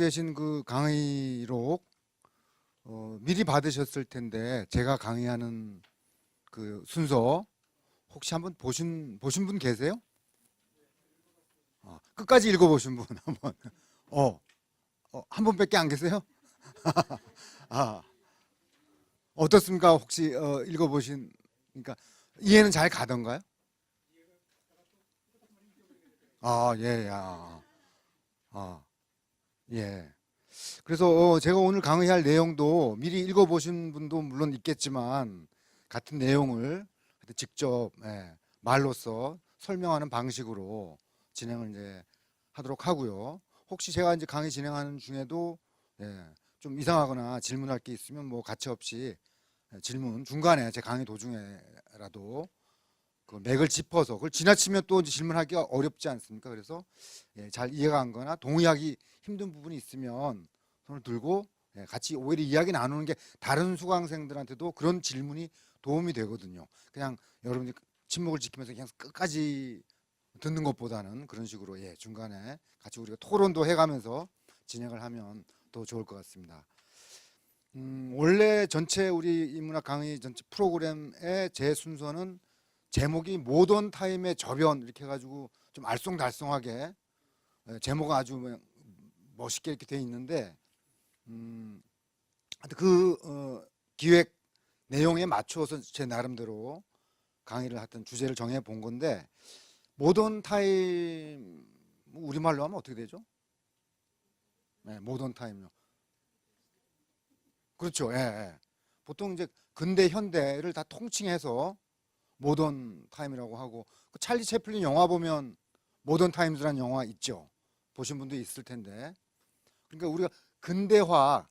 계신 그 강의록 미리 받으셨을 텐데 제가 강의하는 그 순서 혹시 한번 보신 분 계세요? 끝까지 읽어보신 분 한번 한 분밖에 안 계세요? 아, 어떻습니까? 혹시 읽어보신 그러니까 이해는 잘 가던가요? 예, 아, 예. 그래서 제가 오늘 강의할 내용도 미리 읽어보신 분도 물론 있겠지만 같은 내용을 직접 말로써 설명하는 방식으로 진행을 이제 하도록 하고요. 혹시 제가 이제 강의 진행하는 중에도 좀 이상하거나 질문할 게 있으면 뭐 가차 없이 질문 중간에 제 강의 도중에라도 그 맥을 짚어서 그걸 지나치면 또 이제 질문하기가 어렵지 않습니까? 그래서 잘 이해가 안 거나 동의하기 힘든 부분이 있으면 손을 들고 같이 오히려 이야기 나누는 게 다른 수강생들한테도 그런 질문이 도움이 되거든요. 그냥 여러분이 침묵을 지키면서 그냥 끝까지 듣는 것보다는 그런 식으로 중간에 같이 우리가 토론도 해가면서 진행을 하면 더 좋을 것 같습니다. 원래 전체 우리 인문학 강의 전체 프로그램의 제 순서는 제목이 모던 타임의 저변 이렇게 해가지고 좀 알쏭달쏭하게 제목은 아주 멋있게 이렇게 돼 있는데 그 기획 내용에 맞추어서 제 나름대로 강의를 하던 주제를 정해 본 건데 모던 타임 우리말로 하면 어떻게 되죠? 모던 타임요. 그렇죠. 보통 이제 근대 현대를 다 통칭해서 모던 타임이라고 하고 그 찰리 채플린 영화 보면 모던 타임즈라는 영화 있죠. 보신 분도 있을 텐데 그러니까 우리가 근대화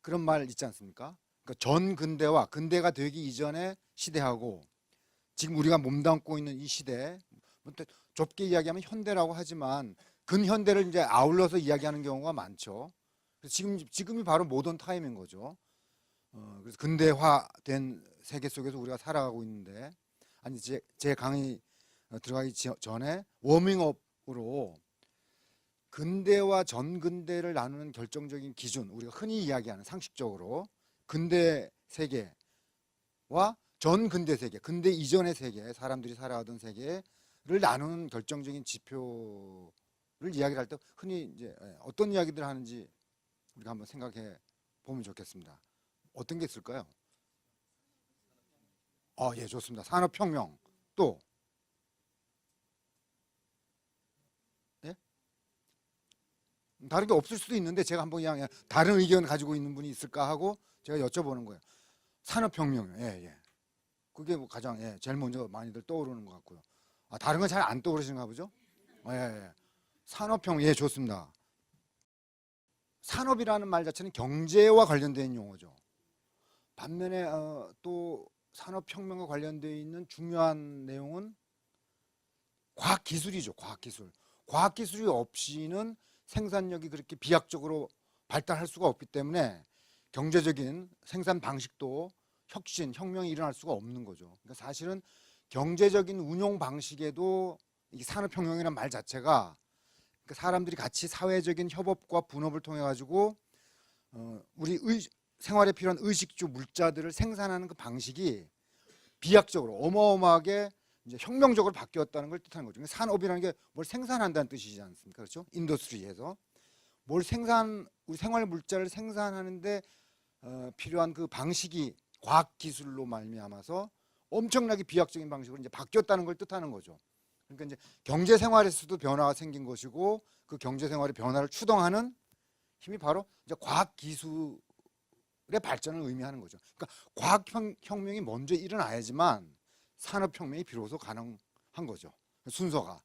그런 말 있지 않습니까? 그러니까 전 근대화 근대가 되기 이전의 시대하고 지금 우리가 몸담고 있는 이 시대 좁게 이야기하면 현대라고 하지만 근현대를 이제 아울러서 이야기하는 경우가 많죠. 그래서 지금이 바로 모던 타임인 거죠. 그래서 근대화된 세계 속에서 우리가 살아가고 있는데 아니 제 강의 들어가기 전에 워밍업으로 근대와 전근대를 나누는 결정적인 기준 우리가 흔히 이야기하는 상식적으로 근대 세계와 전근대 세계 근대 이전의 세계 사람들이 살아가던 세계를 나누는 결정적인 지표를 이야기를 할 때 흔히 이제 어떤 이야기들을 하는지 우리가 한번 생각해 보면 좋겠습니다. 어떤 게 있을까요? 예, 좋습니다. 산업혁명 또 예? 다른 게 없을 수도 있는데 제가 한번 그냥 다른 의견 가지고 있는 분이 있을까 하고 제가 여쭤보는 거예요. 산업혁명, 그게 뭐 가장 제일 먼저 많이들 떠오르는 것 같고요. 다른 건 잘 안 떠오르시는가 보죠? 산업혁명, 좋습니다. 산업이라는 말 자체는 경제와 관련된 용어죠. 반면에 또 산업혁명과 관련되어 있는 중요한 내용은 과학기술이죠. 과학기술. 과학기술이 없이는 생산력이 그렇게 비약적으로 발달할 수가 없기 때문에 경제적인 생산 방식도 혁신, 혁명이 일어날 수가 없는 거죠. 그러니까 사실은 경제적인 운용 방식에도 이 산업혁명이라는 말 자체가 그러니까 사람들이 같이 사회적인 협업과 분업을 통해 가지고 우리 생활에 필요한 의식주 물자들을 생산하는 그 방식이 비약적으로 어마어마하게 이제 혁명적으로 바뀌었다는 걸 뜻하는 거죠. 산업이라는 게 뭘 생산한다는 뜻이지 않습니까? 그렇죠? 인더스트리에서 우리 생활 물자를 생산하는데 필요한 그 방식이 과학 기술로 말미암아서 엄청나게 비약적인 방식으로 이제 바뀌었다는 걸 뜻하는 거죠. 그러니까 이제 경제 생활에서도 변화가 생긴 것이고 그 경제 생활의 변화를 추동하는 힘이 바로 이제 과학 기술의 발전을 의미하는 거죠. 그러니까 과학 혁명이 먼저 일어나야지만 산업 혁명이 비로소 가능한 거죠. 순서가.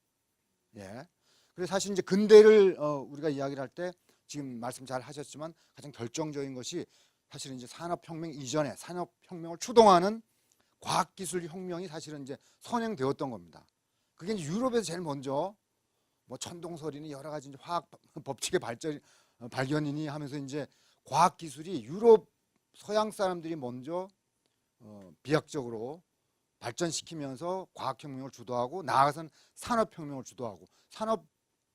그래서 사실 이제 근대를 우리가 이야기를 할 때 지금 말씀 잘 하셨지만 가장 결정적인 것이 사실은 이제 산업혁명 이전에 산업혁명을 추동하는 과학기술 혁명이 사실은 이제 선행되었던 겁니다. 그게 이제 유럽에서 제일 먼저 뭐 천동설이니 여러 가지 이제 화학 법칙의 발견이니 하면서 이제 과학기술이 유럽 서양 사람들이 먼저 비약적으로 발전시키면서 과학혁명을 주도하고 나아가서는 산업혁명을 주도하고 산업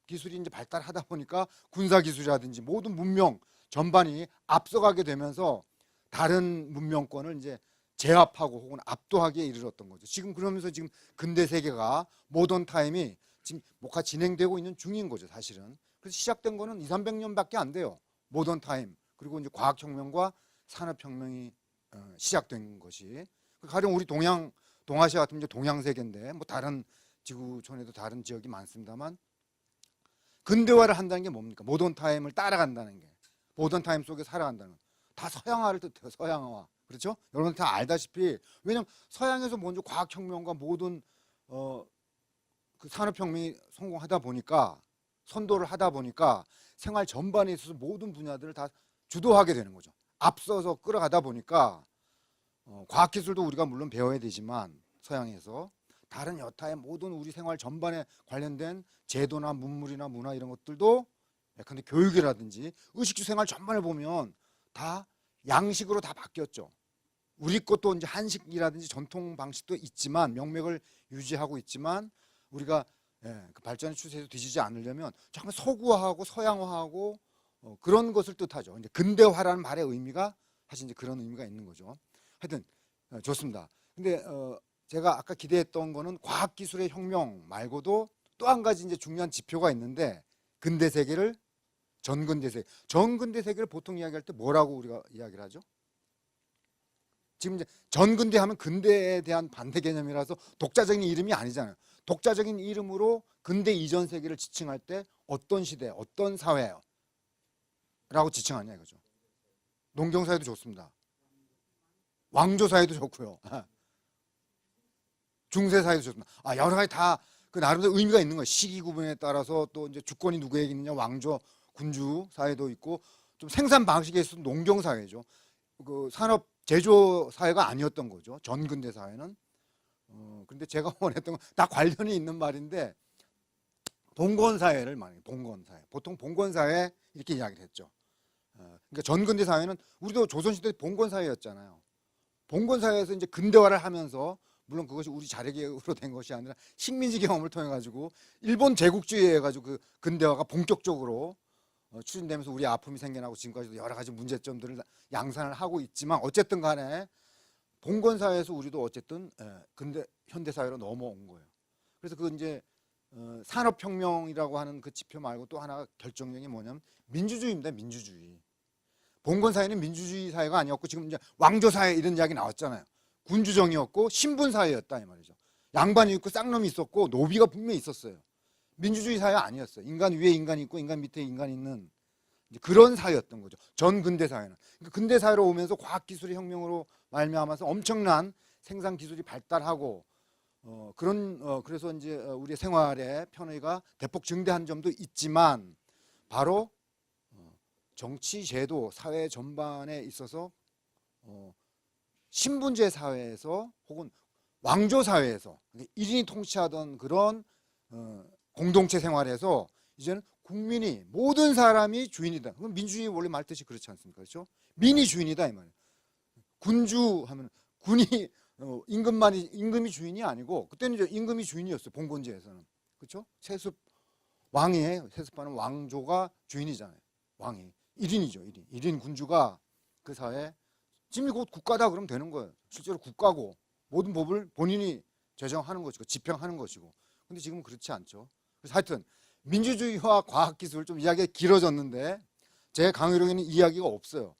기술이 이제 발달하다 보니까 군사 기술이라든지 모든 문명 전반이 앞서가게 되면서 다른 문명권을 이제 제압하고 혹은 압도하기에 이르렀던 거죠. 지금 그러면서 지금 근대 세계가 모던 타임이 지금 뭔가 진행되고 있는 중인 거죠, 사실은. 그래서 시작된 거는 2, 300년밖에 안 돼요. 모던 타임. 그리고 이제 과학 혁명과 산업 혁명이 시작된 것이. 가령 우리 동아시아 같은 이제 동양 세계인데 뭐 다른 지구촌에도 다른 지역이 많습니다만 근대화를 한다는 게 뭡니까? 모던 타임을 따라간다는 게. 모던 타임 속에 살아간다는 거. 다 서양화를 뜻해요. 서양화. 그렇죠? 여러분 다 알다시피 왜냐면 서양에서 먼저 과학혁명과 모든 그 산업혁명이 성공하다 보니까 선도를 하다 보니까 생활 전반에 있어서 모든 분야들을 다 주도하게 되는 거죠. 앞서서 끌어가다 보니까 과학기술도 우리가 물론 배워야 되지만 서양에서 다른 여타의 모든 우리 생활 전반에 관련된 제도나 문물이나 문화 이런 것들도 근데 교육이라든지 의식주 생활 전반을 보면 다 양식으로 다 바뀌었죠. 우리 것도 이제 한식이라든지 전통 방식도 있지만 명맥을 유지하고 있지만 우리가 그 발전의 추세에서 뒤지지 않으려면 정말 서구화하고 서양화하고 그런 것을 뜻하죠. 이제 근대화라는 말의 의미가 사실 이제 그런 의미가 있는 거죠. 하여튼 좋습니다. 근데 제가 아까 기대했던 거는 과학기술의 혁명 말고도 또 한 가지 이제 중요한 지표가 있는데 근대 세계를 전근대 세계를 보통 이야기할 때 뭐라고 우리가 이야기를 하죠? 지금 이제 전근대 하면 근대에 대한 반대 개념이라서 독자적인 이름이 아니잖아요. 독자적인 이름으로 근대 이전 세계를 지칭할 때 어떤 시대, 어떤 사회라고 지칭하냐 이거죠. 농경 사회도 좋습니다. 왕조 사회도 좋고요. 중세 사회도 좋습니다. 여러 가지 다 그 나름대로 의미가 있는 거예요. 시기 구분에 따라서 또 이제 주권이 누구에게 있느냐, 왕조, 군주 사회도 있고 좀 생산 방식에 있어서 농경 사회죠. 그 산업 제조 사회가 아니었던 거죠. 전근대 사회는. 근데 제가 원했던 건 다 관련이 있는 말인데 봉건 사회를 말해요. 봉건 사회. 보통 봉건 사회 이렇게 이야기를 했죠. 그러니까 전근대 사회는 우리도 조선시대 봉건 사회였잖아요. 봉건 사회에서 이제 근대화를 하면서 물론 그것이 우리 자력으로 된 것이 아니라 식민지 경험을 통해 가지고 일본 제국주의에 해 가지고 그 근대화가 본격적으로 추진되면서 우리 아픔이 생겨나고 지금까지도 여러 가지 문제점들을 양산을 하고 있지만 어쨌든 간에 봉건 사회에서 우리도 어쨌든 근대 현대 사회로 넘어온 거예요. 그래서 그 이제 산업혁명이라고 하는 그 지표 말고 또 하나 결정적인 게 뭐냐면 민주주의입니다. 민주주의. 봉건 사회는 민주주의 사회가 아니었고 지금 이제 왕조 사회 이런 이야기 나왔잖아요. 군주정이었고 신분 사회였다 이 말이죠. 양반이 있고 쌍놈이 있었고 노비가 분명히 있었어요. 민주주의 사회가 아니었어요. 인간 위에 인간이 있고 인간 밑에 인간이 있는 그런 사회였던 거죠. 전 근대 사회는. 그러니까 근대 사회로 오면서 과학기술의 혁명으로 말미암아서 엄청난 생산 기술이 발달하고 그래서 이제 우리의 생활의 편의가 대폭 증대한 점도 있지만 바로 정치 제도 사회 전반에 있어서 신분제 사회에서 혹은 왕조 사회에서 1인이 통치하던 그런 공동체 생활에서 이제는 국민이 모든 사람이 주인이다. 그럼 민주주의 원래 말 뜻이 그렇지 않습니까? 그렇죠? 민이 주인이다 이 말이에요. 군주 하면 군이 임금이 주인이 아니고 그때는 이제 임금이 주인이었어요. 봉건제에서는. 그렇죠? 세습 왕이에요. 세습하는 왕조가 주인이잖아요. 왕이 1인이죠. 1인. 1인 군주가 그 사회 지금 곧 국가다 그러면 되는 거예요. 실제로 국가고 모든 법을 본인이 제정하는 것이고 집행하는 것이고. 근데 지금은 그렇지 않죠. 그래서 하여튼 민주주의와 과학기술 좀 이야기가 길어졌는데 제 강의록에는 이야기가 없어요.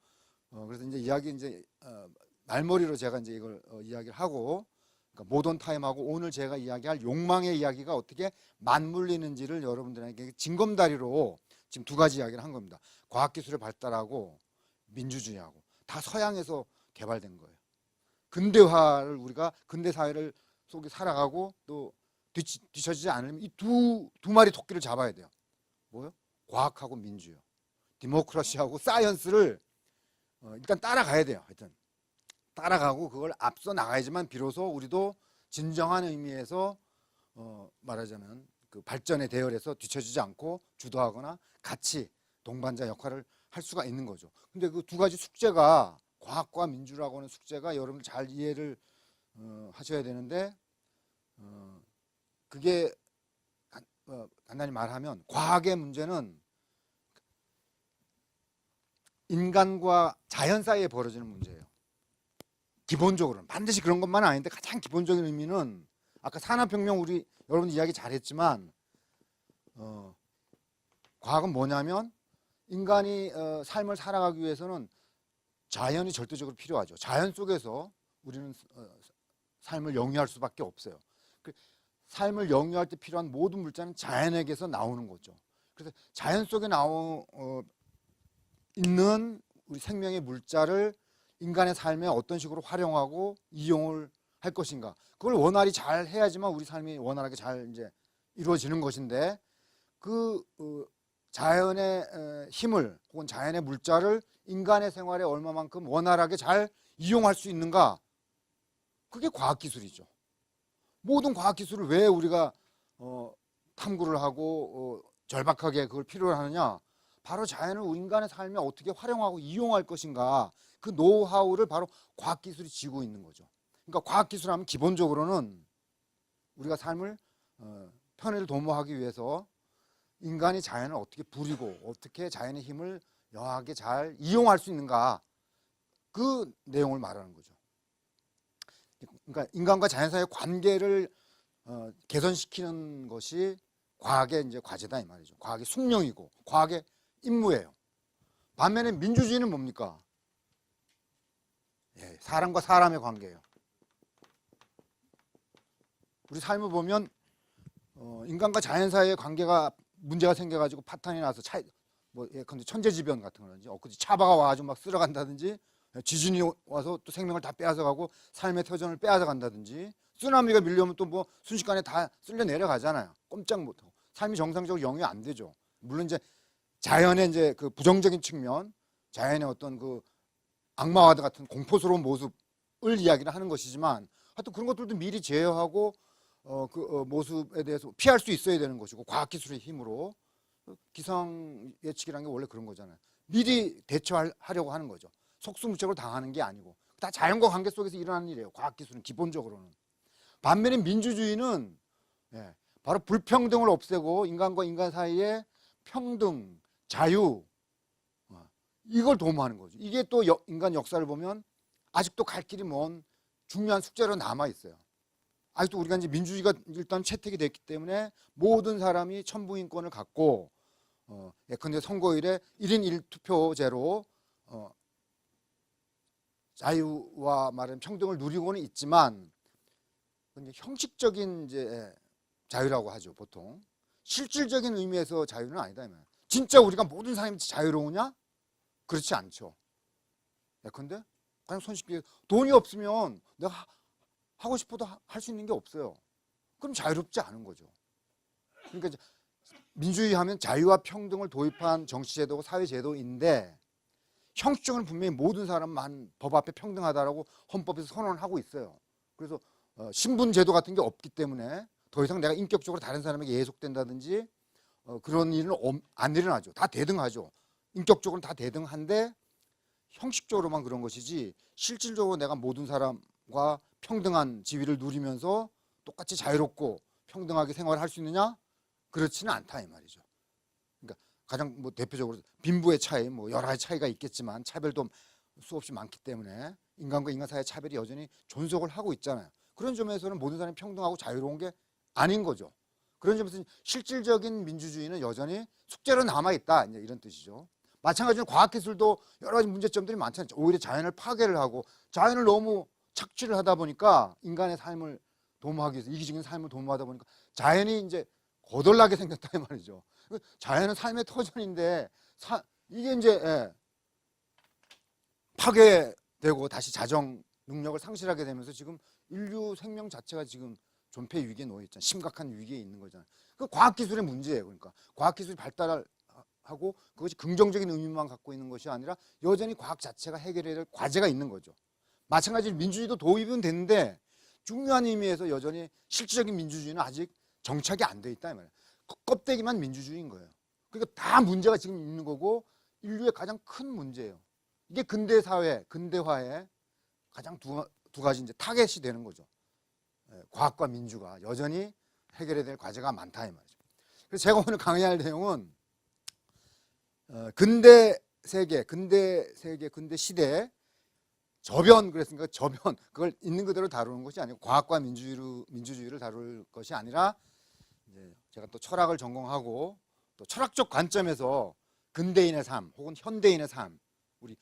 그래서 이제 이야기 이제 말머리로 제가 이제 이걸 이야기를 하고 그러니까 모던 타임하고 오늘 제가 이야기할 욕망의 이야기가 어떻게 맞물리는지를 여러분들에게 징검다리로 지금 두 가지 이야기를 한 겁니다. 과학기술을 발달하고 민주주의하고 다 서양에서 개발된 거예요. 근대화를 우리가 근대 사회를 속에 살아가고 또 뒤처지지 않으면 이 두 마리 토끼를 잡아야 돼요. 뭐요? 과학하고 민주요. 디모크라시하고 사이언스를 일단 따라가야 돼요. 하여튼 따라가고 그걸 앞서 나가야지만 비로소 우리도 진정한 의미에서 말하자면 그 발전의 대열에서 뒤처지지 않고 주도하거나 같이 동반자 역할을 할 수가 있는 거죠. 근데 그 두 가지 숙제가 과학과 민주라고 하는 숙제가 여러분 잘 이해를 하셔야 되는데 그게 간단히 말하면 과학의 문제는 인간과 자연 사이에 벌어지는 문제예요. 기본적으로는 반드시 그런 것만 아닌데 가장 기본적인 의미는 아까 산업혁명 우리 여러분 이야기 잘했지만 과학은 뭐냐면 인간이 삶을 살아가기 위해서는 자연이 절대적으로 필요하죠. 자연 속에서 우리는 삶을 영위할 수밖에 없어요. 삶을 영위할 때 필요한 모든 물자는 자연에게서 나오는 거죠. 그래서 자연 속에 있는 우리 생명의 물자를 인간의 삶에 어떤 식으로 활용하고 이용을 할 것인가, 그걸 원활히 잘 해야지만 우리 삶이 원활하게 잘 이제 이루어지는 것인데, 그 자연의 힘을 혹은 자연의 물자를 인간의 생활에 얼마만큼 원활하게 잘 이용할 수 있는가, 그게 과학기술이죠. 모든 과학기술을 왜 우리가 탐구를 하고 절박하게 그걸 필요로 하느냐, 바로 자연을 인간의 삶에 어떻게 활용하고 이용할 것인가, 그 노하우를 바로 과학기술이 쥐고 있는 거죠. 그러니까 과학기술하면 기본적으로는 우리가 삶을 편의를 도모하기 위해서 인간이 자연을 어떻게 부리고 어떻게 자연의 힘을 영하게 잘 이용할 수 있는가, 그 내용을 말하는 거죠. 그러니까 인간과 자연 사이의 관계를 개선시키는 것이 과학의 이제 과제다 이 말이죠. 과학의 숙명이고 과학의 임무예요. 반면에 민주주의는 뭡니까? 예, 사람과 사람의 관계예요. 우리 삶을 보면 인간과 자연 사이의 관계가 문제가 생겨가지고 파탄이 나서 예컨대 천재지변 같은 거든지 엊그제 차바가 와가지고 막 쓸어간다든지, 지진이 와서 또 생명을 다 빼앗아가고 삶의 터전을 빼앗아간다든지, 쓰나미가 밀려오면 또 뭐 순식간에 다 쓸려 내려가잖아요. 꼼짝 못하고 삶이 정상적으로 영위 안 되죠. 물론 이제 자연의 이제 그 부정적인 측면, 자연의 어떤 그 악마와 같은 공포스러운 모습을 이야기를 하는 것이지만, 하여튼 그런 것들도 미리 제어하고 모습에 대해서 피할 수 있어야 되는 것이고, 과학기술의 힘으로 기상 예측이라는 게 원래 그런 거잖아요. 미리 대처하려고 하는 거죠. 속수무책으로 당하는 게 아니고 다 자연과 관계 속에서 일어나는 일이에요. 과학기술은 기본적으로는. 반면에 민주주의는 바로 불평등을 없애고 인간과 인간 사이에 평등, 자유, 이걸 도모하는 거죠. 이게 또 인간 역사를 보면 아직도 갈 길이 먼 중요한 숙제로 남아 있어요. 아직도 우리가 이제 민주주의가 일단 채택이 됐기 때문에 모든 사람이 천부인권을 갖고 예컨대 선거일에 1인 1투표제로 자유와 말하는 평등을 누리고는 있지만, 형식적인 이제 자유라고 하죠. 보통 실질적인 의미에서 자유는 아니다 이 말이에요. 진짜 우리가 모든 사람이 자유로우냐? 그렇지 않죠. 예컨대 그냥 손쉽게 돈이 없으면 내가 하고 싶어도 할 수 있는 게 없어요. 그럼 자유롭지 않은 거죠. 그러니까 이제 민주주의 하면 자유와 평등을 도입한 정치제도고 사회제도인데, 형식적으로는 분명히 모든 사람만 법 앞에 평등하다라고 헌법에서 선언을 하고 있어요. 그래서 신분제도 같은 게 없기 때문에 더 이상 내가 인격적으로 다른 사람에게 예속된다든지 그런 일은 안 일어나죠. 다 대등하죠. 인격적으로는 다 대등한데 형식적으로만 그런 것이지, 실질적으로 내가 모든 사람과 평등한 지위를 누리면서 똑같이 자유롭고 평등하게 생활을 할 수 있느냐? 그렇지는 않다 이 말이죠. 그러니까 가장 뭐 대표적으로 빈부의 차이, 뭐 여러 가지 차이가 있겠지만 차별도 수없이 많기 때문에 인간과 인간 사이의 차별이 여전히 존속을 하고 있잖아요. 그런 점에서는 모든 사람이 평등하고 자유로운 게 아닌 거죠. 그런 점에서 실질적인 민주주의는 여전히 숙제로 남아 있다, 이제 이런 뜻이죠. 마찬가지로 과학기술도 여러 가지 문제점들이 많잖아요. 오히려 자연을 파괴를 하고 자연을 너무 착취를 하다 보니까 인간의 삶을 도모하기 위해서, 이기적인 삶을 도모하다 보니까 자연이 이제 거덜나게 생겼다 이 말이죠. 자연은 삶의 터전인데 이게 이제 파괴되고 다시 자정 능력을 상실하게 되면서 지금 인류 생명 자체가 지금 존폐 위기에 놓여 있잖아요. 심각한 위기에 있는 거잖아요. 그 과학기술의 문제예요. 그러니까 과학기술이 발달하고 그것이 긍정적인 의미만 갖고 있는 것이 아니라 여전히 과학 자체가 해결해야 될 과제가 있는 거죠. 마찬가지로 민주주의도 도입은 됐는데 중요한 의미에서 여전히 실질적인 민주주의는 아직 정착이 안 돼 있다 이 말이에요. 껍데기만 민주주의인 거예요. 그러니까 다 문제가 지금 있는 거고 인류의 가장 큰 문제예요. 이게 근대 사회, 근대화의 가장 두 가지 이제 타겟이 되는 거죠. 과학과 민주가 여전히 해결해야 될 과제가 많다 이 말이죠. 그래서 제가 오늘 강의할 내용은 근대 세계, 근대 시대 저변, 그랬으니까 저변, 그걸 있는 그대로 다루는 것이 아니고 과학과 민주주의를 다룰 것이 아니라, 이제 제가 또 철학을 전공하고 또 철학적 관점에서 근대인의 삶 혹은 현대인의 삶, 우리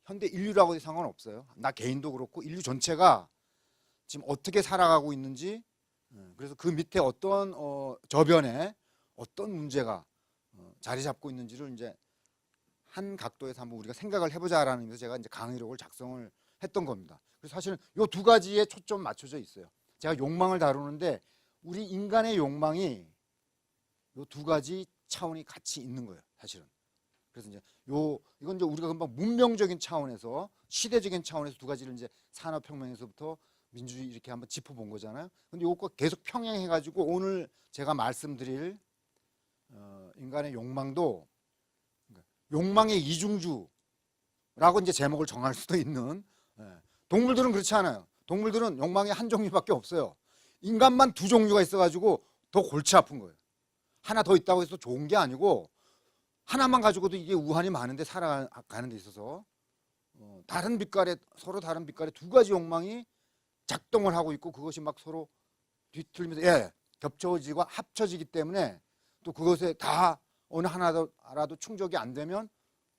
현대 인류라고 해도 상관없어요. 나 개인도 그렇고 인류 전체가 지금 어떻게 살아가고 있는지, 그래서 그 밑에 어떤 저변에 어떤 문제가 자리 잡고 있는지를 이제 한 각도에서 한번 우리가 생각을 해보자라는 의미에서 제가 이제 강의록을 작성을 했던 겁니다. 그래서 사실은 이 두 가지에 초점 맞춰져 있어요. 제가 욕망을 다루는데 우리 인간의 욕망이 이 두 가지 차원이 같이 있는 거예요, 사실은. 그래서 이제 이건 이제 우리가 금방 문명적인 차원에서, 시대적인 차원에서 두 가지를 이제 산업혁명에서부터 민주주의 이렇게 한번 짚어본 거잖아요. 근데 이거 계속 평행해가지고 오늘 제가 말씀드릴 인간의 욕망도 욕망의 이중주라고 이제 제목을 정할 수도 있는. 동물들은 그렇지 않아요. 동물들은 욕망이 한 종류밖에 없어요. 인간만 두 종류가 있어가지고 더 골치 아픈 거예요. 하나 더 있다고 해서 좋은 게 아니고, 하나만 가지고도 이게 우환이 많은데 살아가는 데 있어서 다른 빛깔의, 서로 다른 빛깔의 두 가지 욕망이 작동을 하고 있고, 그것이 막 서로 뒤틀리면서 겹쳐지고 합쳐지기 때문에, 또 그것에 다 어느 하나라도 충족이 안 되면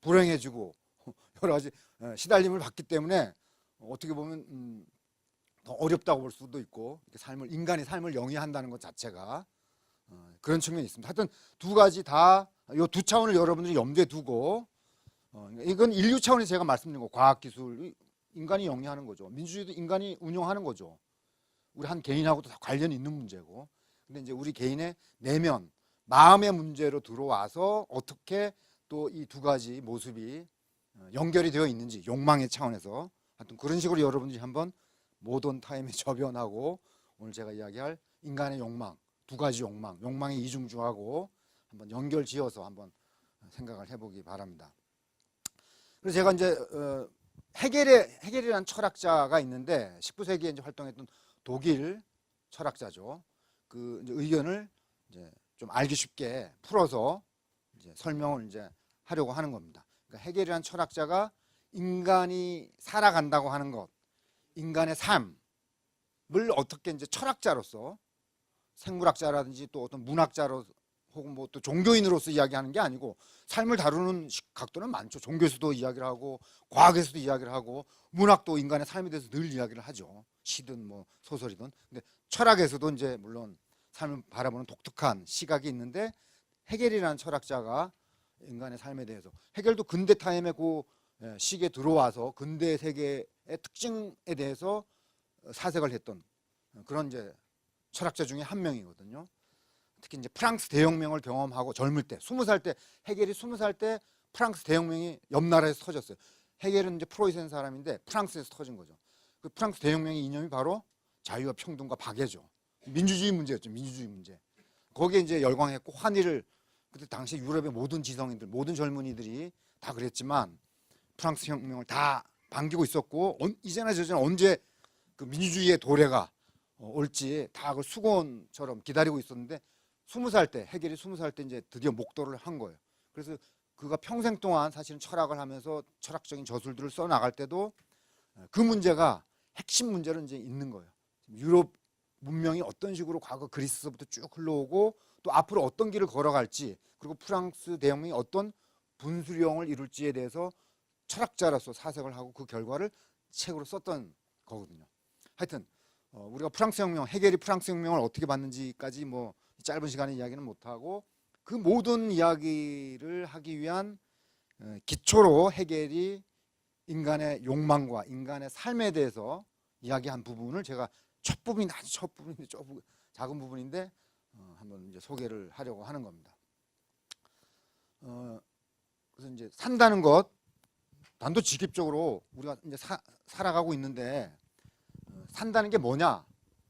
불행해지고 여러 가지 시달림을 받기 때문에 어떻게 보면 더 어렵다고 볼 수도 있고, 인간의 삶을 영위한다는 것 자체가 그런 측면이 있습니다. 하여튼 두 가지 다 이 두 차원을 여러분들이 염두에 두고, 이건 인류 차원에서 제가 말씀드린 거, 과학기술, 인간이 영위하는 거죠. 민주주의도 인간이 운영하는 거죠. 우리 한 개인하고도 다 관련이 있는 문제고. 근데 이제 우리 개인의 내면, 마음의 문제로 들어와서 어떻게 또 이 두 가지 모습이 연결이 되어 있는지, 욕망의 차원에서 하여튼 그런 식으로 여러분들이 한번 모던 타임의 저변하고 오늘 제가 이야기할 인간의 욕망, 두 가지 욕망의 이중주하고 한번 연결 지어서 한번 생각을 해보기 바랍니다. 그래서 제가 이제 헤겔이라는 철학자가 있는데 19세기에 이제 활동했던 독일 철학자죠. 그 이제 의견을 이제 좀 알기 쉽게 풀어서 이제 설명을 이제 하려고 하는 겁니다. 그러니까 헤겔이라는 철학자가 인간이 살아간다고 하는 것, 인간의 삶을 어떻게 이제 철학자로서, 생물학자라든지 또 어떤 문학자로 혹은 뭐 또 종교인으로서 이야기하는 게 아니고, 삶을 다루는 각도는 많죠. 종교에서도 이야기를 하고, 과학에서도 이야기를 하고, 문학도 인간의 삶에 대해서 늘 이야기를 하죠. 시든 뭐 소설이든. 근데 철학에서도 이제 물론 삶을 바라보는 독특한 시각이 있는데, 헤겔이라는 철학자가 인간의 삶에 대해서, 헤겔도 근대 타임의 그 시기에 들어와서 근대 세계의 특징에 대해서 사색을 했던 그런 이제 철학자 중에 한 명이거든요. 특히 이제 프랑스 대혁명을 경험하고 젊을 때, 20살 때, 헤겔이 20살 때 프랑스 대혁명이 옆 나라에서 터졌어요. 헤겔은 이제 프로이센 사람인데 프랑스에서 터진 거죠. 그 프랑스 대혁명의 이념이 바로 자유와 평등과 박애죠. 민주주의 문제였죠. 민주주의 문제. 거기에 이제 열광했고 환희를, 그때 당시 유럽의 모든 지성인들, 모든 젊은이들이 다 그랬지만 프랑스 혁명을 다 반기고 있었고, 이제나 저제나 언제 그 민주주의의 도래가 올지 다 그 수건처럼 기다리고 있었는데, 20살 때, 헤겔이 20살 때 이제 드디어 목도를 한 거예요. 그래서 그가 평생 동안 사실은 철학을 하면서 철학적인 저술들을 써 나갈 때도 그 문제가 핵심 문제로 이제 있는 거예요. 유럽 문명이 어떤 식으로 과거 그리스서부터 쭉 흘러오고 또 앞으로 어떤 길을 걸어갈지, 그리고 프랑스 대혁명이 어떤 분수령을 이룰지에 대해서 철학자로서 사색을 하고 그 결과를 책으로 썼던 거거든요. 하여튼 우리가 프랑스 혁명, 헤겔이 프랑스 혁명을 어떻게 봤는지까지 뭐 짧은 시간에 이야기는 못하고, 그 모든 이야기를 하기 위한 기초로 헤겔이 인간의 욕망과 인간의 삶에 대해서 이야기한 부분을 제가 첫 부분인데, 아주 첫 부분인데 작은 부분인데 한번 이제 소개를 하려고 하는 겁니다. 그래서 이제 산다는 것, 단도직입적으로 우리가 이제 살아가고 있는데 산다는 게 뭐냐,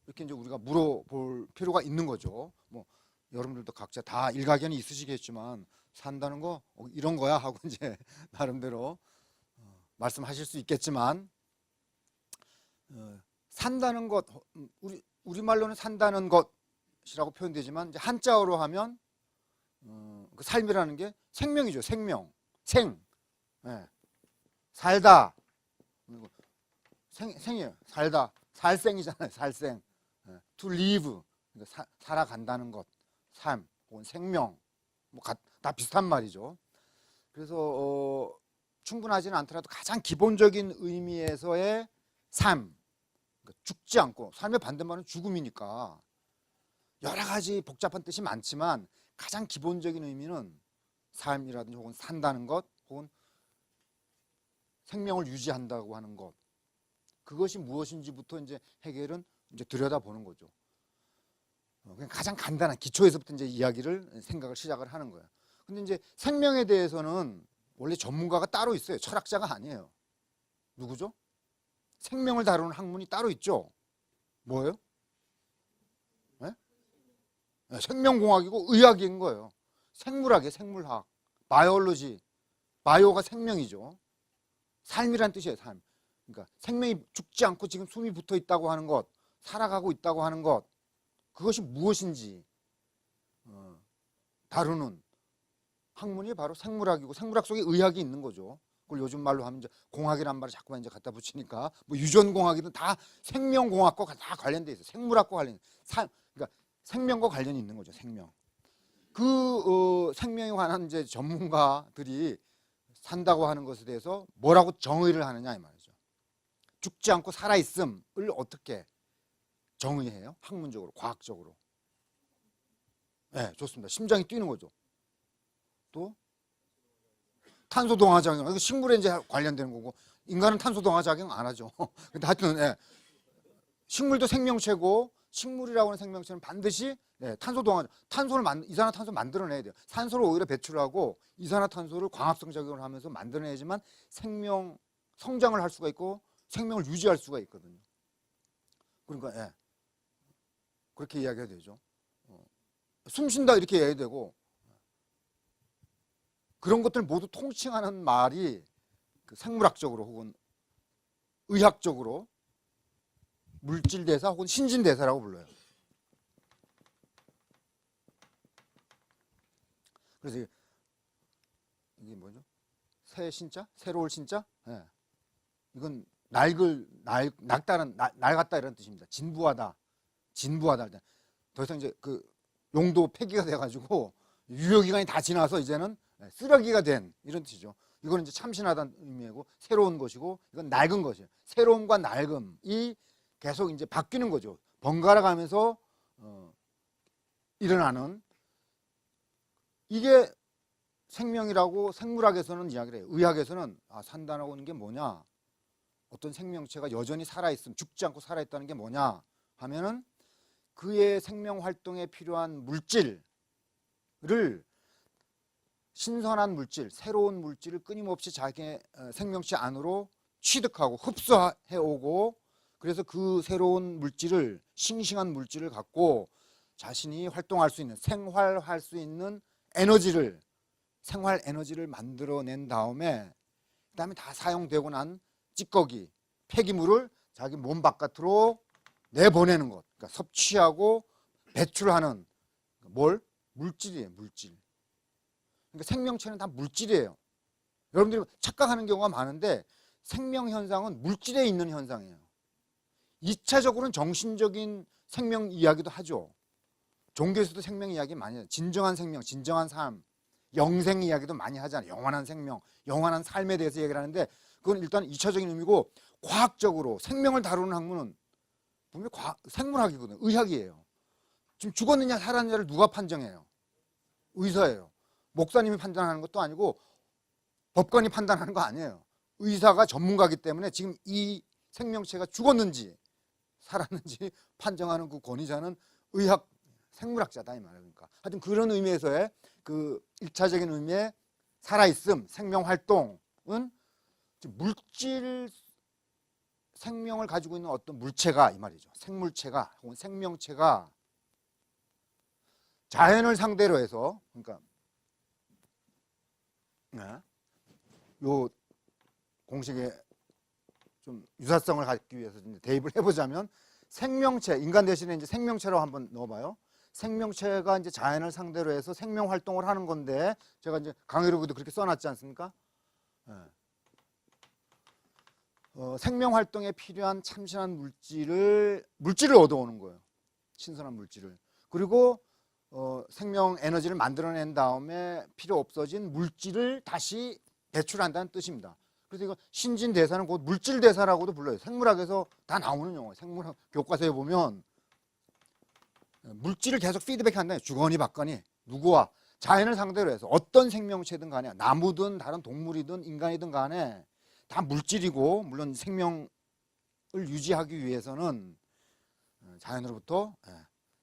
이렇게 이제 우리가 물어볼 필요가 있는 거죠. 뭐 여러분들도 각자 다 일가견이 있으시겠지만 산다는 거 이런 거야 하고 이제 나름대로 말씀하실 수 있겠지만, 산다는 것, 우리말로는 산다는 것, 삶이라고 표현되지만 이제 한자어로 하면 그 삶이라는 게 생명이죠. 생명, 생, 예. 살다, 생이에요. 살다, 살생이잖아요. 살생, 예. to live, 그러니까 살아간다는 것, 삶, 혹은 생명, 뭐 다 비슷한 말이죠. 그래서 충분하지는 않더라도 가장 기본적인 의미에서의 삶, 그러니까 죽지 않고, 삶의 반대말은 죽음이니까 여러 가지 복잡한 뜻이 많지만 가장 기본적인 의미는 삶이라든지 혹은 산다는 것, 혹은 생명을 유지한다고 하는 것, 그것이 무엇인지부터 이제 해겔은 이제 들여다보는 거죠. 그냥 가장 간단한 기초에서부터 이제 이야기를 생각을 시작을 하는 거예요. 근데 이제 생명에 대해서는 원래 전문가가 따로 있어요. 철학자가 아니에요. 누구죠? 생명을 다루는 학문이 따로 있죠. 뭐예요? 네? 네, 생명공학이고 의학인 거예요. 생물학이에요. 생물학, 바이올로지. 바이오가 생명이죠. 삶이란 뜻이에요. 삶. 그러니까 생명이 죽지 않고 지금 숨이 붙어 있다고 하는 것, 살아가고 있다고 하는 것, 그것이 무엇인지 다루는 학문이 바로 생물학이고, 생물학 속에 의학이 있는 거죠. 그걸 요즘 말로 하면 이제 공학이란 말을 자꾸만 이제 갖다 붙이니까 뭐 유전공학이든 다 생명공학과 다 관련돼 있어요. 생물학과 관련, 그러니까 생명과 관련이 있는 거죠. 생명. 그 생명에 관한 이제 전문가들이 산다고 하는 것에 대해서 뭐라고 정의를 하느냐 이 말이죠. 죽지 않고 살아 있음을 어떻게 정의해요? 학문적으로, 과학적으로. 네, 좋습니다. 심장이 뛰는 거죠. 또 탄소 동화 작용, 이거 식물에 이제 관련되는 거고, 인간은 탄소 동화 작용 안 하죠. 근데 하여튼 예. 식물도 생명체고, 식물이라고 하는 생명체는 반드시 탄소 동화, 이산화탄소 만들어내야 돼요. 산소를 오히려 배출하고 이산화탄소를 광합성 작용을 하면서 만들어내야지만 성장을 할 수가 있고 생명을 유지할 수가 있거든요. 그러니까 예. 그렇게 이야기해야 되죠. 숨 쉰다 이렇게 해야 되고, 그런 것들 모두 통칭하는 말이 그 생물학적으로 혹은 의학적으로 물질대사 혹은 신진대사라고 불러요. 그래서 이게 뭐죠? 새 신자? 새로울 신자? 네. 이건 낡았다 이런 뜻입니다. 진부하다. 더 이상 이제 그 용도 폐기가 돼가지고 유효기간이 다 지나서 이제는 쓰레기가 된 이런 뜻이죠. 이거는 이제 참신하다는 의미고 새로운 것이고, 이건 낡은 것이에요. 새로움과 낡음이 계속 이제 바뀌는 거죠. 번갈아 가면서 일어나는, 이게 생명이라고 생물학에서는 이야기를 해요. 의학에서는 산다라고 하는 게 뭐냐, 어떤 생명체가 여전히 살아있음, 죽지 않고 살아있다는 게 뭐냐 하면은 그의 생명 활동에 필요한 물질을, 신선한 물질, 새로운 물질을 끊임없이 자기의 생명체 안으로 취득하고 흡수해 오고, 그래서 그 새로운 물질을, 싱싱한 물질을 갖고 자신이 활동할 수 있는, 생활할 수 있는 생활 에너지를 만들어낸 다음에, 그다음에 다 사용되고 난 찌꺼기, 폐기물을 자기 몸 바깥으로 내보내는 것, 그러니까 섭취하고 배출하는 물질이에요. 물질. 그러니까 생명체는 다 물질이에요. 여러분들이 착각하는 경우가 많은데 생명 현상은 물질에 있는 현상이에요. 2차적으로는 정신적인 생명 이야기도 하죠. 종교에서도 생명 이야기 많이 해요. 진정한 생명, 진정한 삶, 영생 이야기도 많이 하잖아요. 영원한 생명, 영원한 삶에 대해서 얘기를 하는데, 그건 일단 2차적인 의미고, 과학적으로 생명을 다루는 학문은 분명히 생물학이거든요. 의학이에요. 지금 죽었느냐 살았느냐를 누가 판정해요? 의사예요. 목사님이 판단하는 것도 아니고 법관이 판단하는 거 아니에요. 의사가 전문가이기 때문에 지금 이 생명체가 죽었는지 살았는지 판정하는 그 권위자는 의학 생물학자다 이 말이에요. 그러니까 하여튼 그런 의미에서의 그 1차적인 의미의 살아있음, 생명 활동은 물질, 생명을 가지고 있는 어떤 물체가 이 말이죠. 생물체가 혹은 생명체가 자연을 상대로 해서, 그러니까 요 공식에 좀 유사성을 갖기 위해서 대입을 해보자면, 생명체, 인간 대신에 이제 생명체로 한번 넣어봐요. 생명체가 이제 자연을 상대로 해서 생명 활동을 하는 건데 제가 이제 강의로도 그렇게 써놨지 않습니까? 예. 생명 활동에 필요한 참신한 물질을 얻어오는 거예요. 신선한 물질을. 그리고 생명 에너지를 만들어낸 다음에 필요 없어진 물질을 다시 배출한다는 뜻입니다. 그래서 이거 신진대사는 곧 물질대사라고도 불러요. 생물학에서 다 나오는 용어예요. 생물학 교과서에 보면 물질을 계속 피드백한다. 주거니 받거니 누구와 자연을 상대로 해서 어떤 생명체든 간에 나무든 다른 동물이든 인간이든 간에 다 물질이고 물론 생명을 유지하기 위해서는 자연으로부터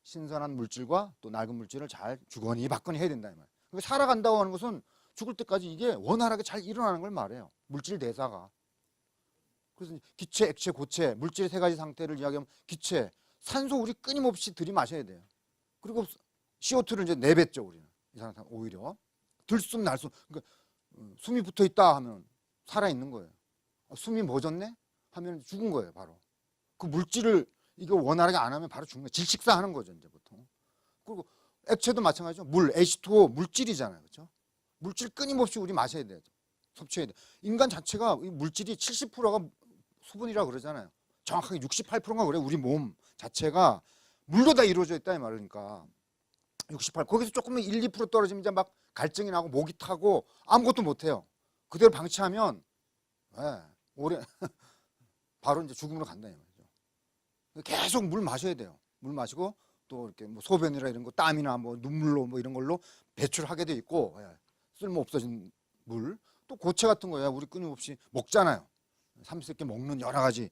신선한 물질과 또 낡은 물질을 잘 주거니 받거니 해야 된다 이 말이에요. 그러니까 살아간다고 하는 것은 죽을 때까지 이게 원활하게 잘 일어나는 걸 말해요. 물질 대사가. 그래서 기체, 액체, 고체, 물질의 세 가지 상태를 이야기하면 기체, 산소 우리 끊임없이 들이마셔야 돼요. 그리고 CO2를 이제 내뱉죠 우리는. 이산화탄 오히려 들숨 날숨. 그러니까 숨이 붙어 있다 하면 살아 있는 거예요. 숨이 멎었네 하면 죽은 거예요 바로. 그 물질을 이거 원활하게 안 하면 바로 죽는 거예요. 질식사하는 거죠 이제 보통. 그리고 액체도 마찬가지죠. 물 H2O 물질이잖아요, 그렇죠? 물질 끊임없이 우리 마셔야 돼요. 섭취해야 돼. 인간 자체가 물질이 70%가 수분이라 그러잖아요. 정확하게 68%가 그래. 우리 몸 자체가 물로 다 이루어져 있다 이 말이니까 68. 거기서 조금만 1, 2% 떨어지면 이제 막 갈증이 나고 목이 타고 아무것도 못 해요. 그대로 방치하면 오래 바로 이제 죽음으로 간다 이 말이죠. 계속 물 마셔야 돼요. 물 마시고 또 이렇게 뭐 소변이나 이런 거 땀이나 뭐 눈물로 뭐 이런 걸로 배출하게 돼 있고 쓸모 없어진 물 또 고체 같은 거야 우리 끊임없이 먹잖아요. 삼시세끼 먹는 여러 가지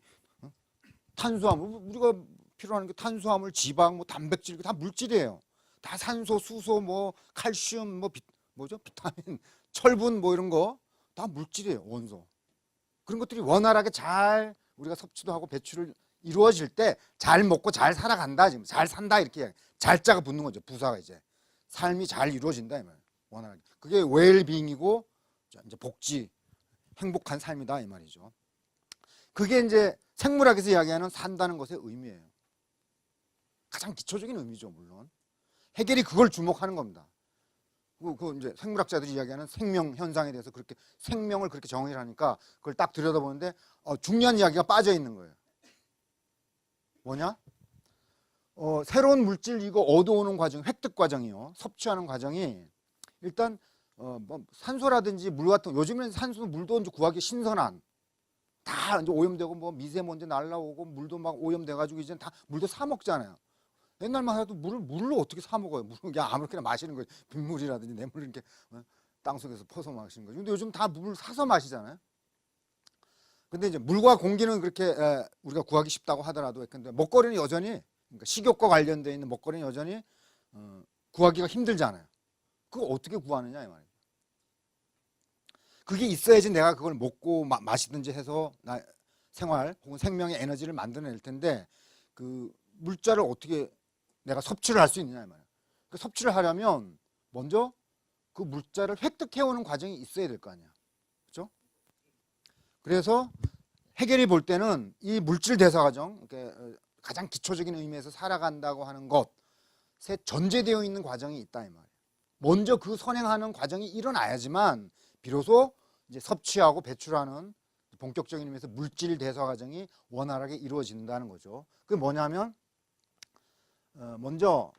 탄수화물 우리가 필요한 게 탄수화물, 지방, 뭐 단백질 다 물질이에요. 다 산소, 수소, 뭐 칼슘, 뭐 뭐죠 비타민, 철분 뭐 이런 거 다 물질이에요 원소. 그런 것들이 원활하게 잘 우리가 섭취도 하고 배출을 이루어질 때 잘 먹고 잘 살아간다 지금 잘 산다 이렇게 잘자가 붙는 거죠 부사가 이제 삶이 잘 이루어진다 이 말 원활하게 그게 웰빙이고 이제 복지 행복한 삶이다 이 말이죠. 그게 이제 생물학에서 이야기하는 산다는 것의 의미예요. 가장 기초적인 의미죠 물론. 해겔이 그걸 주목하는 겁니다. 그 이제 생물학자들이 이야기하는 생명 현상에 대해서 그렇게 생명을 그렇게 정의를 하니까 그걸 딱 들여다보는데 중요한 이야기가 빠져 있는 거예요. 뭐냐? 새로운 물질 이거 얻어오는 과정, 획득 과정이요. 섭취하는 과정이 일단 뭐 산소라든지 물 같은 요즘에는 산소 물도 이제 구하기 신선한 다 이제 오염되고 뭐 미세먼지 날라오고 물도 막 오염돼 가지고 이제 다 물도 사 먹잖아요. 옛날만 해도 물로 어떻게 사 먹어요? 물은 그냥 아무렇게나 마시는 거예요. 빗물이라든지 냇물 이렇게 땅속에서 퍼서 마시는 거죠. 근데 요즘 다 물 사서 마시잖아요. 근데 이제 물과 공기는 그렇게 우리가 구하기 쉽다고 하더라도 근데 먹거리는 여전히 그러니까 식욕과 관련돼 있는 먹거리는 여전히 구하기가 힘들잖아요. 그거 어떻게 구하느냐 이 말이에요. 그게 있어야지 내가 그걸 먹고 마시든지 해서 나 생활 혹은 생명의 에너지를 만들어낼 텐데 그 물자를 어떻게 내가 섭취를 할 수 있느냐 이 말이에요. 그 섭취를 하려면 먼저 그 물자를 획득해오는 과정이 있어야 될 거 아니야. 그렇죠? 그래서 해겔이 볼 때는 이 물질 대사 과정, 가장 기초적인 의미에서 살아간다고 하는 것에 전제되어 있는 과정이 있다 이 말이에요. 먼저 그 선행하는 과정이 일어나야지만 비로소 이제 섭취하고 배출하는 본격적인 의미에서 물질 대사 과정이 원활하게 이루어진다는 거죠. 그게 뭐냐면 먼저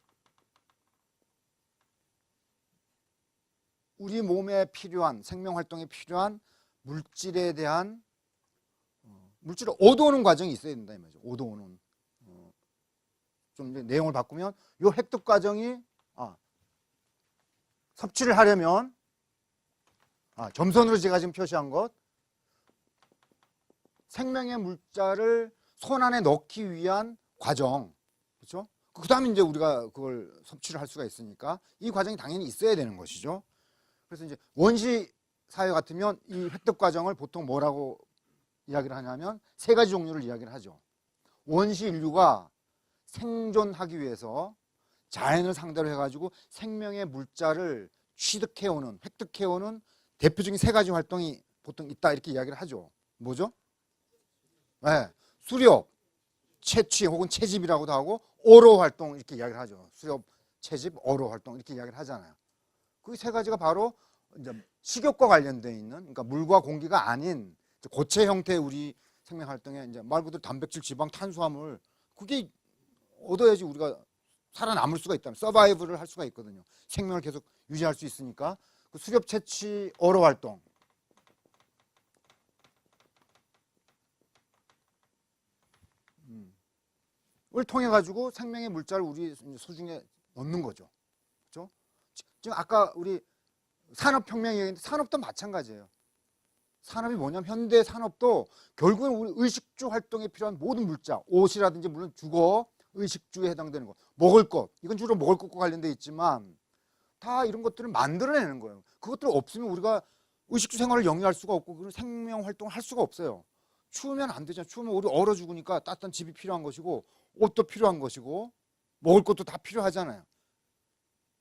우리 몸에 필요한 생명 활동에 필요한 물질에 대한 물질을 얻어오는 과정이 있어야 된다 이 말이죠. 얻어오는 좀 이제 내용을 바꾸면 이 획득 과정이 섭취를 하려면 점선으로 제가 지금 표시한 것 생명의 물자를 손 안에 넣기 위한 과정 그렇죠? 그 다음에 이제 우리가 그걸 섭취를 할 수가 있으니까 이 과정이 당연히 있어야 되는 것이죠. 그래서 이제 원시 사회 같으면 이 획득 과정을 보통 뭐라고 이야기를 하냐면 세 가지 종류를 이야기를 하죠. 원시 인류가 생존하기 위해서 자연을 상대로 해가지고 생명의 물자를 취득해오는 획득해오는 대표적인 세 가지 활동이 보통 있다 이렇게 이야기를 하죠. 뭐죠? 네, 수렵, 채취 혹은 채집이라고도 하고 오로 활동 이렇게 이야기를 하죠. 수렵, 채집, 어로 활동 이렇게 이야기를 하잖아요. 그 세 가지가 바로 이제 식욕과 관련되어 있는, 그러니까 물과 공기가 아닌 고체 형태의 우리 생명 활동에 이제 말 그대로 단백질, 지방, 탄수화물 그게 얻어야지 우리가 살아남을 수가 있다면 서바이브를 할 수가 있거든요. 생명을 계속 유지할 수 있으니까. 그 수렵 채취 어로 활동 을 통해 가지고 생명의 물자를 우리 소중에 넣는 거죠. 그렇죠? 지금 아까 우리 산업혁명 얘기했는데 산업도 마찬가지예요. 산업이 뭐냐면 현대 산업도 결국은 우리 의식주 활동에 필요한 모든 물자, 옷이라든지 물론 주거, 의식주에 해당되는 것, 먹을 것, 이건 주로 먹을 것과 관련돼 있지만 다 이런 것들을 만들어내는 거예요. 그것들 없으면 우리가 의식주 생활을 영위할 수가 없고 그런 생명 활동을 할 수가 없어요. 추우면 안 되잖아요. 추우면 우리 얼어 죽으니까 따뜻한 집이 필요한 것이고 옷도 필요한 것이고 먹을 것도 다 필요하잖아요.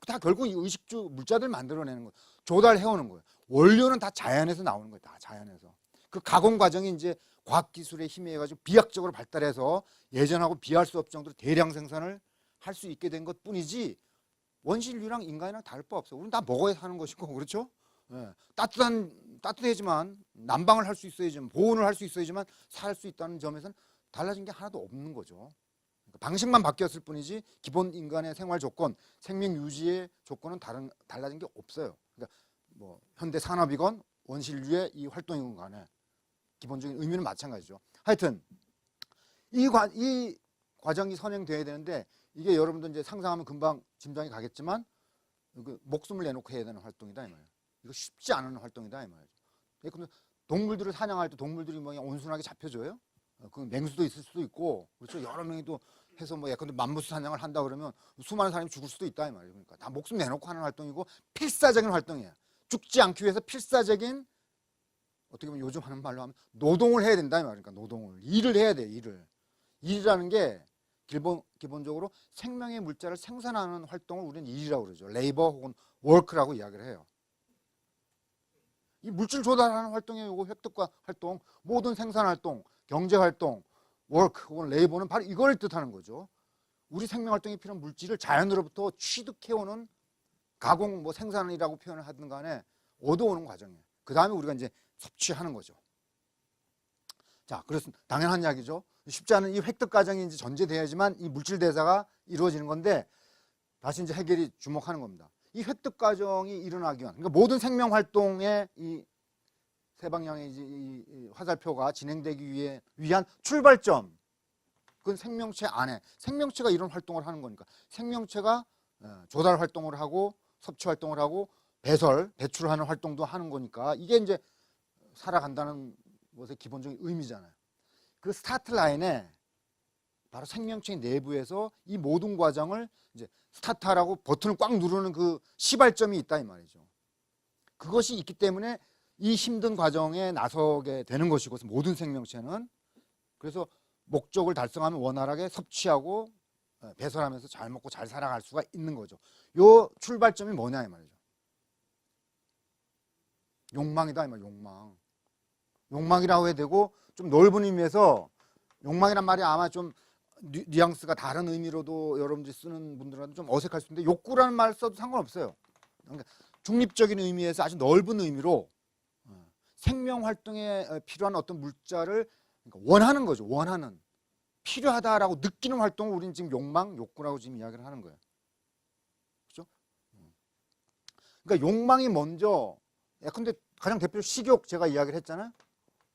다 결국 이 의식주 물자들 만들어내는 거예요. 조달해오는 거예요. 원료는 다 자연에서 나오는 거예요. 다 자연에서. 그 가공 과정이 이제 과학기술의 힘에 의해가지고 비약적으로 발달해서 예전하고 비할 수 없을 정도로 대량 생산을 할 수 있게 된 것 뿐이지 원시인류랑 인간이랑 다를 바 없어요. 우리는 다 먹어야 사는 것이고 그렇죠? 예. 따뜻해지만 난방을 할 수 있어야지만 보온을 할 수 있어야지만 살 수 있다는 점에서는 달라진 게 하나도 없는 거죠. 방식만 바뀌었을 뿐이지 기본 인간의 생활 조건, 생명 유지의 조건은 달라진 게 없어요. 그러니까 뭐 현대 산업이건 원시인류의 이 활동이건 간에 기본적인 의미는 마찬가지죠. 하여튼 이 과정이 선행돼야 되는데 이게 여러분들 이제 상상하면 금방 짐작이 가겠지만 목숨을 내놓고 해야 되는 활동이다 이 말이에요. 이거 쉽지 않은 활동이다 이 말이죠. 근데 동물들을 사냥할 때 동물들이 뭐 그냥 온순하게 잡혀줘요? 그 맹수도 있을 수도 있고 그렇죠. 여러 명이 또 해서 뭐 예컨대 맘무스 사냥을 한다 그러면 수많은 사람이 죽을 수도 있다 이 말이에요. 그러니까 다 목숨 내놓고 하는 활동이고 필사적인 활동이에요. 죽지 않기 위해서 필사적인 어떻게 보면 요즘 하는 말로 하면 노동을 해야 된다 이 말이에요. 그러니까 노동을 일을 해야 돼 일이라는 게 기본적으로 생명의 물자를 생산하는 활동을 우리는 일이라고 그러죠. 레이버 혹은 워크라고 이야기를 해요. 이 물질 조달하는 활동이 요거 획득과 활동, 모든 생산 활동, 경제 활동, 워크 혹은 레이버는 바로 이걸 뜻하는 거죠. 우리 생명 활동에 필요한 물질을 자연으로부터 취득해오는 가공 뭐 생산이라고 표현을 하든 간에 얻어오는 과정이에요. 그 다음에 우리가 이제 섭취하는 거죠. 자, 그래서 당연한 이야기죠. 쉽지 않은 이 획득 과정이 이제 전제돼야지만 이 물질 대사가 이루어지는 건데 다시 이제 해겔이 주목하는 겁니다. 이 획득 과정이 일어나기 위한, 그러니까 모든 생명 활동의 이 세 방향의 이 화살표가 진행되기 위한 출발점, 그건 생명체 안에 생명체가 이런 활동을 하는 거니까 생명체가 조달 활동을 하고 섭취 활동을 하고 배출하는 활동도 하는 거니까 이게 이제 살아간다는 것의 기본적인 의미잖아요. 그 스타트 라인에 바로 생명체 내부에서 이 모든 과정을 이제 스타트하라고 버튼을 꽉 누르는 그 시발점이 있다 이 말이죠. 그것이 있기 때문에 이 힘든 과정에 나서게 되는 것이고 모든 생명체는 그래서 목적을 달성하면 원활하게 섭취하고 배설하면서 잘 먹고 잘 살아갈 수가 있는 거죠. 요 출발점이 뭐냐 이 말이죠. 욕망이다 이 말. 욕망이라고 해야 되고 좀 넓은 의미에서 욕망이란 말이 아마 좀 뉘앙스가 다른 의미로도 여러분들이 쓰는 분들은 좀 어색할 수 있는데 욕구라는 말 써도 상관없어요. 그러니까 중립적인 의미에서 아주 넓은 의미로 생명 활동에 필요한 어떤 물자를 원하는 거죠. 원하는 필요하다라고 느끼는 활동을 우리는 지금 욕구라고 지금 이야기를 하는 거예요. 그렇죠? 그러니까 욕망이 먼저. 근데 가장 대표적으로 식욕 제가 이야기를 했잖아요.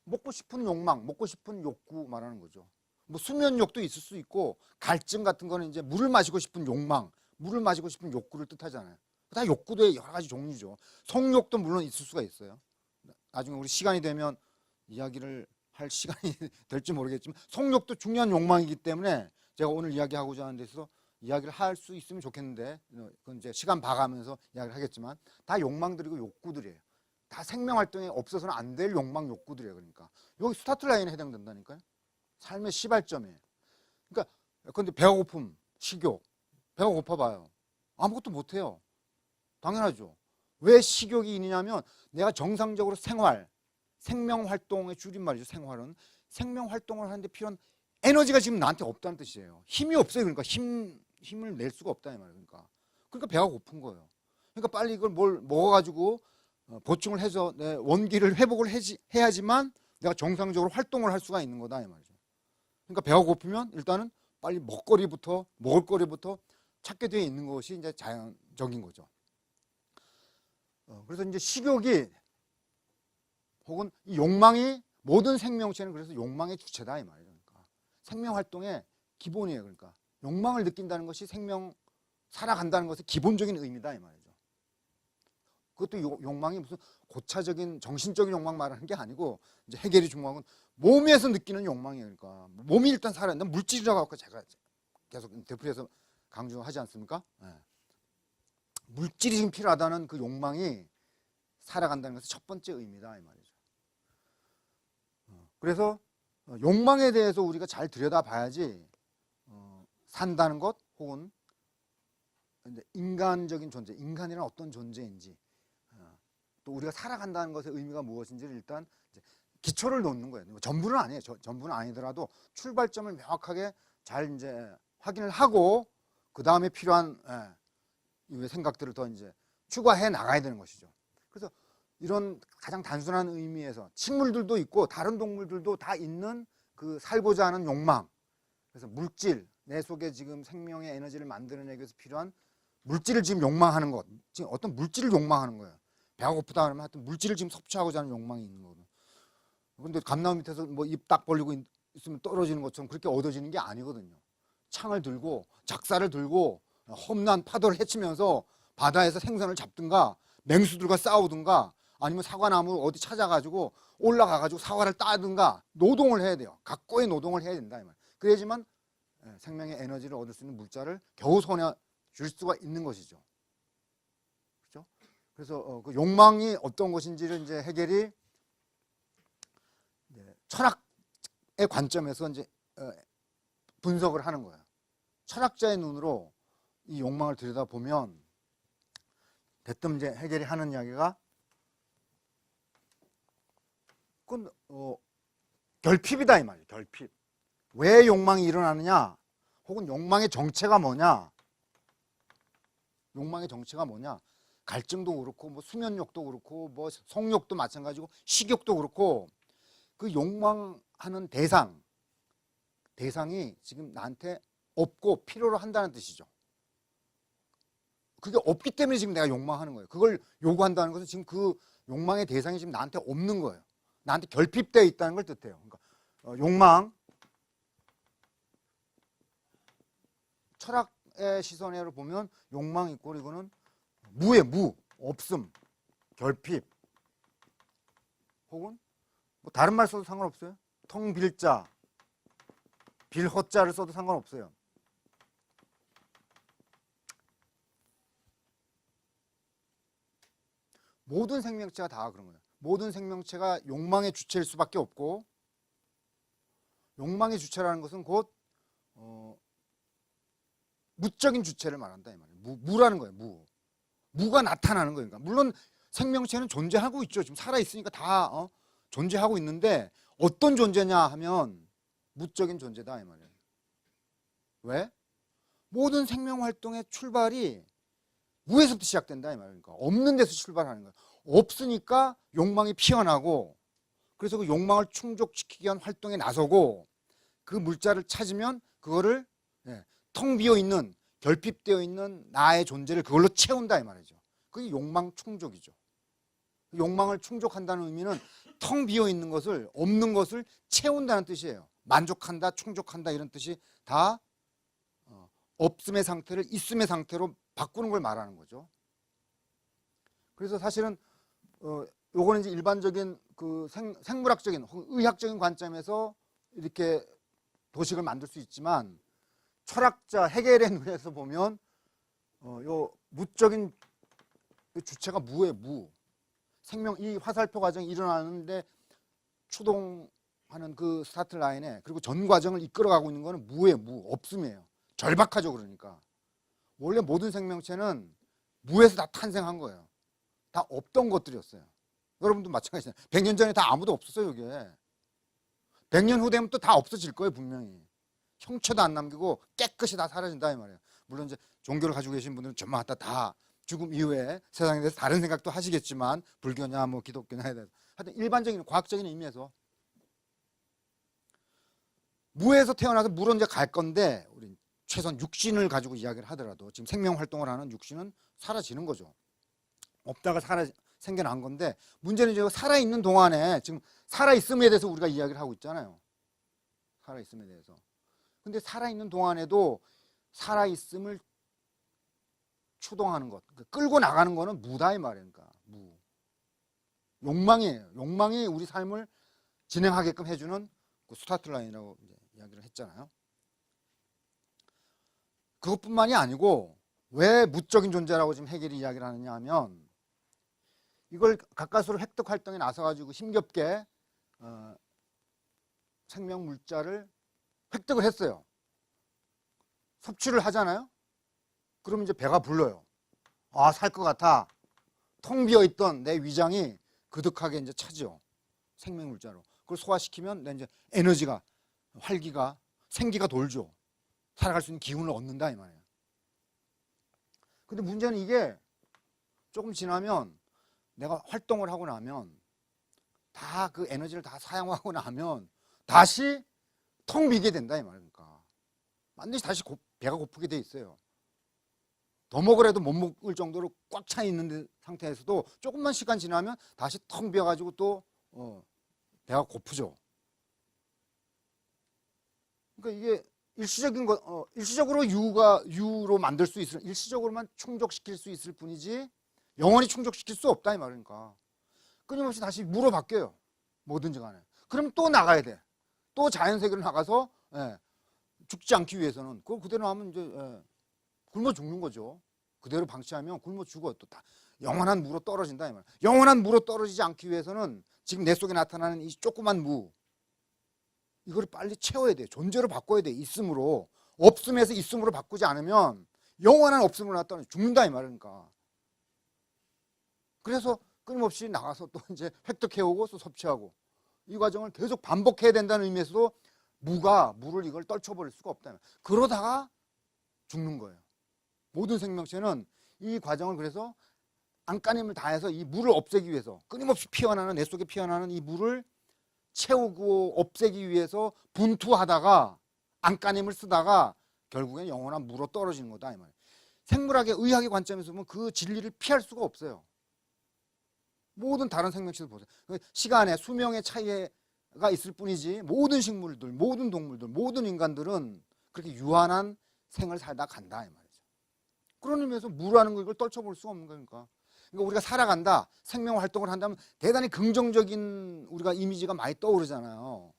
먹고 싶은 욕망, 먹고 싶은 욕구 말하는 거죠. 뭐 수면욕도 있을 수 있고 갈증 같은 거는 이제 물을 마시고 싶은 욕망, 물을 마시고 싶은 욕구를 뜻하잖아요. 다 욕구도 여러 가지 종류죠. 성욕도 물론 있을 수가 있어요. 나중에 우리 시간이 되면 이야기를 할 시간이 될지 모르겠지만 성욕도 중요한 욕망이기 때문에 제가 오늘 이야기하고자 하는 데서 이야기를 할 수 있으면 좋겠는데 그건 이제 시간 봐가면서 이야기를 하겠지만 다 욕망들이고 욕구들이에요. 다 생명 활동에 없어서는 안 될 욕망 욕구들이에요. 그러니까 여기 스타트 라인에 해당된다니까요. 삶의 시발점이에요. 그러니까 근데 배가 고픔, 식욕, 배가 고파봐요. 아무것도 못해요. 당연하죠. 왜 식욕이 있느냐면 내가 정상적으로 생명 활동의 줄임말이죠. 생명 활동을 하는데 필요한 에너지가 지금 나한테 없다는 뜻이에요. 힘이 없어요. 그러니까 힘을 낼 수가 없다 이 말이에요. 그러니까 그러니까 배가 고픈 거예요. 그러니까 빨리 이걸 뭘 먹어가지고 보충을 해서 내 원기를 회복을 해야지만 내가 정상적으로 활동을 할 수가 있는 거다 이 말이죠. 그러니까 배가 고프면 일단은 빨리 먹을 거리부터 찾게 되어 있는 것이 이제 자연적인 거죠. 그래서 이제 식욕이 혹은 이 욕망이 모든 생명체는 그래서 욕망의 주체다 이 말이에요. 그러니까 생명 활동의 기본이에요. 그러니까 욕망을 느낀다는 것이 살아간다는 것의 기본적인 의미다 이 말이죠. 그것도 욕망이 무슨 고차적인 정신적인 욕망 말하는 게 아니고 이제 해겔이 중요한 건 몸에서 느끼는 욕망이에요. 그러니까 몸이 일단 살아야 돼. 물질이라고 아까 제가 계속 되풀이해서 강조하지 않습니까? 네. 물질이 지금 필요하다는 그 욕망이 살아간다는 것의 첫 번째 의미다 이 말이죠. 그래서 욕망에 대해서 우리가 잘 들여다봐야지 산다는 것 혹은 인간적인 존재, 인간이란 어떤 존재인지 또 우리가 살아간다는 것의 의미가 무엇인지를 일단 기초를 놓는 거예요. 전부는 아니에요. 전부는 아니더라도 출발점을 명확하게 잘 이제 확인을 하고 그 다음에 필요한 생각들을 더 이제 추가해 나가야 되는 것이죠. 그래서 이런 가장 단순한 의미에서 식물들도 있고 다른 동물들도 다 있는 그 살고자 하는 욕망. 그래서 물질, 내 속에 지금 생명의 에너지를 만들어내기 위해서 필요한 물질을 지금 욕망하는 것. 지금 어떤 물질을 욕망하는 거예요. 배가 고프다 그러면 하여튼 물질을 지금 섭취하고자 하는 욕망이 있는 거거든요. 근데 감나무 밑에서 뭐 입 딱 벌리고 있으면 떨어지는 것처럼 그렇게 얻어지는 게 아니거든요. 창을 들고 작사를 들고 험난 파도를 헤치면서 바다에서 생선을 잡든가 맹수들과 싸우든가 아니면 사과나무 어디 찾아가지고 올라가가지고 사과를 따든가 노동을 해야 돼요. 각고의 노동을 해야 된다 이 말. 그래야지만 생명의 에너지를 얻을 수 있는 물자를 겨우 손에 줄 수가 있는 것이죠. 그렇죠? 그래서 그 욕망이 어떤 것인지를 이제 해겔이 철학의 관점에서 이제 분석을 하는 거예요. 철학자의 눈으로 이 욕망을 들여다보면 대뜸 이제 해겔이 하는 이야기가 그건 결핍이다 이 말이에요. 결핍. 왜 욕망이 일어나느냐? 혹은 욕망의 정체가 뭐냐? 욕망의 정체가 뭐냐? 갈증도 그렇고 뭐 수면욕도 그렇고 뭐 성욕도 마찬가지고 식욕도 그렇고 그 욕망하는 대상이 지금 나한테 없고 필요로 한다는 뜻이죠. 그게 없기 때문에 지금 내가 욕망하는 거예요. 그걸 요구한다는 것은 지금 그 욕망의 대상이 지금 나한테 없는 거예요. 나한테 결핍되어 있다는 걸 뜻해요. 그러니까 욕망, 철학의 시선으로 보면 욕망 있고 이거는 무의 무, 없음, 결핍 혹은 뭐 다른 말 써도 상관없어요. 텅 빌자, 빌헛자를 써도 상관없어요. 모든 생명체가 다 그런 거예요. 모든 생명체가 욕망의 주체일 수밖에 없고 욕망의 주체라는 것은 곧 무적인 주체를 말한다 이 말이에요. 무라는 거예요. 무가 나타나는 거예요. 그러니까 물론 생명체는 존재하고 있죠. 지금 살아 있으니까 다 존재하고 있는데 어떤 존재냐 하면 무적인 존재다 이 말이에요. 왜? 모든 생명 활동의 출발이 무에서부터 시작된다 이 말이에요. 그러니까 없는 데서 출발하는 거예요. 없으니까 욕망이 피어나고 그래서 그 욕망을 충족시키기 위한 활동에 나서고 그 물자를 찾으면 그거를 텅 비어 있는 결핍되어 있는 나의 존재를 그걸로 채운다 이 말이죠. 그게 욕망 충족이죠. 욕망을 충족한다는 의미는 텅 비어 있는 것을 없는 것을 채운다는 뜻이에요. 만족한다, 충족한다 이런 뜻이 다 없음의 상태를 있음의 상태로 바꾸는 걸 말하는 거죠. 그래서 사실은 요거는 이제 일반적인 그 생물학적인 혹은 의학적인 관점에서 이렇게 도식을 만들 수 있지만 철학자 해겔의 눈에서 보면 요 무적인 주체가 무예요. 무. 생명 이 화살표 과정이 일어나는데 추동하는 그 스타트 라인에 그리고 전 과정을 이끌어가고 있는 거는 무예요. 무. 없음이에요. 절박하죠. 그러니까 원래 모든 생명체는 무에서 다 탄생한 거예요. 다 없던 것들이었어요. 여러분도 마찬가지잖아요. 100년 전에 다 아무도 없었어요. 이게 100년 후 되면 또 다 없어질 거예요. 분명히 형체도 안 남기고 깨끗이 다 사라진다 이 말이에요. 물론 이제 종교를 가지고 계신 분들은 전부 다 죽음 이후에 세상에 대해서 다른 생각도 하시겠지만 불교냐 뭐 기독교냐에 대해서 하여튼 일반적인 과학적인 의미에서 무에서 태어나서 무로 이제 갈 건데 우리 최소한 육신을 가지고 이야기를 하더라도 지금 생명 활동을 하는 육신은 사라지는 거죠. 없다가 생겨난 건데 문제는 이제 살아있는 동안에 지금 살아있음에 대해서 우리가 이야기를 하고 있잖아요. 살아있음에 대해서. 근데 살아있는 동안에도 살아있음을 추동하는 것, 끌고 나가는 거는 무다 이 말이에요. 그러니까 무. 욕망이에요. 욕망이 우리 삶을 진행하게끔 해주는 그 스타트 라인이라고 이제 이야기를 했잖아요. 그것뿐만이 아니고 왜 무적인 존재라고 지금 해겔이 이야기를 하느냐 하면 이걸 가까스로 획득 활동에 나서가지고 힘겹게 생명 물자를 획득을 했어요. 섭취를 하잖아요. 그러면 이제 배가 불러요. 아, 살 것 같아. 텅 비어 있던 내 위장이 그득하게 이제 차죠. 생명 물자로. 그걸 소화시키면 내 이제 에너지가, 활기가, 생기가 돌죠. 살아갈 수 있는 기운을 얻는다 이 말이에요. 근데 문제는 이게 조금 지나면 내가 활동을 하고 나면 다 그 에너지를 다 사용하고 나면 다시 텅 비게 된다 이 말입니까? 반드시 다시 배가 고프게 돼 있어요. 더 먹으라도 못 먹을 정도로 꽉 차 있는 상태에서도 조금만 시간 지나면 다시 텅 비어가지고 또 배가 고프죠. 그러니까 이게 일시적으로 유로 만들 수 있을, 일시적으로만 충족시킬 수 있을 뿐이지 영원히 충족시킬 수 없다 이 말이니까. 끊임없이 다시 무로 바뀌어요. 뭐든지 간에. 그럼 또 나가야 돼. 또 자연세계로 나가서 죽지 않기 위해서는 그거 그대로 하면 이제 굶어 죽는 거죠. 그대로 방치하면 굶어 죽어요. 또 다 영원한 무로 떨어진다 이 말. 영원한 무로 떨어지지 않기 위해서는 지금 내 속에 나타나는 이 조그만 무 이걸 빨리 채워야 돼. 존재로 바꿔야 돼. 있음으로. 없음에서 있음으로 바꾸지 않으면 영원한 없음으로 나타나 죽는다 이 말이니까. 그래서 끊임없이 나가서 또 이제 획득해오고 또 섭취하고 이 과정을 계속 반복해야 된다는 의미에서도 무를 이걸 떨쳐버릴 수가 없다. 그러다가 죽는 거예요. 모든 생명체는 이 과정을 그래서 안간힘을 다해서 이 무를 없애기 위해서 끊임없이 피어나는 내 속에 피어나는 이 무를 채우고 없애기 위해서 분투하다가 안간힘을 쓰다가 결국엔 영원한 무로 떨어지는 거다 이 말이에요. 생물학의 의학의 관점에서 보면 그 진리를 피할 수가 없어요. 모든 다른 생명체들 보세요. 시간의 수명의 차이가 있을 뿐이지 모든 식물들, 모든 동물들, 모든 인간들은 그렇게 유한한 생을 살다 간다 이 말이죠. 그런 의미에서 무라는 거 이걸 떨쳐볼 수가 없는 거니까. 그러니까 우리가 살아간다, 생명 활동을 한다면 대단히 긍정적인 우리가 이미지가 많이 떠오르잖아요.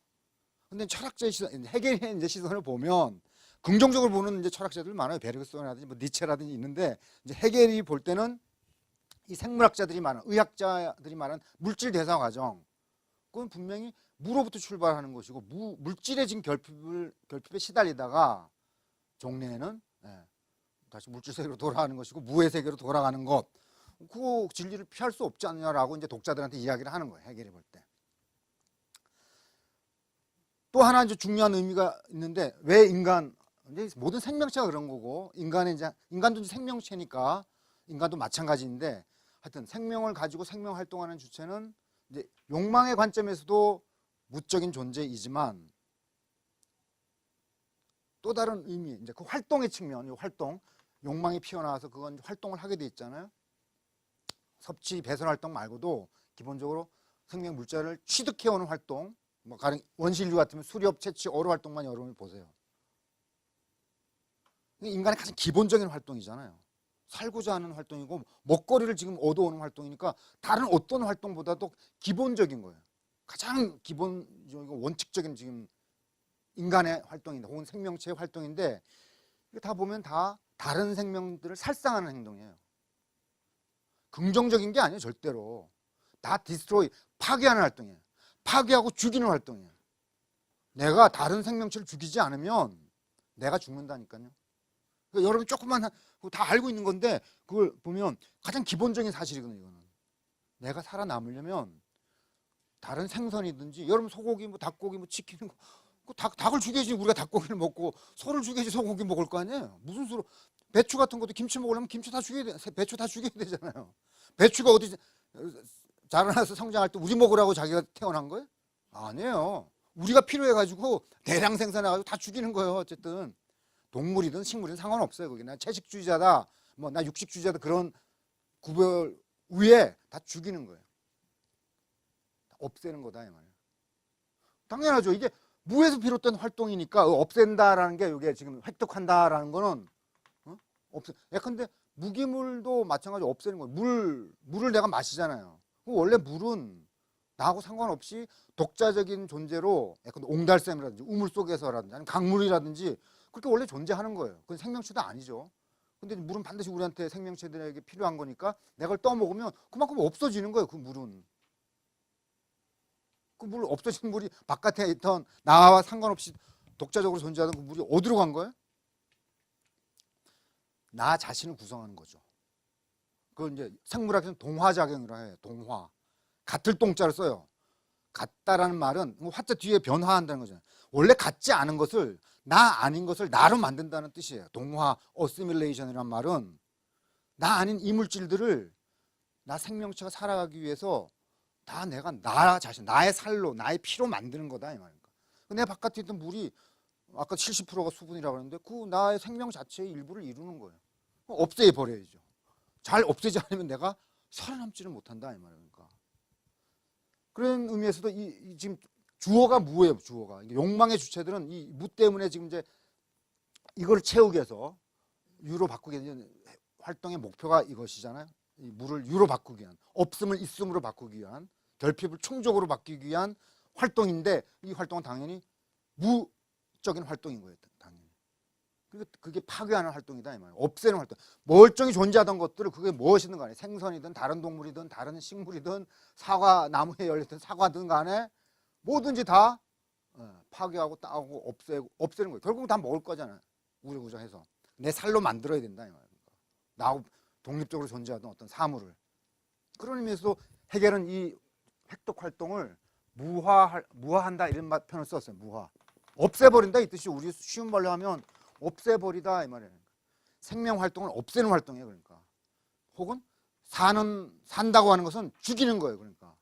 근데 철학자의 시선, 해겔의 이제 시선을 보면 긍정적으로 보는 이제 철학자들 많아요. 베르그손이라든지 뭐 니체라든지 있는데 이제 해겔이 볼 때는 이 생물학자들이 말하는, 의학자들이 말하는 물질 대사 과정, 그건 분명히 무로부터 출발하는 것이고 물질의 지금 결핍에 시달리다가 종래에는 다시 물질 세계로 돌아가는 것이고 무의 세계로 돌아가는 것, 그 진리를 피할 수 없지 않냐라고 이제 독자들한테 이야기를 하는 거예요. 해겔이 볼 때. 또 하나 이제 중요한 의미가 있는데 왜 모든 생명체가 그런 거고 인간도 이제 생명체니까 인간도 마찬가지인데 하여튼 생명을 가지고 생명 활동하는 주체는 이제 욕망의 관점에서도 무적인 존재이지만 또 다른 의미, 이제 그 활동의 측면, 이 활동, 욕망이 피어나와서 그건 활동을 하게 돼 있잖아요. 섭취, 배설 활동 말고도 기본적으로 생명 물자를 취득해오는 활동, 뭐 가령 원시인류 같으면 수렵, 채취, 어로 활동만 여러분이 보세요. 인간의 가장 기본적인 활동이잖아요. 살고자 하는 활동이고 먹거리를 지금 얻어오는 활동이니까 다른 어떤 활동보다도 기본적인 거예요. 가장 기본적이고 원칙적인 지금 인간의 활동인데 혹은 생명체의 활동인데 다 보면 다 다른 생명들을 살상하는 행동이에요. 긍정적인 게 아니에요. 절대로. 다 디스트로이, 파괴하는 활동이에요. 파괴하고 죽이는 활동이에요. 내가 다른 생명체를 죽이지 않으면 내가 죽는다니까요. 그러니까 여러분 조금만 다 알고 있는 건데 그걸 보면 가장 기본적인 사실이거든요. 이거는. 내가 살아남으려면 다른 생선이든지 여러분 소고기, 뭐 닭고기, 뭐 치킨, 닭을 죽여야지 우리가 닭고기를 먹고 소를 죽여야지 소고기 먹을 거 아니에요. 무슨 수로 배추 같은 것도 김치 먹으려면 김치 다 죽여야 돼. 배추 다 죽여야 되잖아요. 배추가 어디 자라나서 성장할 때 우리 먹으라고 자기가 태어난 거예요? 아니에요. 우리가 필요해가지고 대량 생산해가지고 다 죽이는 거예요. 어쨌든 동물이든 식물이든 상관없어요. 거기 나 채식주의자다, 뭐 나 육식주의자다 그런 구별 위에 다 죽이는 거예요. 없애는 거다 이 말이에요. 당연하죠. 이게 무에서 비롯된 활동이니까 없앤다라는 게 이게 지금 획득한다라는 거는 근데 무기물도 마찬가지로 없애는 거예요. 물을 내가 마시잖아요. 원래 물은 나하고 상관없이 독자적인 존재로 약간 옹달샘이라든지 우물 속에서라든지 아니면 강물이라든지 그렇게 원래 존재하는 거예요. 그건 생명체도 아니죠. 근데 물은 반드시 우리한테 생명체들에게 필요한 거니까 내가 그걸 떠먹으면 그만큼 없어지는 거예요. 그 물은. 그 물 없어진 물이 바깥에 있던 나와 상관없이 독자적으로 존재하던 그 물이 어디로 간 거예요? 나 자신을 구성하는 거죠. 그걸 이제 생물학에서는 동화작용이라고 해요. 동화. 같을 동자를 써요. 같다라는 말은 화자 뒤에 변화한다는 거잖아요. 원래 같지 않은 것을 나 아닌 것을 나로 만든다는 뜻이에요. 동화, 어시밀레이션이라는 말은 나 아닌 이물질들을 나 생명체가 살아가기 위해서 다 내가 나 자신, 나의 살로, 나의 피로 만드는 거다 이 말입니다. 내 바깥에 있던 물이 아까 70%가 수분이라고 했는데 그 나의 생명 자체의 일부를 이루는 거예요. 없애 버려야죠. 잘 없애지 않으면 내가 살아남지를 못한다 이 말입니까. 그런 의미에서도 이 지금 주어가 무예요. 주어가 욕망의 주체들은 이 무 때문에 지금 이제 이걸 채우기 위해서 유로 바꾸기 위한 활동의 목표가 이것이잖아요. 이 무를 유로 바꾸기 위한, 없음을 있음으로 바꾸기 위한, 결핍을 충족으로 바꾸기 위한 활동인데 이 활동은 당연히 무적인 활동인 거예요. 당연히. 그게 파괴하는 활동이다 이 말이에요. 없애는 활동. 멀쩡히 존재하던 것들을 그게 무엇이든 간에 생선이든 다른 동물이든 다른 식물이든 사과 나무에 열렸던 사과든 간에 뭐든지 다 파괴하고 따고 없애는 거예요. 결국은 다 먹을 거잖아요. 우려구정해서 내 살로 만들어야 된다 이 말이에요. 나하고 독립적으로 존재하던 어떤 사물을. 그런 의미에서 해겔은 이 획득 활동을 무화한다 이런 표현을 썼어요. 무화. 없애버린다 이 뜻이 우리 쉬운 말로 하면 없애버리다 이 말이에요. 생명 활동을 없애는 활동이에요. 그러니까 혹은 산다고 하는 것은 죽이는 거예요. 그러니까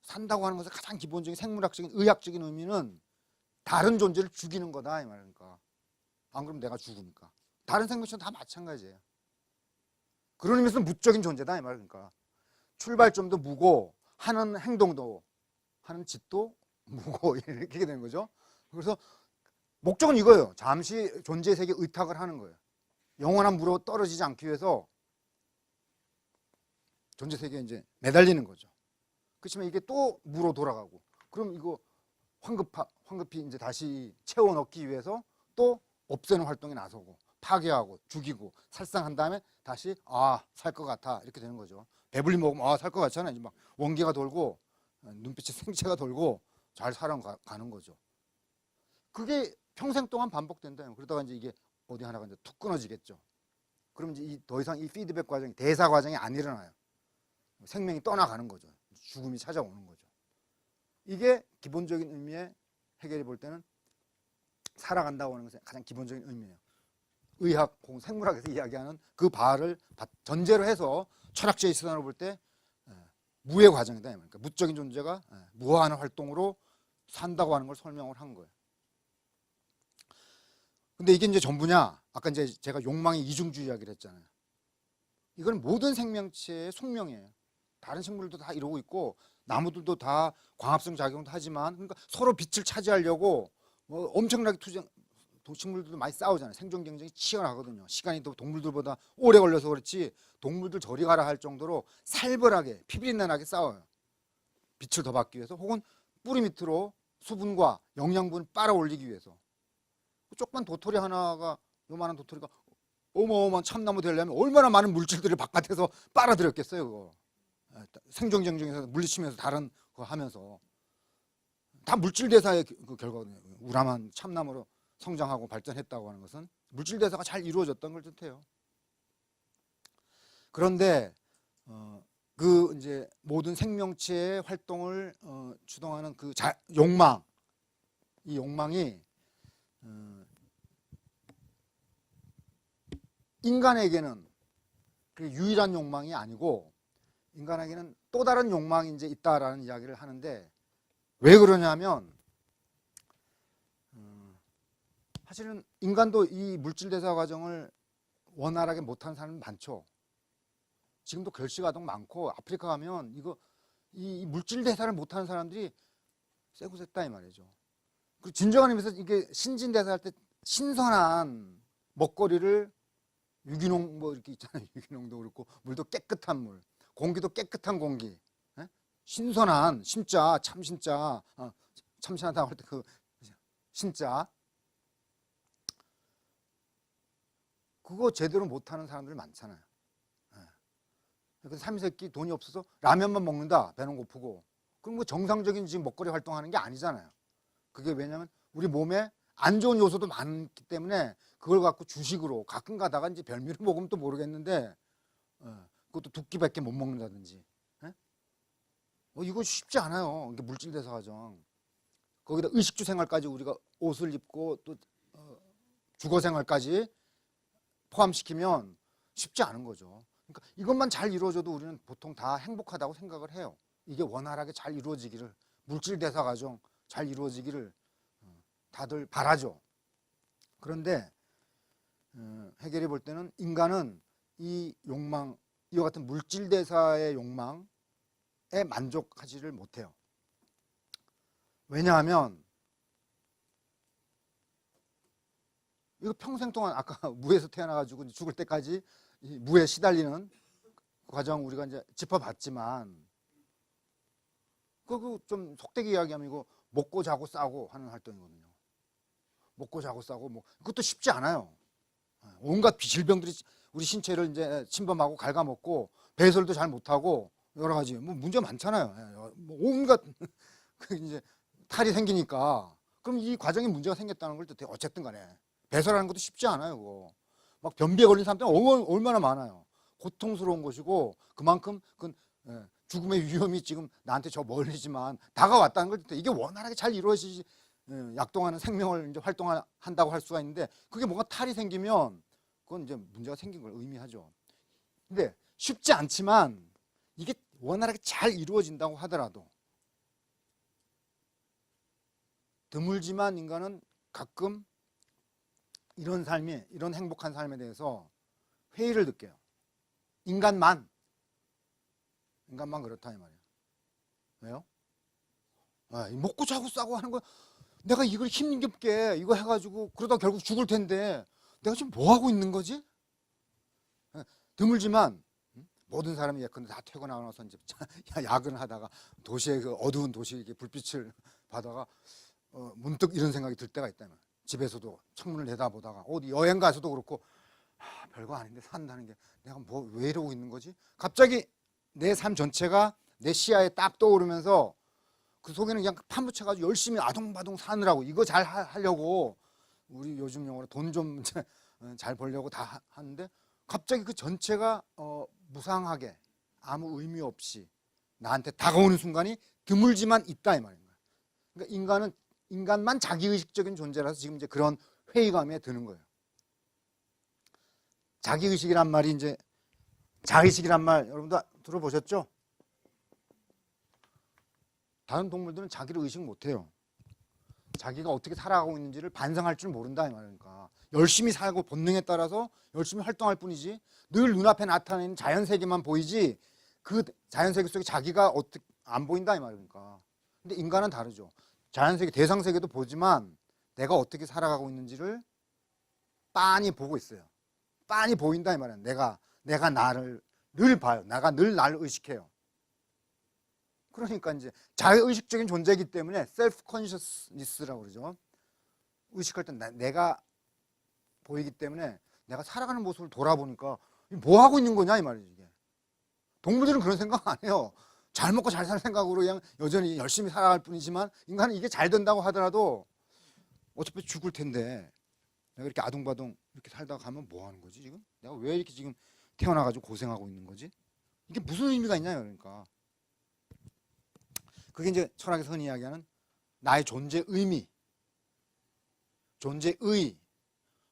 산다고 하는 것의 가장 기본적인 생물학적인 의학적인 의미는 다른 존재를 죽이는 거다 이 말이니까. 안 그러면 내가 죽으니까. 다른 생명체는 다 마찬가지예요. 그런 의미에서 무적인 존재다 이 말이니까. 출발점도 무고 하는 행동도 하는 짓도 무고 이렇게 되는 거죠. 그래서 목적은 이거예요. 잠시 존재 세계에 의탁을 하는 거예요. 영원한 무로 떨어지지 않기 위해서 존재 세계에 이제 매달리는 거죠. 그렇지만 이게 또 무로 돌아가고, 그럼 이거 황급히 이제 다시 채워 넣기 위해서 또 없애는 활동에 나서고, 파괴하고, 죽이고, 살상한 다음에 다시 살 것 같아 이렇게 되는 거죠. 배불리 먹으면 살 것 같잖아요. 막 원기가 돌고 눈빛에 생채가 돌고 잘 살아가는 거죠. 그게 평생 동안 반복된다. 그러다가 이제 이게 어디 하나가 이제 툭 끊어지겠죠. 그럼 이제 더 이상 이 피드백 과정이, 대사 과정이 안 일어나요. 생명이 떠나가는 거죠. 죽음이 찾아오는 거죠. 이게 기본적인 의미의 해겔이 볼 때는 살아간다고 하는 것의 가장 기본적인 의미예요. 의학 혹은 생물학에서 이야기하는 그 바를 전제로 해서 철학자의 시선으로 볼 때 무의 과정이다. 그러니까 무적인 존재가 무화하는 활동으로 산다고 하는 걸 설명을 한 거예요. 근데 이게 이제 전부냐? 아까 이제 제가 욕망의 이중주의 이야기를 했잖아요. 이건 모든 생명체의 숙명이에요. 다른 식물들도 다 이러고 있고 나무들도 다 광합성 작용도 하지만, 그러니까 서로 빛을 차지하려고 엄청나게 식물들도 많이 싸우잖아요. 생존 경쟁이 치열하거든요. 시간이 또 동물들보다 오래 걸려서 그렇지 동물들 저리 가라 할 정도로 살벌하게 피비린내나게 싸워요. 빛을 더 받기 위해서, 혹은 뿌리 밑으로 수분과 영양분을 빨아올리기 위해서. 조그만 도토리 하나가, 요만한 도토리가 어마어마한 참나무 되려면 얼마나 많은 물질들을 바깥에서 빨아들였겠어요. 그거 생존 경쟁에서 물리치면서 다른 거 하면서 다 물질 대사의 그 결과거든요. 우람한 참나무로 성장하고 발전했다고 하는 것은 물질 대사가 잘 이루어졌던 걸 뜻해요. 그런데 그 이제 모든 생명체의 활동을 주동하는 그 욕망, 이 욕망이 인간에게는 그 유일한 욕망이 아니고 인간에게는 또 다른 욕망이 이제 있다라는 이야기를 하는데 왜 그러냐면 사실은 인간도 이 물질 대사 과정을 원활하게 못하는 사람이 많죠. 지금도 결식아동 많고 아프리카 가면 이 물질 대사를 못하는 사람들이 세고 셌다 이 말이죠. 그리고 진정한 의미에서 이게 신진 대사할 때 신선한 먹거리를 유기농 뭐 이렇게 있잖아요. 유기농도 그렇고 물도 깨끗한 물, 공기도 깨끗한 공기, 에? 신선한 심자 참 신자 참신하다고 할 때 그 신자 그거 제대로 못하는 사람들 많잖아요. 그래서 삼시세끼 돈이 없어서 라면만 먹는다. 배는 고프고. 그럼 뭐 정상적인 지금 먹거리 활동하는 게 아니잖아요. 그게 왜냐면 우리 몸에 안 좋은 요소도 많기 때문에 그걸 갖고 주식으로 가끔 가다가 이제 별미를 먹으면 또 모르겠는데 그것도 두 끼밖에 못 먹는다든지. 이거 쉽지 않아요. 이게 물질 대사 과정. 거기다 의식주 생활까지 우리가 옷을 입고 또 주거 생활까지 포함시키면 쉽지 않은 거죠. 그러니까 이것만 잘 이루어져도 우리는 보통 다 행복하다고 생각을 해요. 이게 원활하게 잘 이루어지기를, 물질 대사 과정 잘 이루어지기를 다들 바라죠. 그런데 해겔이 볼 때는 인간은 이 욕망, 이와 같은 물질 대사의 욕망에 만족하지를 못해요. 왜냐하면 이거 평생 동안 아까 무에서 태어나가지고 죽을 때까지 이 무에 시달리는 과정 우리가 이제 짚어봤지만 그거 좀 속되게 이야기하면 이거 먹고 자고 싸고 하는 활동이거든요. 먹고 자고 싸고 뭐 그것도 쉽지 않아요. 온갖 질병들이 우리 신체를 이제 침범하고 갉아먹고 배설도 잘 못하고 여러 가지 뭐 문제 많잖아요. 뭐 온갖 이제 탈이 생기니까 그럼 이 과정에 문제가 생겼다는 걸 뜻해요. 어쨌든 간에 배설하는 것도 쉽지 않아요. 그거. 막 변비에 걸린 사람들은 얼마나 많아요. 고통스러운 것이고 그만큼 그 죽음의 위험이 지금 나한테 저 멀리지만 다가왔다는 걸 뜻해. 이게 원활하게 잘 이루어지지 약동하는 생명을 이제 활동한다고 할 수가 있는데 그게 뭔가 탈이 생기면 그건 이제 문제가 생긴 걸 의미하죠. 근데 쉽지 않지만 이게 원활하게 잘 이루어진다고 하더라도 드물지만 인간은 가끔 이런 삶이, 이런 행복한 삶에 대해서 회의를 느껴요. 인간만 그렇다 이 말이에요. 왜요? 먹고 자고 싸고 하는 거 내가 이걸 힘겹게 이거 해가지고 그러다 결국 죽을 텐데 내가 지금 뭐 하고 있는 거지? 드물지만 모든 사람이 예컨대 다 퇴근하고 나서 이제 야근을 하다가 도시의 그 어두운 도시의 불빛을 받아가 문득 이런 생각이 들 때가 있다면 집에서도 창문을 내다보다가 어디 여행 가서도 그렇고 별거 아닌데 산다는 게 내가 뭐 왜 이러고 있는 거지? 갑자기 내 삶 전체가 내 시야에 딱 떠오르면서 그 속에는 그냥 파묻혀가지고 열심히 아동바동 사느라고 이거 잘 하려고 우리 요즘 용어로 돈 좀 잘 벌려고 다 하는데 갑자기 그 전체가 무상하게 아무 의미 없이 나한테 다가오는 순간이 드물지만 있다 이 말입니다. 그러니까 인간만 자기의식적인 존재라서 지금 이제 그런 회의감에 드는 거예요. 자기의식이란 말이 이제 자의식이란 말 여러분도 들어보셨죠? 다른 동물들은 자기를 의식 못해요. 자기가 어떻게 살아가고 있는지를 반성할 줄 모른다 이 말이니까 열심히 살고 본능에 따라서 열심히 활동할 뿐이지 늘 눈앞에 나타나는 자연세계만 보이지 그 자연세계 속에 자기가 어떻게 안 보인다 이 말이니까. 근데 인간은 다르죠. 자연세계 대상세계도 보지만 내가 어떻게 살아가고 있는지를 빤히 보고 있어요. 빤히 보인다 이 말이야. 내가 나를 늘 봐요. 내가 늘 나를 의식해요. 그러니까 이제 자의식적인 존재이기 때문에 셀프 컨셔스니스라고 그러죠. 의식할 때 내가 보이기 때문에 내가 살아가는 모습을 돌아보니까 뭐 하고 있는 거냐 이 말이지. 이게 동물들은 그런 생각 안 해요. 잘 먹고 잘 사는 생각으로 그냥 여전히 열심히 살아갈 뿐이지만 인간은 이게 잘 된다고 하더라도 어차피 죽을 텐데 내가 이렇게 아둥바둥 이렇게 살다가 가면 뭐 하는 거지 지금? 내가 왜 이렇게 지금 태어나가지고 고생하고 있는 거지? 이게 무슨 의미가 있냐 그러니까. 그게 이제 철학에서 흔히 이야기하는 나의 존재 의미, 존재의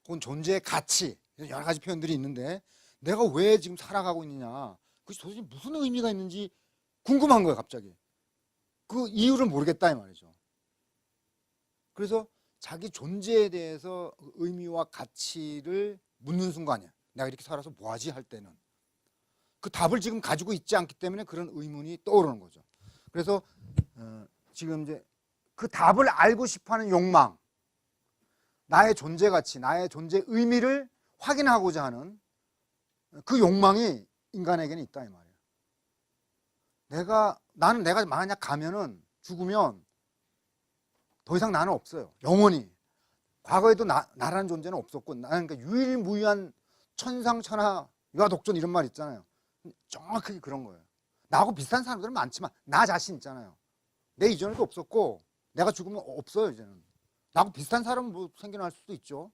혹은 존재의 가치 여러 가지 표현들이 있는데 내가 왜 지금 살아가고 있느냐, 그것이 도대체 무슨 의미가 있는지 궁금한 거예요. 갑자기 그 이유를 모르겠다 이 말이죠. 그래서 자기 존재에 대해서 의미와 가치를 묻는 순간이야. 내가 이렇게 살아서 뭐하지 할 때는 그 답을 지금 가지고 있지 않기 때문에 그런 의문이 떠오르는 거죠. 그래서 지금 이제 그 답을 알고 싶어하는 욕망, 나의 존재 가치, 나의 존재 의미를 확인하고자 하는 그 욕망이 인간에게는 있다 이 말이에요. 내가 만약 가면은, 죽으면 더 이상 나는 없어요. 영원히. 과거에도 나라는 존재는 없었고, 나는 그러니까 유일무이한 천상천하 유아독존 이런 말 있잖아요. 정확하게 그런 거예요. 나하고 비슷한 사람들은 많지만 나 자신 있잖아요. 내 이전에도 없었고 내가 죽으면 없어요. 이제는 나하고 비슷한 사람은 뭐 생겨날 수도 있죠.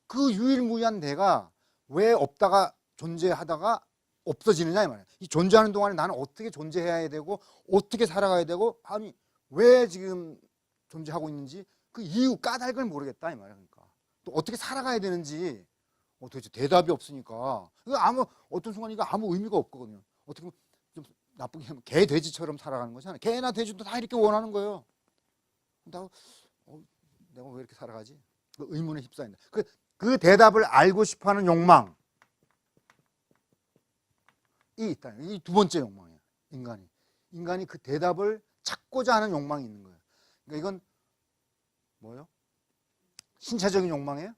그 유일무이한 내가 왜 없다가 존재하다가 없어지느냐 이 말이에요. 이 존재하는 동안에 나는 어떻게 존재해야 되고 어떻게 살아가야 되고, 아니 왜 지금 존재하고 있는지 그 이유 까닭을 모르겠다 이 말이에요. 그러니까 또 어떻게 살아가야 되는지 도대체 대답이 없으니까 어떤 순간 이거 아무 의미가 없거든요. 어떻게 보면 좀 나쁘게 하면 개 돼지처럼 살아가는 거잖아요. 개나 돼지도 다 이렇게 원하는 거예요. 내가 왜 이렇게 살아가지? 그 의문에 휩싸인다. 그 대답을 알고 싶어하는 욕망이 있다. 이 두 번째 욕망이에요. 인간이 그 대답을 찾고자 하는 욕망이 있는 거예요. 그러니까 이건 뭐예요? 신체적인 욕망이에요?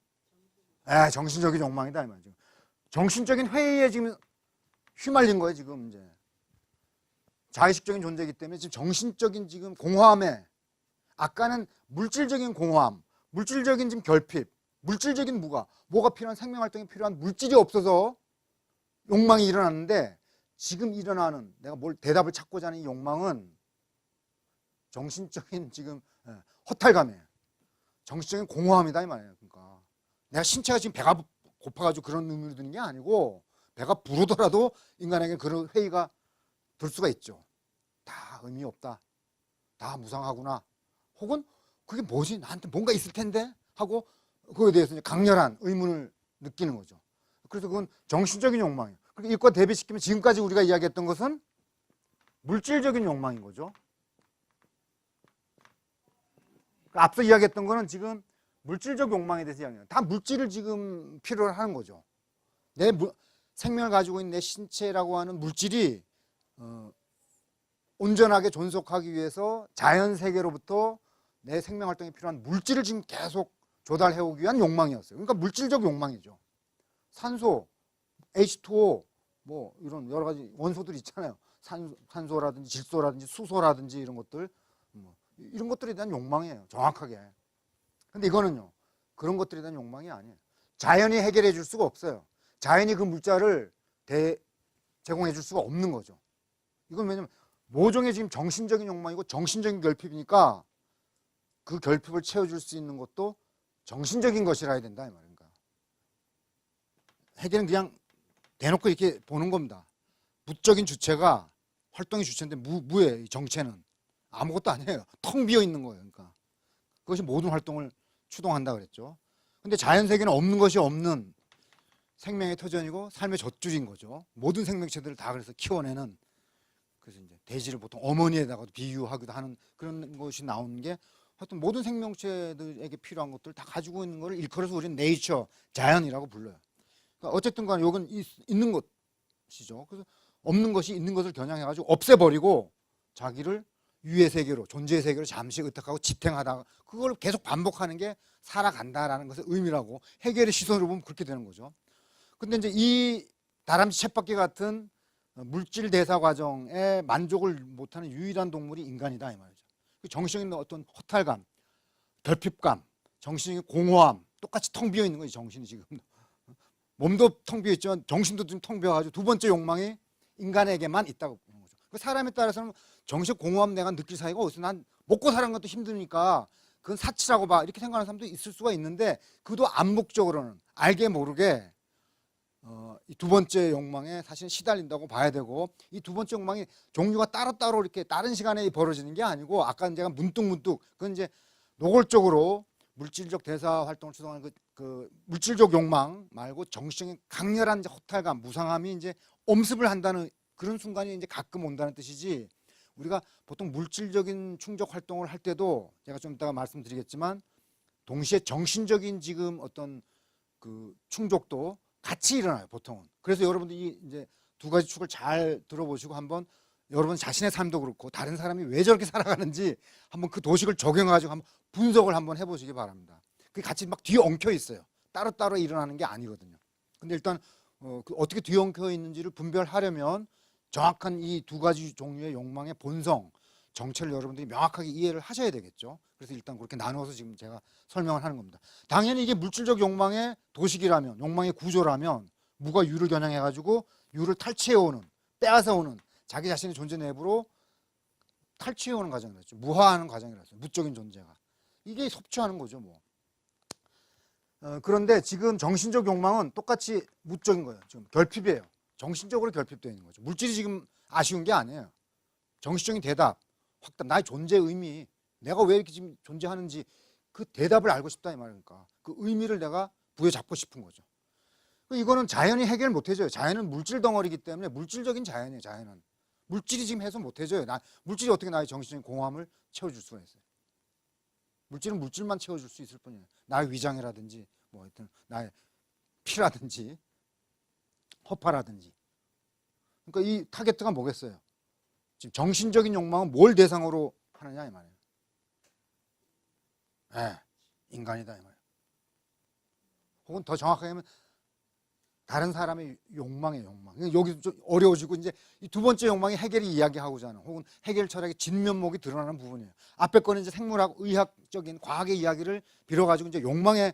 정신적인 욕망이다 이 말이죠. 정신적인 회의에 지금 휘말린 거예요. 지금 이제 자의식적인 존재이기 때문에 지금 정신적인 지금 공허함에, 아까는 물질적인 공허함, 물질적인 지금 결핍, 물질적인 뭐가 필요한, 생명활동이 필요한 물질이 없어서 욕망이 일어났는데, 지금 일어나는 내가 뭘 대답을 찾고자 하는 이 욕망은 정신적인 지금 허탈감이에요. 정신적인 공허함이다 이 말이에요. 그러니까 내가 신체가 지금 배가 고파가지고 그런 의미를 드는 게 아니고, 배가 부르더라도 인간에게 그런 회의가 들 수가 있죠. 다 의미 없다, 다 무상하구나, 혹은 그게 뭐지, 나한테 뭔가 있을 텐데 하고 그거에 대해서 강렬한 의문을 느끼는 거죠. 그래서 그건 정신적인 욕망이에요. 그러니까 이것과 대비시키면 지금까지 우리가 이야기했던 것은 물질적인 욕망인 거죠. 앞서 이야기했던 거는 지금 물질적 욕망에 대해서 이야기해요. 다 물질을 지금 필요로 하는 거죠. 생명을 가지고 있는 내 신체라고 하는 물질이 온전하게 존속하기 위해서 자연 세계로부터 내 생명 활동에 필요한 물질을 지금 계속 조달해 오기 위한 욕망이었어요. 그러니까 물질적 욕망이죠. 산소, H2O, 뭐 이런 여러 가지 원소들이 있잖아요. 산소라든지 질소라든지 수소라든지 이런 것들, 이런 것들에 대한 욕망이에요. 정확하게. 근데 이거는요, 그런 것들에 대한 욕망이 아니에요. 자연이 해결해 줄 수가 없어요. 자연이 그 물자를 제공해 줄 수가 없는 거죠. 이건 왜냐면 모종의 지금 정신적인 욕망이고 정신적인 결핍이니까 그 결핍을 채워줄 수 있는 것도 정신적인 것이라 해야 된다 이 말인가. 해결은 그냥 대놓고 이렇게 보는 겁니다. 무적인 주체가 활동의 주체인데 무예요. 이 정체는 아무것도 아니에요. 텅 비어 있는 거예요. 그러니까 그것이 모든 활동을 추동한다 그랬죠. 근데 자연 세계는 없는 것이 없는 생명의 터전이고 삶의 젖줄인 거죠. 모든 생명체들을 다 그래서 키워내는, 그래서 이제 돼지를 보통 어머니에다가도 비유하기도 하는 그런 것이 나오는 게, 하여튼 모든 생명체들에게 필요한 것들 다 가지고 있는 거를 일컬어서 우리는 네이처, 자연이라고 불러요. 그러니까 어쨌든 간에 이건 있는 것이죠. 그래서 없는 것이 있는 것을 겨냥해가지고 없애버리고 자기를 유의 세계로, 존재의 세계로 잠시 의탁하고 지탱하다가 그걸 계속 반복하는 게 살아간다라는 것의 의미라고, 해겔의 시선으로 보면 그렇게 되는 거죠. 근데 이제 이 다람쥐 쳇바퀴 같은 물질 대사 과정에 만족을 못하는 유일한 동물이 인간이다 이 말이죠. 정신적인 어떤 허탈감, 결핍감, 정신적인 공허함, 똑같이 텅 비어 있는 거지. 정신이 지금 몸도 텅 비어 있지만 정신도 좀 텅 비어가지고 두 번째 욕망이 인간에게만 있다고 보는 거죠. 사람에 따라서는 정신 공허함 내가 느낄 사이가 어디서, 난 먹고 사는 것도 힘드니까 그건 사치라고 봐, 이렇게 생각하는 사람도 있을 수가 있는데, 그도 암묵적으로는 알게 모르게 이 두 번째 욕망에 사실 시달린다고 봐야 되고, 이 두 번째 욕망이 종류가 따로따로 이렇게 다른 시간에 벌어지는 게 아니고, 아까 제가 문득 그건 이제 노골적으로 물질적 대사 활동을 추동하는 그 물질적 욕망 말고 정신적인 강렬한 이제 허탈감, 무상함이 이제 엄습을 한다는 그런 순간이 이제 가끔 온다는 뜻이지. 우리가 보통 물질적인 충족 활동을 할 때도 제가 좀 이따가 말씀드리겠지만 동시에 정신적인 지금 어떤 그 충족도 같이 일어나요, 보통은. 그래서 여러분들이 이제 두 가지 축을 잘 들어보시고 한번 여러분 자신의 삶도 그렇고 다른 사람이 왜 저렇게 살아가는지 한번 그 도식을 적용해가지고 한번 분석을 한번 해보시기 바랍니다. 그게 같이 막 뒤엉켜 있어요. 따로따로 일어나는 게 아니거든요. 근데 일단 어떻게 뒤엉켜 있는지를 분별하려면 정확한 이 두 가지 종류의 욕망의 본성, 정체를 여러분들이 명확하게 이해를 하셔야 되겠죠. 그래서 일단 그렇게 나누어서 지금 제가 설명을 하는 겁니다. 당연히 이게 물질적 욕망의 도식이라면, 욕망의 구조라면 무가 유를 겨냥해가지고 유를 탈취해오는, 빼앗아오는 자기 자신의 존재 내부로 탈취해오는 과정이었죠. 무화하는 과정이었어요. 무적인 존재가. 이게 섭취하는 거죠, 뭐. 그런데 지금 정신적 욕망은 똑같이 무적인 거예요. 지금 결핍이에요. 정신적으로 결핍되어 있는 거죠. 물질이 지금 아쉬운 게 아니에요. 정신적인 대답, 확답, 나의 존재의 의미, 내가 왜 이렇게 지금 존재하는지 그 대답을 알고 싶다 이 말이니까 그 의미를 내가 부여잡고 싶은 거죠. 이거는 자연이 해결 못 해줘요. 자연은 물질 덩어리이기 때문에 물질적인 자연이에요. 자연은 물질이 지금 해소 못 해줘요. 물질이 어떻게 나의 정신적인 공허함을 채워줄 수가 있어요. 물질은 물질만 채워줄 수 있을 뿐이에요. 나의 위장이라든지 뭐 하여튼 나의 피라든지 허파라든지. 그러니까 이 타겟트가 뭐겠어요? 지금 정신적인 욕망은 뭘 대상으로 하느냐 이 말이에요. 네, 인간이다 이 말이에요. 혹은 더 정확하게 하면 다른 사람의 욕망이에요. 욕망. 여기서 좀 어려워지고 이제 이 두 번째 욕망이 해겔이 이야기하고자 하는 혹은 해겔 철학의 진면목이 드러나는 부분이에요. 앞에 거는 이제 생물학, 의학적인 과학의 이야기를 빌어가지고 이제 욕망에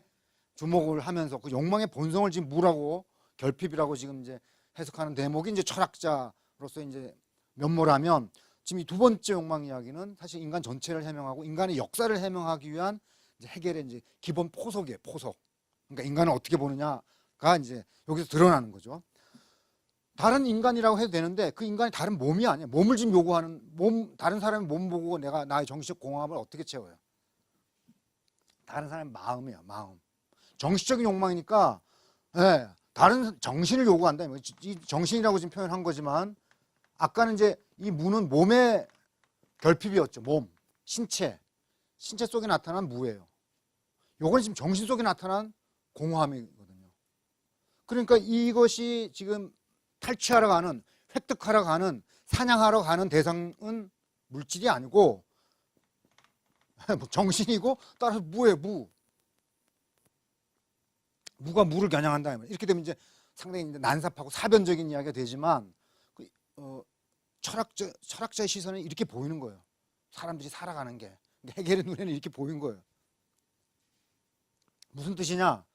주목을 하면서 그 욕망의 본성을 지금 무라고 결핍이라고 지금 이제 해석하는 대목이 이제 철학자로서 이제 면모라면 지금 이 두 번째 욕망 이야기는 사실 인간 전체를 해명하고 인간의 역사를 해명하기 위한 이제 해겔의 이제 기본 포석이에요. 포석. 그러니까 인간을 어떻게 보느냐가 이제 여기서 드러나는 거죠. 다른 인간이라고 해도 되는데 그 인간이 다른 몸이 아니에요. 몸을 지금 요구하는 몸, 다른 사람의 몸 보고 내가 나의 정신적 공허함을 어떻게 채워요? 다른 사람의 마음이에요. 마음. 정신적인 욕망이니까 예, 다른 정신을 요구한다. 이 정신이라고 지금 표현한 거지만 아까는 이제 이 무는 몸의 결핍이었죠. 몸, 신체 속에 나타난 무예요. 요건 지금 정신 속에 나타난 공허함이거든요. 그러니까 이것이 지금 탈취하러 가는, 획득하러 가는, 사냥하러 가는 대상은 물질이 아니고 정신이고 따라서 무예요. 무가 무를 겨냥한다. 이렇게 되면 이제 상당히 이제 난삽하고 사변적인 이야기가 되지만 철학자의 시선은 이렇게 보이는 거예요. 사람들이 살아가는 게 해겔의 눈에는 이렇게 보인 거예요. 무슨 뜻이냐?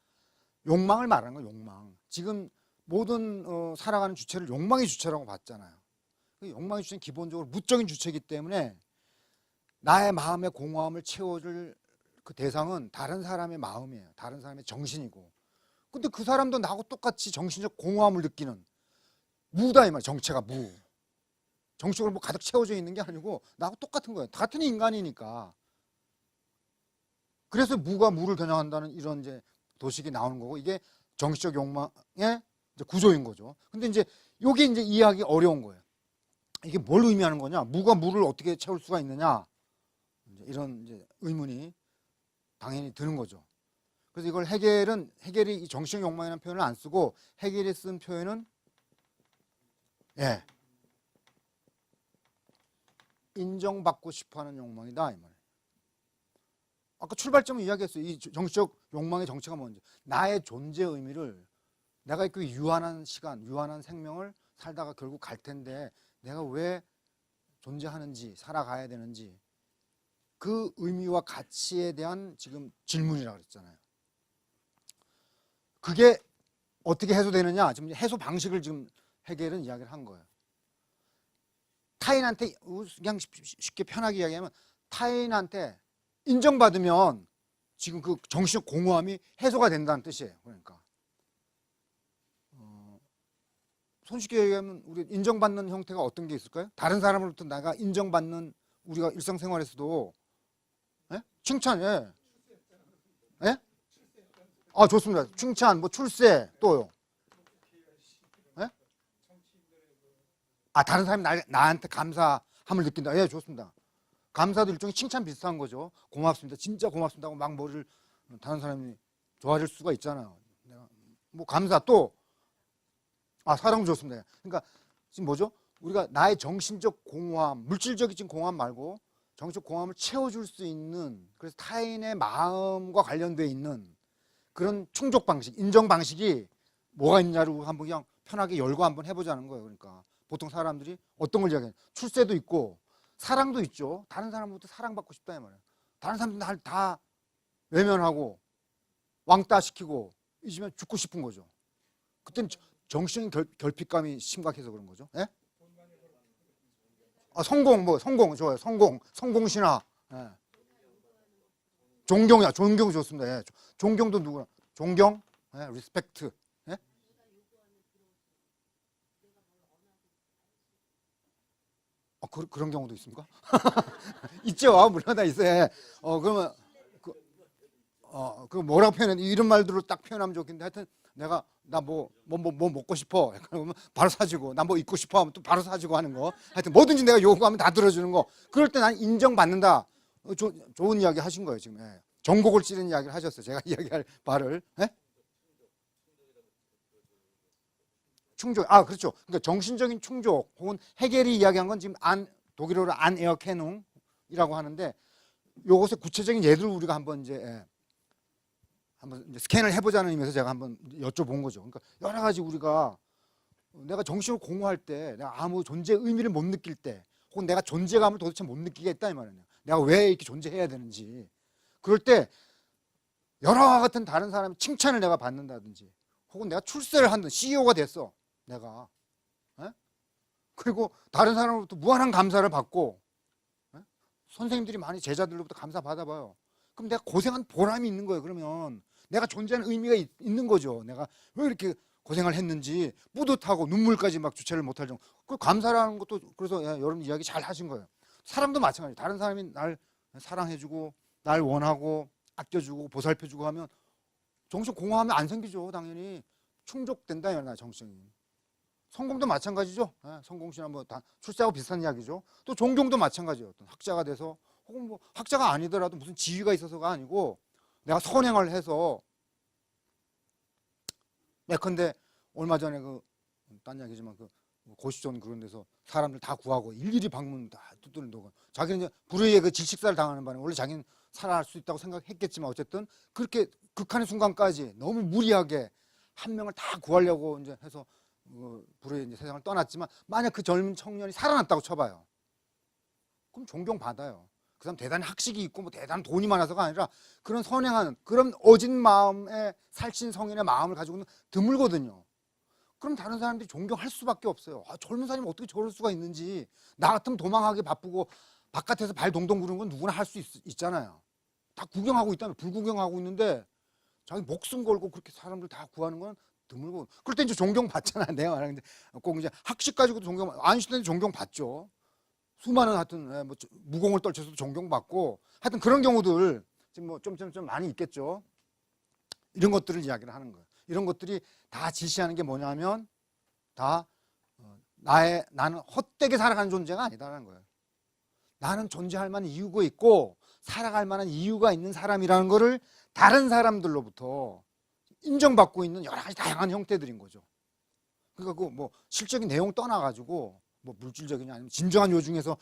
욕망을 말하는 거예요. 욕망. 지금 모든 살아가는 주체를 욕망의 주체라고 봤잖아요. 욕망의 주체는 기본적으로 무적인 주체이기 때문에 나의 마음의 공허함을 채워줄 그 대상은 다른 사람의 마음이에요. 다른 사람의 정신이고. 근데 그 사람도 나하고 똑같이 정신적 공허함을 느끼는 무다 이 말. 정체가 무. 정신적으로 뭐 가득 채워져 있는 게 아니고 나하고 똑같은 거예요. 같은 인간이니까. 그래서 무가 무를 겨냥한다는 이런 이제 도식이 나오는 거고 이게 정신적 욕망의 이제 구조인 거죠. 근데 이제 요게 이제 이해하기 어려운 거예요. 이게 뭘 의미하는 거냐? 무가 무를 어떻게 채울 수가 있느냐? 이런 이제 의문이 당연히 드는 거죠. 그래서 이걸 해겔이 이 정신적 욕망이라는 표현을 안 쓰고 해겔이 쓴 표현은 인정받고 싶어하는 욕망이다 이 말. 아까 출발점을 이야기했어요. 이 정치적 욕망의 정체가 뭔지. 나의 존재 의미를 내가 그 유한한 시간, 유한한 생명을 살다가 결국 갈 텐데 내가 왜 존재하는지, 살아가야 되는지 그 의미와 가치에 대한 지금 질문이라고 그랬잖아요. 그게 어떻게 해소되느냐? 지금 해소 방식을 지금 해겔은 이야기를 한 거예요. 타인한테 그냥 쉽게 편하게 이야기하면 타인한테 인정받으면 지금 그 정신적 공허함이 해소가 된다는 뜻이에요. 그러니까 손쉽게 얘기하면 우리 인정받는 형태가 어떤 게 있을까요? 다른 사람으로부터 내가 인정받는 우리가 일상생활에서도 칭찬, 예? 아, 좋습니다. 칭찬, 뭐 출세 또요. 예? 아, 다른 사람이 나한테 감사함을 느낀다. 예, 좋습니다. 감사도 일종의 칭찬 비슷한 거죠. 고맙습니다. 진짜 고맙습니다 하고 막 뭐를 다른 사람이 좋아질 수가 있잖아요. 내가 뭐 감사 또 아, 사랑 좋습니다. 그러니까 지금 뭐죠? 우리가 나의 정신적 공허함, 물질적인 공허함 말고 정신적 공허함을 채워줄 수 있는, 그래서 타인의 마음과 관련되어 있는 그런 충족 방식, 인정 방식이 뭐가 있냐를 한번 그냥 편하게 열고 한번 해보자는 거예요. 그러니까 보통 사람들이 어떤 걸 이야기해요? 출세도 있고 사랑도 있죠. 다른 사람부터 사랑받고 싶다 이 말이에요. 다른 사람들 날 다 외면하고 왕따 시키고 이지면 죽고 싶은 거죠. 그때는 정신적인 결핍감이 심각해서 그런 거죠. 예? 아, 성공 좋아요. 성공 신화. 예. 존경이야. 존경 좋습니다. 예. 존경도 누구나 존경, 예, 리스펙트. 예? 그런 경우도 있습니까? 있죠. 물론 다 있어요. 그러면 그 뭐라고 표현해? 이런 말들로 딱 표현하면 좋겠는데 하여튼 내가 나 뭐 먹고 싶어. 그러면 바로 사주고, 나 뭐 입고 싶어 하면 또 바로 사주고 하는 거. 하여튼 뭐든지 내가 요구하면 다 들어주는 거. 그럴 때 난 인정받는다. 좋은 이야기 하신 거예요 지금. 예. 전곡을 찌르는 이야기를 하셨어요. 제가 이야기할 바를. 예? 충족. 아, 그렇죠. 그러니까 정신적인 충족 혹은 해겔이 이야기한 건 지금 독일어로 아네어케농이라고 하는데 요것의 구체적인 예를 우리가 한번 이제 한번 이제 스캔을 해보자는 의미에서 제가 한번 여쭤본 거죠. 그러니까 여러 가지 우리가 내가 정신을 공허할 때, 내가 아무 존재의 의미를 못 느낄 때, 혹은 내가 존재감을 도대체 못 느끼겠다 이 말이에요. 내가 왜 이렇게 존재해야 되는지. 그럴 때 여러 같은 다른 사람의 칭찬을 내가 받는다든지, 혹은 내가 출세를 한다, CEO가 됐어, 내가. 에? 그리고 다른 사람으로부터 무한한 감사를 받고, 에? 선생님들이 많이 제자들로부터 감사 받아봐요. 그럼 내가 고생한 보람이 있는 거예요. 그러면 내가 존재하는 의미가 있는 거죠. 내가 왜 이렇게 고생을 했는지 뿌듯하고 눈물까지 막 주체를 못할 정도. 그 감사라는 것도 그래서 여러분 이야기 잘 하신 거예요. 사랑도 마찬가지예요. 다른 사람이 날 사랑해주고 날 원하고 아껴주고 보살펴주고 하면 정신 공허하면 안 생기죠. 당연히 충족된다 이거나 정신이. 성공도 마찬가지죠. 성공시나 뭐 다 출세하고 비슷한 이야기죠. 또 존경도 마찬가지예요. 어떤 학자가 돼서 혹은 뭐 학자가 아니더라도 무슨 지위가 있어서가 아니고 내가 선행을 해서, 근데 얼마 전에 딴 이야기지만 고시촌 그런 데서 사람들 다 구하고 일일이 방문 다 두드린다고. 자기는 이제 불의의 그 질식사를 당하는 바람에 원래 자기는 살아날 수 있다고 생각했겠지만 어쨌든 그렇게 극한의 순간까지 너무 무리하게 한 명을 다 구하려고 이제 해서 불의의 이제 세상을 떠났지만, 만약 그 젊은 청년이 살아났다고 쳐봐요. 그럼 존경받아요. 그 사람 대단히 학식이 있고 뭐 대단한 돈이 많아서가 아니라 그런 선행하는 그런 어진 마음의 살신 성인의 마음을 가지고 있는 드물거든요. 그럼 다른 사람들이 존경할 수밖에 없어요. 젊은 사람이 어떻게 저럴 수가 있는지. 나 같으면 도망하기 바쁘고 바깥에서 발 동동 구르는 건 누구나 할 수 있잖아요. 다 구경하고 있다면 불구경하고 있는데 자기 목숨 걸고 그렇게 사람들 다 구하는 건 드물고. 그럴 때 이제 존경받잖아요. 내가 말하는데 꼭 이제 학식 가지고도 아인슈타인도 존경받죠. 수많은 하여튼 뭐 무공을 떨쳐서도 존경받고 하여튼 그런 경우들 지금 뭐 좀 많이 있겠죠. 이런 것들을 이야기를 하는 거예요. 이런 것들이 다 지시하는 게 뭐냐면 다 나는 헛되게 살아가는 존재가 아니다라는 거예요. 나는 존재할 만한 이유가 있고 살아갈 만한 이유가 있는 사람이라는 거를 다른 사람들로부터 인정받고 있는 여러 가지 다양한 형태들인 거죠. 그러니까 뭐 실적인 내용 떠나가지고 뭐 물질적이냐 아니면 진정한 요 중에서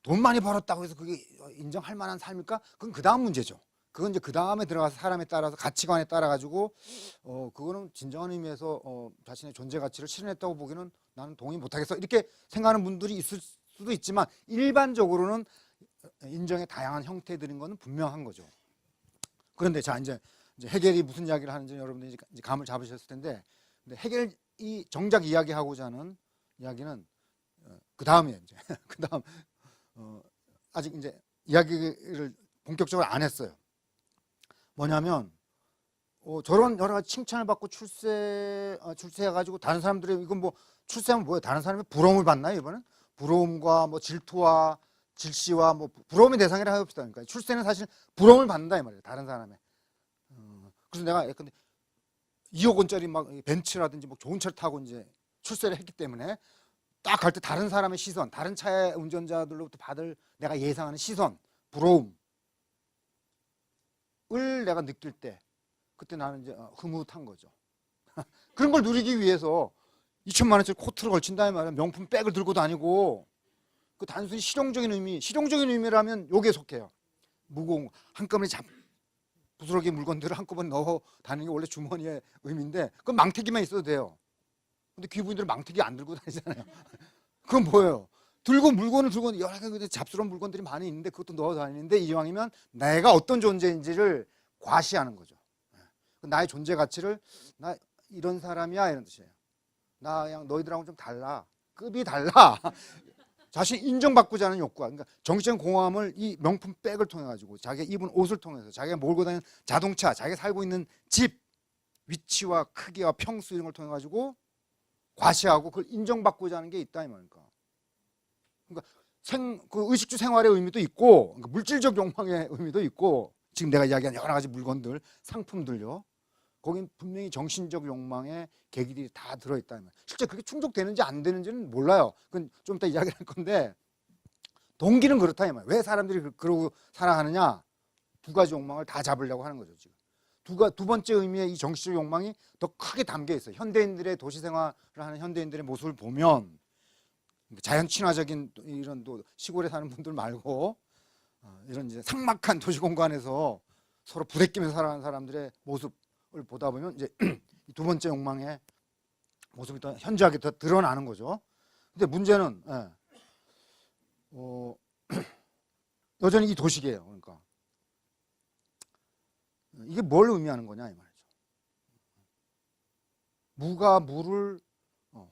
돈 많이 벌었다고 해서 그게 인정할 만한 삶일까? 그건 그 다음 문제죠. 그건 이제 그 다음에 들어가서 사람에 따라서 가치관에 따라 가지고 그거는 진정한 의미에서 자신의 존재 가치를 실현했다고 보기는 나는 동의 못하겠어 이렇게 생각하는 분들이 있을 수도 있지만 일반적으로는 인정의 다양한 형태들인 거는 분명한 거죠. 그런데 자 이제 해겔이 무슨 이야기를 하는지 여러분들이 이제 감을 잡으셨을 텐데, 근데 해겔이 정작 이야기하고자 하는 이야기는 그 다음이에요. 이제 그 다음 아직 이제 이야기를 본격적으로 안 했어요. 뭐냐면 저런 여러 가지 칭찬을 받고 출세해가지고 다른 사람들의 이건 뭐 출세하면 뭐예요? 다른 사람의 부러움을 받나요? 이번엔 부러움과 뭐 질투와 질시와 뭐 부러움의 대상이라 해봅시다. 그러니까 출세는 사실 부러움을 받는다 이 말이에요. 다른 사람의 그래서 내가 근데 2억 원짜리 막 벤츠라든지 뭐 좋은 차를 타고 이제 출세를 했기 때문에 딱 갈 때 다른 사람의 시선, 다른 차의 운전자들로부터 받을 내가 예상하는 시선, 부러움을 내가 느낄 때 그때 나는 이제 흐뭇한 거죠. 그런 걸 누리기 위해서 2천만 원짜리 코트를 걸친다는 말이야. 명품 백을 들고 다니고 그 단순히 실용적인 의미라면 요게 속해요. 무거운 한꺼번에 부스러기 물건들을 한꺼번에 넣어 다니는 게 원래 주머니의 의미인데 그건 망태기만 있어도 돼요. 근데 귀부인들은 망태기 안 들고 다니잖아요. 그건 뭐예요? 물건을 들고 여러 가지 잡스러운 물건들이 많이 있는데 그것도 넣어 다니는데 이왕이면 내가 어떤 존재인지를 과시하는 거죠. 나의 존재 가치를 나 이런 사람이야 이런 뜻이에요. 나 그냥 너희들하고 좀 달라. 급이 달라. 자신 인정받고자 하는 욕구가. 그러니까 정치적 공허함을 이 명품 백을 통해 가지고 자기가 입은 옷을 통해서 자기가 몰고 다니는 자동차, 자기가 살고 있는 집 위치와 크기와 평수 이런 걸 통해 가지고 과시하고 그걸 인정받고자 하는 게 있다 이 말입니까. 그러니까 그 의식주 생활의 의미도 있고 그러니까 물질적 욕망의 의미도 있고 지금 내가 이야기한 여러 가지 물건들, 상품들요. 거긴 분명히 정신적 욕망의 계기들이 다 들어있다. 실제 그게 충족되는지 안 되는지는 몰라요. 그건 좀 이따 이야기할 건데 동기는 그렇다 이 말이에요. 왜 사람들이 그러고 살아가느냐? 두 가지 욕망을 다 잡으려고 하는 거죠. 지금 두 번째 의미의 이 정신적 욕망이 더 크게 담겨 있어요. 현대인들의 도시 생활을 하는 현대인들의 모습을 보면 자연 친화적인 이런 또 시골에 사는 분들 말고 이런 이제 삭막한 도시 공간에서 서로 부대끼면서 살아가는 사람들의 모습 을 보다 보면 이제 두 번째 욕망의 모습이 더 현저하게 더 드러나는 거죠. 근데 문제는 여전히 이 도식이에요. 그러니까 이게 뭘 의미하는 거냐 이 말이죠. 무가 무를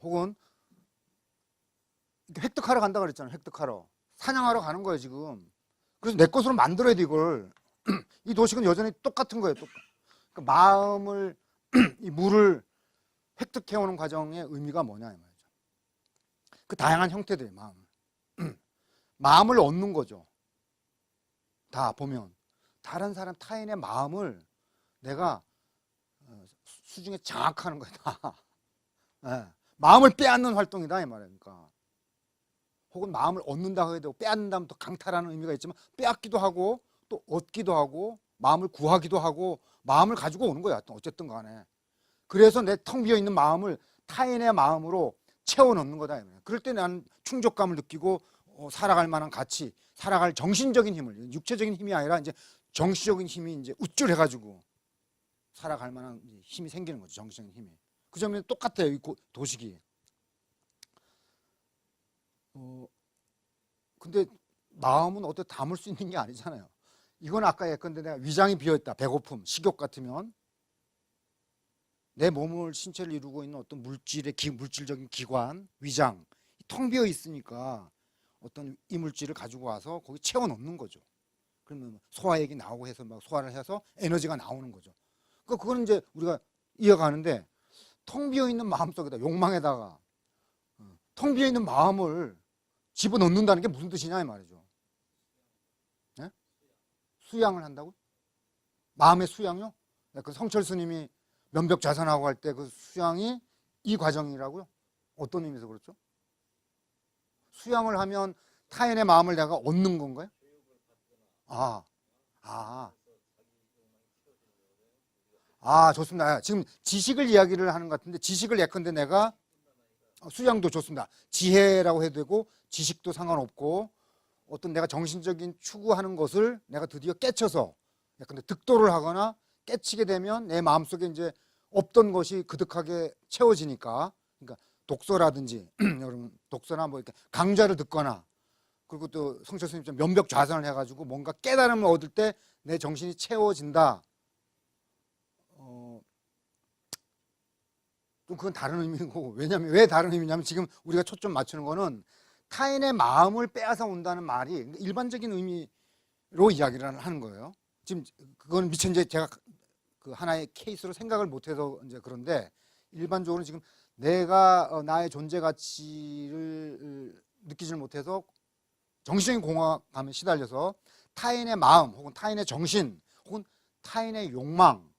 혹은 획득하러 간다 그랬잖아요. 획득하러 사냥하러 가는 거예요 지금. 그래서 내 것으로 만들어야 돼 이걸. 이 도식은 여전히 똑같은 거예요. 그 마음을 이 물을 획득해오는 과정의 의미가 뭐냐 이 말이죠. 그 다양한 형태들의 마음을 얻는 거죠. 다 보면 다른 사람 타인의 마음을 내가 수중에 장악하는 거야. 다. 네. 마음을 빼앗는 활동이다 이 말이니까. 혹은 마음을 얻는다고 해도 빼앗는다면 또 강탈하는 의미가 있지만 빼앗기도 하고 또 얻기도 하고 마음을 구하기도 하고 마음을 가지고 오는 거야. 어쨌든 간에. 그래서 내 텅 비어 있는 마음을 타인의 마음으로 채워 넣는 거다. 그럴 때 나는 충족감을 느끼고 살아갈 만한 가치, 살아갈 정신적인 힘을, 육체적인 힘이 아니라 이제 정신적인 힘이 이제 우쭐해 가지고 살아갈 만한 힘이 생기는 거죠. 정신적인 힘이. 그 점이 똑같아요. 이 도식이. 근데 마음은 어떻게 담을 수 있는 게 아니잖아요. 이건 아까 예컨대 내가 위장이 비어있다. 배고픔, 식욕 같으면 내 몸을 신체를 이루고 있는 어떤 물질적인 기관, 위장 텅 비어 있으니까 어떤 이물질을 가지고 와서 거기 채워 넣는 거죠. 그러면 소화액이 나오고 해서 막 소화를 해서 에너지가 나오는 거죠. 그거는 이제 우리가 이어가는데 텅 비어 있는 마음 속에다 욕망에다가 텅 비어 있는 마음을 집어넣는다는 게 무슨 뜻이냐 이 말이죠. 네? 수양을 한다고? 마음의 수양요? 그 성철 스님이 면벽자선하고 할 때 그 수양이 이 과정이라고요? 어떤 의미에서 그렇죠? 수양을 하면 타인의 마음을 내가 얻는 건가요? 좋습니다. 지금 지식을 이야기를 하는 것 같은데 지식을 예컨대 내가 수양도 좋습니다. 지혜라고 해도 되고 지식도 상관없고 어떤 내가 정신적인 추구하는 것을 내가 드디어 깨쳐서 예컨대 득도를 하거나 깨치게 되면 내 마음속에 이제 없던 것이 그득하게 채워지니까 그러니까 독서라든지 여러분 독서나 뭐 이렇게 강좌를 듣거나 그리고 또 성철 스님처럼 면벽좌선을 해가지고 뭔가 깨달음을 얻을 때 내 정신이 채워진다. 좀 그건 다른 의미인 거고 왜냐면 왜 다른 의미냐면 지금 우리가 초점 맞추는 거는 타인의 마음을 빼앗아 온다는 말이 일반적인 의미로 이야기를 하는 거예요. 지금 그건 미처 이제 제가 그 하나의 케이스로 생각을 못해서 이제 그런데 일반적으로 지금 내가 나의 존재 가치를 느끼질 못해서 정신적인 공허감에 시달려서 타인의 마음 혹은 타인의 정신 혹은 타인의 욕망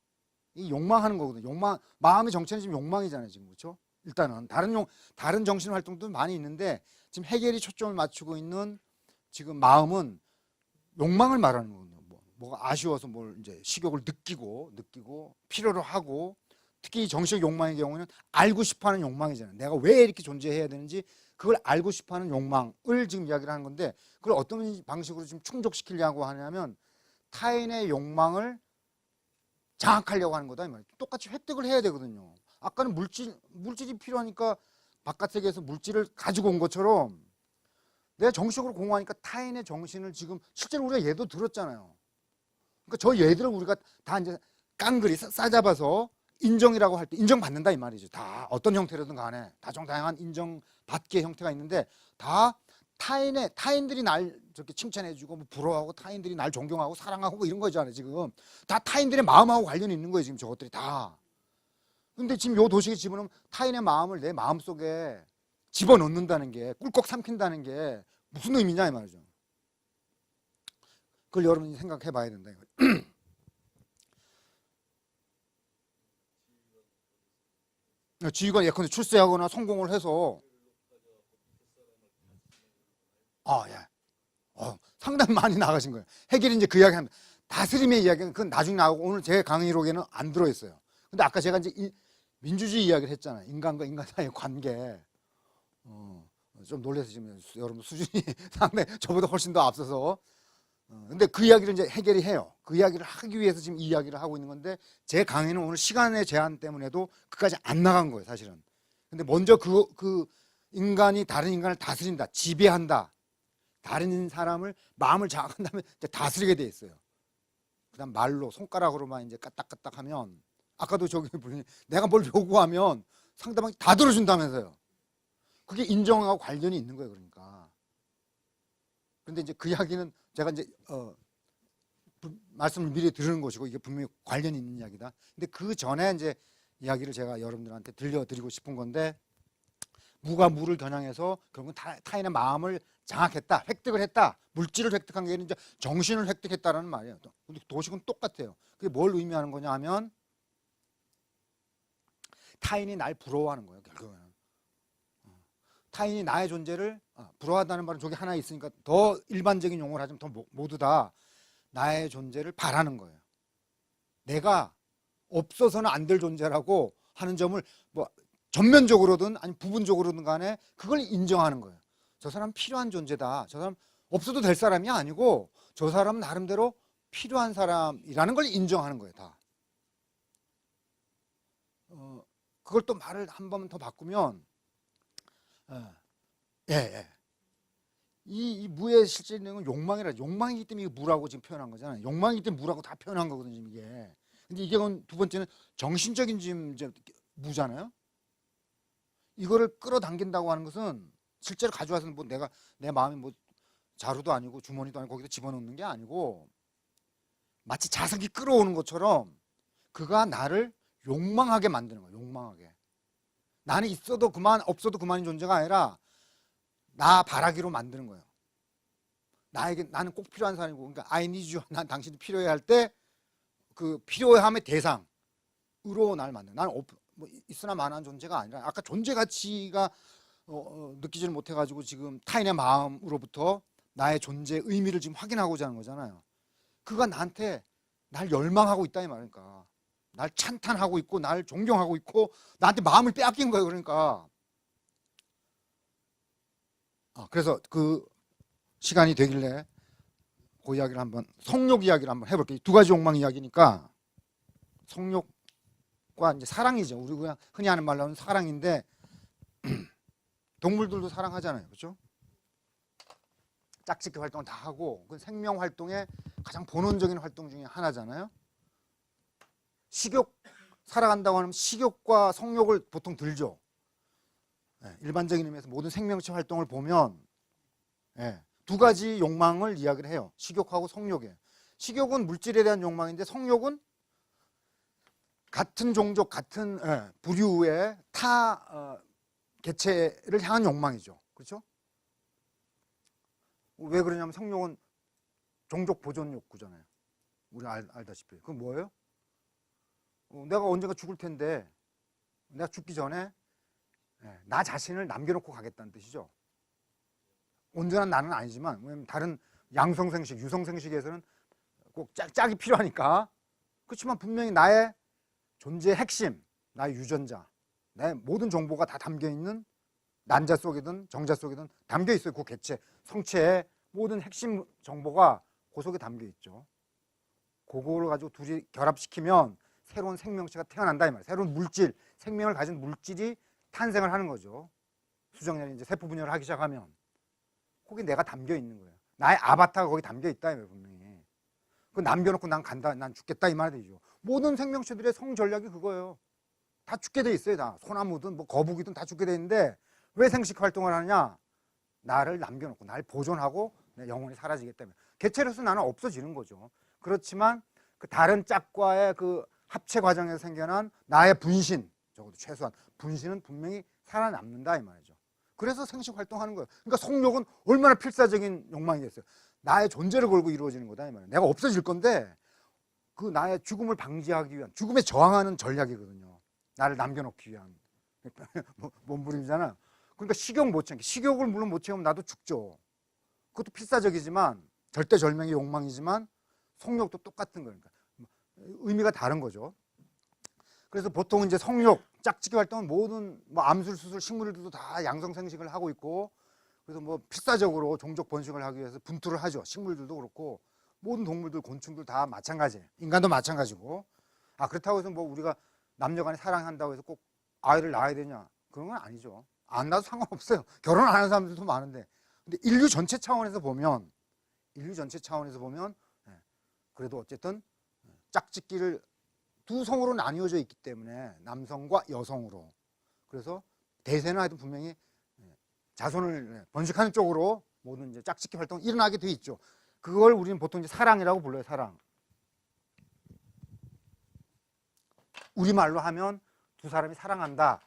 이 욕망하는 거거든요. 욕망, 마음의 정체는 지금 욕망이잖아요, 지금. 그렇죠? 일단은 다른 정신 활동도 많이 있는데 지금 해결이 초점을 맞추고 있는 지금 마음은 욕망을 말하는 거거든요. 뭐가 아쉬워서 뭘 이제 식욕을 느끼고 필요로 하고, 특히 정신적 욕망의 경우는 알고 싶어하는 욕망이잖아요. 내가 왜 이렇게 존재해야 되는지 그걸 알고 싶어하는 욕망을 지금 이야기를 하는 건데, 그걸 어떤 방식으로 지금 충족시키려고 하냐면 타인의 욕망을 장악하려고 하는 거다 이 말이에요. 똑같이 획득을 해야 되거든요. 아까는 물질이 필요하니까 바깥 세계에서 물질을 가지고 온 것처럼 내가 정신적으로 공허하니까 타인의 정신을 지금 실제로 우리가 예도 들었잖아요. 그러니까 저 예들을 우리가 다 이제 깡그리 싸잡아서 인정이라고 할 때 인정받는다 이 말이죠. 다 어떤 형태로든 간에 다종다양한 인정받기의 형태가 있는데 다 타인들이 날 저렇게 칭찬해주고 뭐 부러워하고 타인들이 날 존경하고 사랑하고 뭐 이런 거잖아요. 지금 다 타인들의 마음하고 관련이 있는 거예요. 지금 저것들이 다. 근데 지금 요 도식에 집어넣으면 타인의 마음을 내 마음 속에 집어넣는다는 게, 꿀꺽 삼킨다는 게 무슨 의미냐 이 말이죠. 그걸 여러분이 생각해 봐야 된다 이거. 지휘관 예컨대 출세하거나 성공을 해서 예. 상당히 많이 나가신 거예요. 해결이 이제 그 이야기 합니다. 다스림의 이야기는 그건 나중에 나오고 오늘 제 강의록에는 안 들어있어요. 근데 아까 제가 이제 민주주의 이야기를 했잖아요. 인간과 인간 사이의 관계. 좀 놀라서 지금 여러분 수준이 상당히 저보다 훨씬 더 앞서서. 근데 그 이야기를 이제 해결이 해요. 그 이야기를 하기 위해서 지금 이 이야기를 하고 있는 건데, 제 강의는 오늘 시간의 제한 때문에도 그까지 안 나간 거예요, 사실은. 근데 먼저 그 인간이 다른 인간을 다스린다, 지배한다, 다른 사람을 마음을 장악한 다음에 이제 다스리게 돼 있어요. 그다음 말로 손가락으로만 이제 까딱까딱하면, 아까도 저기 분이 내가 뭘 요구하면 상대방이 다 들어준다면서요. 그게 인정하고 관련이 있는 거예요, 그러니까. 그런데 이제 그 이야기는 제가 이제 말씀을 미리 들은 것이고 이게 분명히 관련이 있는 이야기다. 근데 그 전에 이제 이야기를 제가 여러분들한테 들려드리고 싶은 건데, 무가 무를 겨냥해서 결국은 타인의 마음을 장악했다, 획득을 했다, 물질을 획득한 게 아니라 이제 정신을 획득했다라는 말이에요. 근데 도식은 똑같아요. 그게 뭘 의미하는 거냐 하면 타인이 날 부러워하는 거예요. 결국은 타인이 나의 존재를 부러워한다는 말은 저기 하나 있으니까 더 일반적인 용어를 하자면 더 모두 다 나의 존재를 바라는 거예요. 내가 없어서는 안 될 존재라고 하는 점을 뭐 전면적으로든 아니 부분적으로든 간에 그걸 인정하는 거예요. 저 사람 필요한 존재다. 저 사람 없어도 될 사람이 아니고 저 사람 나름대로 필요한 사람이라는 걸 인정하는 거예요. 다. 그걸 또 말을 한 번 더 바꾸면 이 무의 실제 내용은 욕망이라, 욕망이기 때문에 무라고 지금 표현한 거잖아요. 욕망이기 때문에 무라고 다 표현한 거거든요, 지금 이게. 근데 이게 두 번째는 정신적인 지금 이제 무잖아요. 이거를 끌어당긴다고 하는 것은 실제로 가져와서 뭐 내 마음이 뭐 자루도 아니고 주머니도 아니고 거기다 집어넣는 게 아니고 마치 자석이 끌어오는 것처럼 그가 나를 욕망하게 만드는 거예요. 욕망하게. 나는 있어도 그만 없어도 그만인 존재가 아니라 나 바라기로 만드는 거예요. 나는 꼭 필요한 사람이고, 그러니까 I need you, 난 당신이 필요해 할 때 그 필요함의 대상으로 날 만드는. 나는 뭐 있으나 마나한 존재가 아니라, 아까 존재 가치가 느끼지를 못해가지고 지금 타인의 마음으로부터 나의 존재 의미를 지금 확인하고자 하는 거잖아요. 그가 나한테 날 열망하고 있다 이 말이니까. 날 찬탄하고 있고 날 존경하고 있고 나한테 마음을 빼앗긴 거예요. 그러니까 그래서 그 시간이 되길래 그 이야기를 한번, 성욕 이야기를 한번 해볼게요. 두 가지 욕망 이야기니까 성욕과 이제 사랑이죠. 우리 그냥 흔히 하는 말로 하면 사랑인데 동물들도 사랑하잖아요. 그렇죠? 짝짓기 활동을 다 하고 그 생명 활동의 가장 본원적인 활동 중에 하나잖아요. 식욕, 살아간다고 하면 식욕과 성욕을 보통 들죠. 일반적인 의미에서 모든 생명체 활동을 보면 두 가지 욕망을 이야기를 해요. 식욕하고 성욕에. 식욕은 물질에 대한 욕망인데 성욕은 같은 종족, 같은 부류의 타 개체를 향한 욕망이죠. 그렇죠? 왜 그러냐면 성욕은 종족 보존 욕구잖아요. 우리 알다시피. 그건 뭐예요? 내가 언젠가 죽을 텐데 내가 죽기 전에 나 자신을 남겨놓고 가겠다는 뜻이죠. 온전한 나는 아니지만, 왜냐면 다른 양성생식, 유성생식에서는 꼭 짝이 필요하니까. 그렇지만 분명히 나의 존재의 핵심, 나의 유전자, 내 모든 정보가 다 담겨있는, 난자 속이든 정자 속이든 담겨있어요. 그 개체, 성체의 모든 핵심 정보가 그 속에 담겨있죠. 그거를 가지고 둘이 결합시키면 새로운 생명체가 태어난다 이 말이에요. 새로운 물질, 생명을 가진 물질이 탄생을 하는 거죠. 수정연이 이제 세포 분열을 하기 시작하면 거기 내가 담겨 있는 거예요. 나의 아바타가 거기 담겨 있다 이 말이에요. 분명히. 그 남겨놓고 난 간다, 난 죽겠다 이 말이 되죠. 모든 생명체들의 성 전략이 그거예요. 다 죽게 돼 있어요. 다 소나무든 뭐 거북이든 다 죽게 돼 있는데 왜 생식 활동을 하느냐? 나를 남겨놓고 나를 보존하고 내 영혼이 사라지기 때문에. 개체로서 나는 없어지는 거죠. 그렇지만 그 다른 짝과의 그 합체 과정에서 생겨난 나의 분신, 적어도 최소한 분신은 분명히 살아남는다 이 말이죠. 그래서 생식 활동하는 거예요. 그러니까 성욕은 얼마나 필사적인 욕망이겠어요. 나의 존재를 걸고 이루어지는 거다 이 말이에요. 내가 없어질 건데 그 나의 죽음을 방지하기 위한, 죽음에 저항하는 전략이거든요. 나를 남겨놓기 위한 몸부림이잖아요. 그러니까 식욕 못 채우게, 식욕을 물론 못 채우면 나도 죽죠. 그것도 필사적이지만 절대절명의 욕망이지만 성욕도 똑같은 거니까 의미가 다른 거죠. 그래서 보통 이제 성욕, 짝짓기 활동은 모든 뭐 암술, 수술, 식물들도 다 양성생식을 하고 있고, 그래서 뭐 필사적으로 종족 번식을 하기 위해서 분투를 하죠. 식물들도 그렇고 모든 동물들, 곤충들 다 마찬가지예요. 인간도 마찬가지고. 그렇다고 해서 뭐 우리가 남녀간에 사랑한다고 해서 꼭 아이를 낳아야 되냐? 그런 건 아니죠. 안 낳아도 상관없어요. 결혼 안 하는 사람들도 많은데. 근데 인류 전체 차원에서 보면 그래도 어쨌든 짝짓기를 두 성으로 나뉘어져 있기 때문에 남성과 여성으로. 그래서 대세는 하여튼 분명히 자손을 번식하는 쪽으로 모든 이제 짝짓기 활동이 일어나게 돼 있죠. 그걸 우리는 보통 이제 사랑이라고 불러요. 사랑. 우리말로 하면 두 사람이 사랑한다.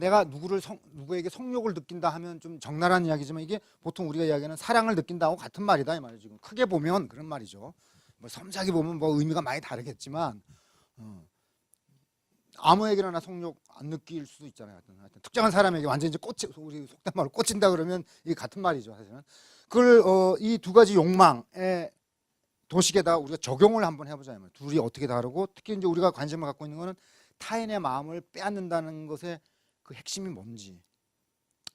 내가 누구에게 성욕을 느낀다 하면 좀 적나라한 이야기지만 이게 보통 우리가 이야기하는 사랑을 느낀다고 같은 말이다 이 말이에요. 지금 크게 보면 그런 말이죠. 뭐 섬세하게 보면 뭐 의미가 많이 다르겠지만 아무에게나 성욕 안 느낄 수도 있잖아요. 하여튼 특정한 사람에게 완전히 이제 우리 속된 말로 꽂힌다 그러면 이게 같은 말이죠. 사실은 그걸 이 두 가지 욕망의 도식에다 우리가 적용을 한번 해보자 이 말이에요. 둘이 어떻게 다르고 특히 이제 우리가 관심을 갖고 있는 거는 타인의 마음을 빼앗는다는 것에 그 핵심이 뭔지.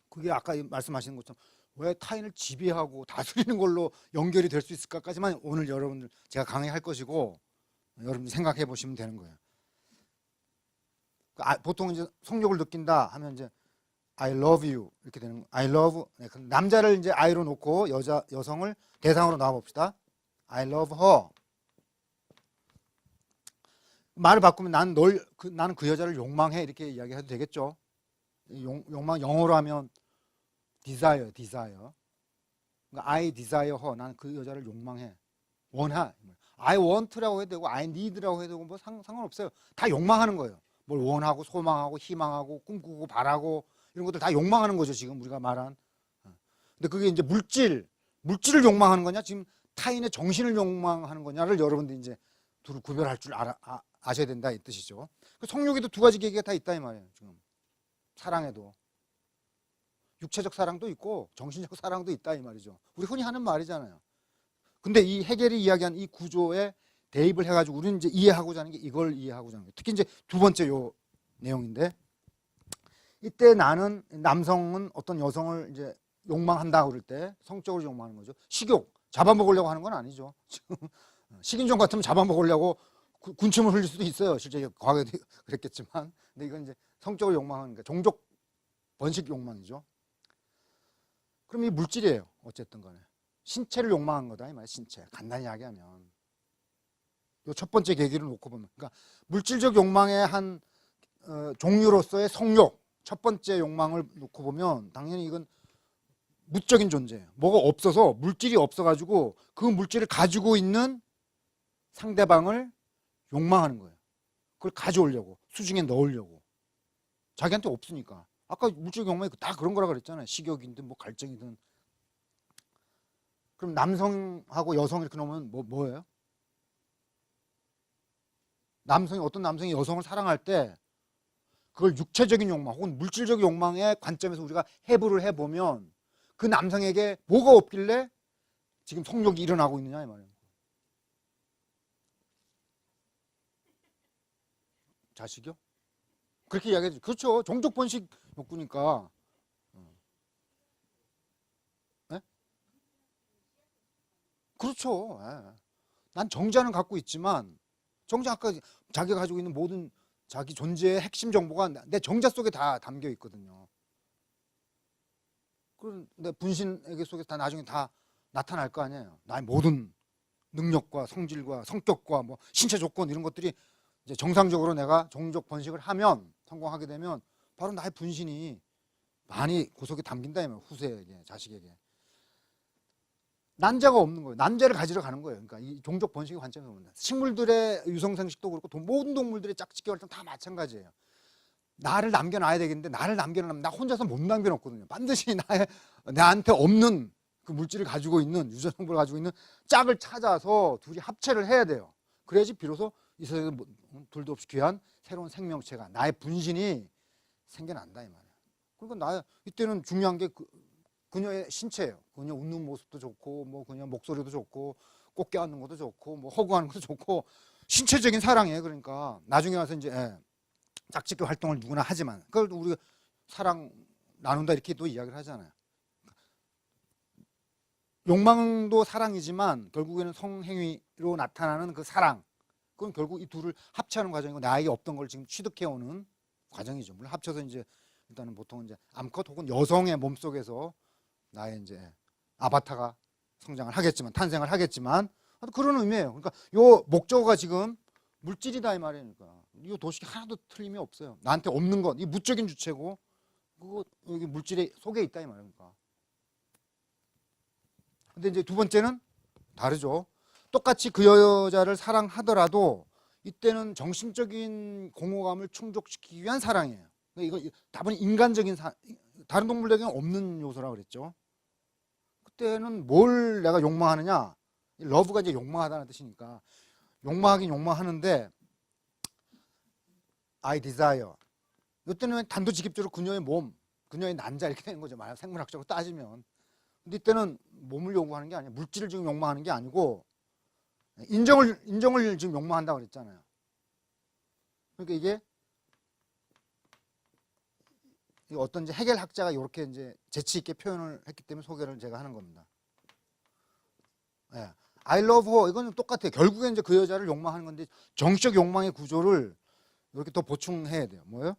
그게 아까 말씀하신 것처럼 왜 타인을 지배하고 다스리는 걸로 연결이 될 수 있을까까지만 오늘 여러분들 제가 강의할 것이고 여러분들 생각해 보시면 되는 거예요. 보통 이제 성욕을 느낀다 하면 이제 I love you 이렇게 되는 I love 남자를 이제 I로 놓고 여성을 대상으로 놔 봅시다. I love her. 말을 바꾸면 나는 그 여자를 욕망해 이렇게 이야기해도 되겠죠. 욕망 영어로 하면 desire. 그러니까 I desire her. 나는 그 여자를 욕망해. 원하. I want라고 해도 되고 I need라고 해도 되고 뭐 상관없어요. 다 욕망하는 거예요. 뭘 원하고 소망하고 희망하고 꿈꾸고 바라고 이런 것들 다 욕망하는 거죠. 지금 우리가 말한. 근데 그게 이제 물질을 욕망하는 거냐, 지금 타인의 정신을 욕망하는 거냐를 여러분들이 이제 둘을 구별할 줄 아셔야 된다 이 뜻이죠. 그 성욕에도 두 가지 계기가 다 있다 이 말이에요. 지금 사랑에도 육체적 사랑도 있고 정신적 사랑도 있다 이 말이죠. 우리 흔히 하는 말이잖아요. 근데 이 해겔이 이야기한 이 구조에 대입을 해가지고 우리는 이제 이해하고자 하는 게 이걸 이해하고자 하는 거예요. 특히 이제 두 번째 요 내용인데, 이때 나는 남성은 어떤 여성을 이제 욕망한다 그럴 때 성적으로 욕망하는 거죠. 식욕 잡아먹으려고 하는 건 아니죠. 식인종 같으면 잡아먹으려고 군침을 흘릴 수도 있어요. 실제 과거에도 그랬겠지만, 근데 이건 이제 성적으로 욕망하는 게 종족 번식 욕망이죠. 그럼 이 물질이에요. 어쨌든 간에 신체를 욕망한 거다 이 말이에요. 신체 간단히 이야기하면 요 첫 번째 계기를 놓고 보면, 그러니까 물질적 욕망의 한 종류로서의 성욕 첫 번째 욕망을 놓고 보면 당연히 이건 무적인 존재예요. 뭐가 없어서, 물질이 없어가지고 그 물질을 가지고 있는 상대방을 욕망하는 거예요. 그걸 가져오려고, 수중에 넣으려고. 자기한테 없으니까 아까 물질 욕망이 다 그런 거라 그랬잖아요. 식욕이든 뭐 갈증이든. 그럼 남성하고 여성 이렇게 놓으면 뭐예요? 어떤 남성이 여성을 사랑할 때 그걸 육체적인 욕망 혹은 물질적 욕망의 관점에서 우리가 해부를 해보면 그 남성에게 뭐가 없길래 지금 성욕이 일어나고 있느냐 이 말이에요. 자식이요? 그렇게 이야기하죠. 그렇죠. 종족 번식 욕구니까. 네? 그렇죠. 예. 난 정자는 갖고 있지만 정자 아까 자기가 가지고 있는 모든 자기 존재의 핵심 정보가 내 정자 속에 다 담겨 있거든요. 그럼 내 분신에게 속에서 다 나중에 다 나타날 거 아니에요. 나의 모든 능력과 성질과 성격과 뭐 신체 조건 이런 것들이 이제 정상적으로 내가 종족 번식을 하면 성공하게 되면 바로 나의 분신이 많이 그 속에 담긴다 이면 후세에게 자식에게 난자가 없는 거예요. 난자를 가지러 가는 거예요. 그러니까 이 종족 번식의 관점에서 보면 식물들의 유성생식도 그렇고 모든 동물들의 짝짓기 활동 다 마찬가지예요. 나를 남겨놔야 되겠는데 나를 남겨놓으면 나 혼자서 못 남겨놓거든요. 반드시 나한테 없는 그 물질을 가지고 있는 유전 정보를 가지고 있는 짝을 찾아서 둘이 합체를 해야 돼요. 그래야지 비로소 이 세상에 둘도 없이 귀한 새로운 생명체가 나의 분신이 생겨난다 이 말이에요. 그러니까 나 이때는 중요한 게 그녀의 신체예요. 그녀 웃는 모습도 좋고 뭐 그녀 목소리도 좋고 꽃게 안는 것도 좋고 뭐 허구하는 것도 좋고 신체적인 사랑이에요. 그러니까 나중에 와서 이제 짝짓기 활동을 누구나 하지만 그걸 우리가 사랑 나눈다 이렇게 또 이야기를 하잖아요. 욕망도 사랑이지만 결국에는 성행위로 나타나는 그 사랑 그건 결국 이 둘을 합치하는 과정이고 나에게 없던 걸 지금 취득해오는 과정이죠. 물론 합쳐서 이제 일단은 보통 이제 암컷 혹은 여성의 몸 속에서 나의 이제 아바타가 성장을 하겠지만 탄생을 하겠지만 그런 의미예요. 그러니까 요 목적어가 지금 물질이다 이 말이니까 이 도식이 하나도 틀림이 없어요. 나한테 없는 것, 이 무적인 주체고 그거 여기 물질의 속에 있다 이 말이니까. 근데 이제 두 번째는 다르죠. 똑같이 그 여자를 사랑하더라도 이때는 정신적인 공허감을 충족시키기 위한 사랑이에요. 이거 다분히 인간적인 다른 동물에게는 없는 요소라고 그랬죠. 그때는 뭘 내가 욕망하느냐? 러브가 이제 욕망하다는 뜻이니까 욕망하긴 욕망하는데 I desire. 이때는 단도직입적으로 그녀의 몸, 그녀의 난자 이렇게 되는 거죠. 만약 생물학적으로 따지면. 근데 이때는 몸을 요구하는 게 아니에요. 물질을 지금 욕망하는 게 아니고 인정을 지금 욕망한다고 그랬잖아요. 그러니까 이게 어떤 이제 해겔 학자가 이렇게 이제 재치 있게 표현을 했기 때문에 소개를 제가 하는 겁니다. 예. I love her 이건 똑같아요. 결국엔 이제 그 여자를 욕망하는 건데 정치적 욕망의 구조를 이렇게 또 보충해야 돼요. 뭐예요?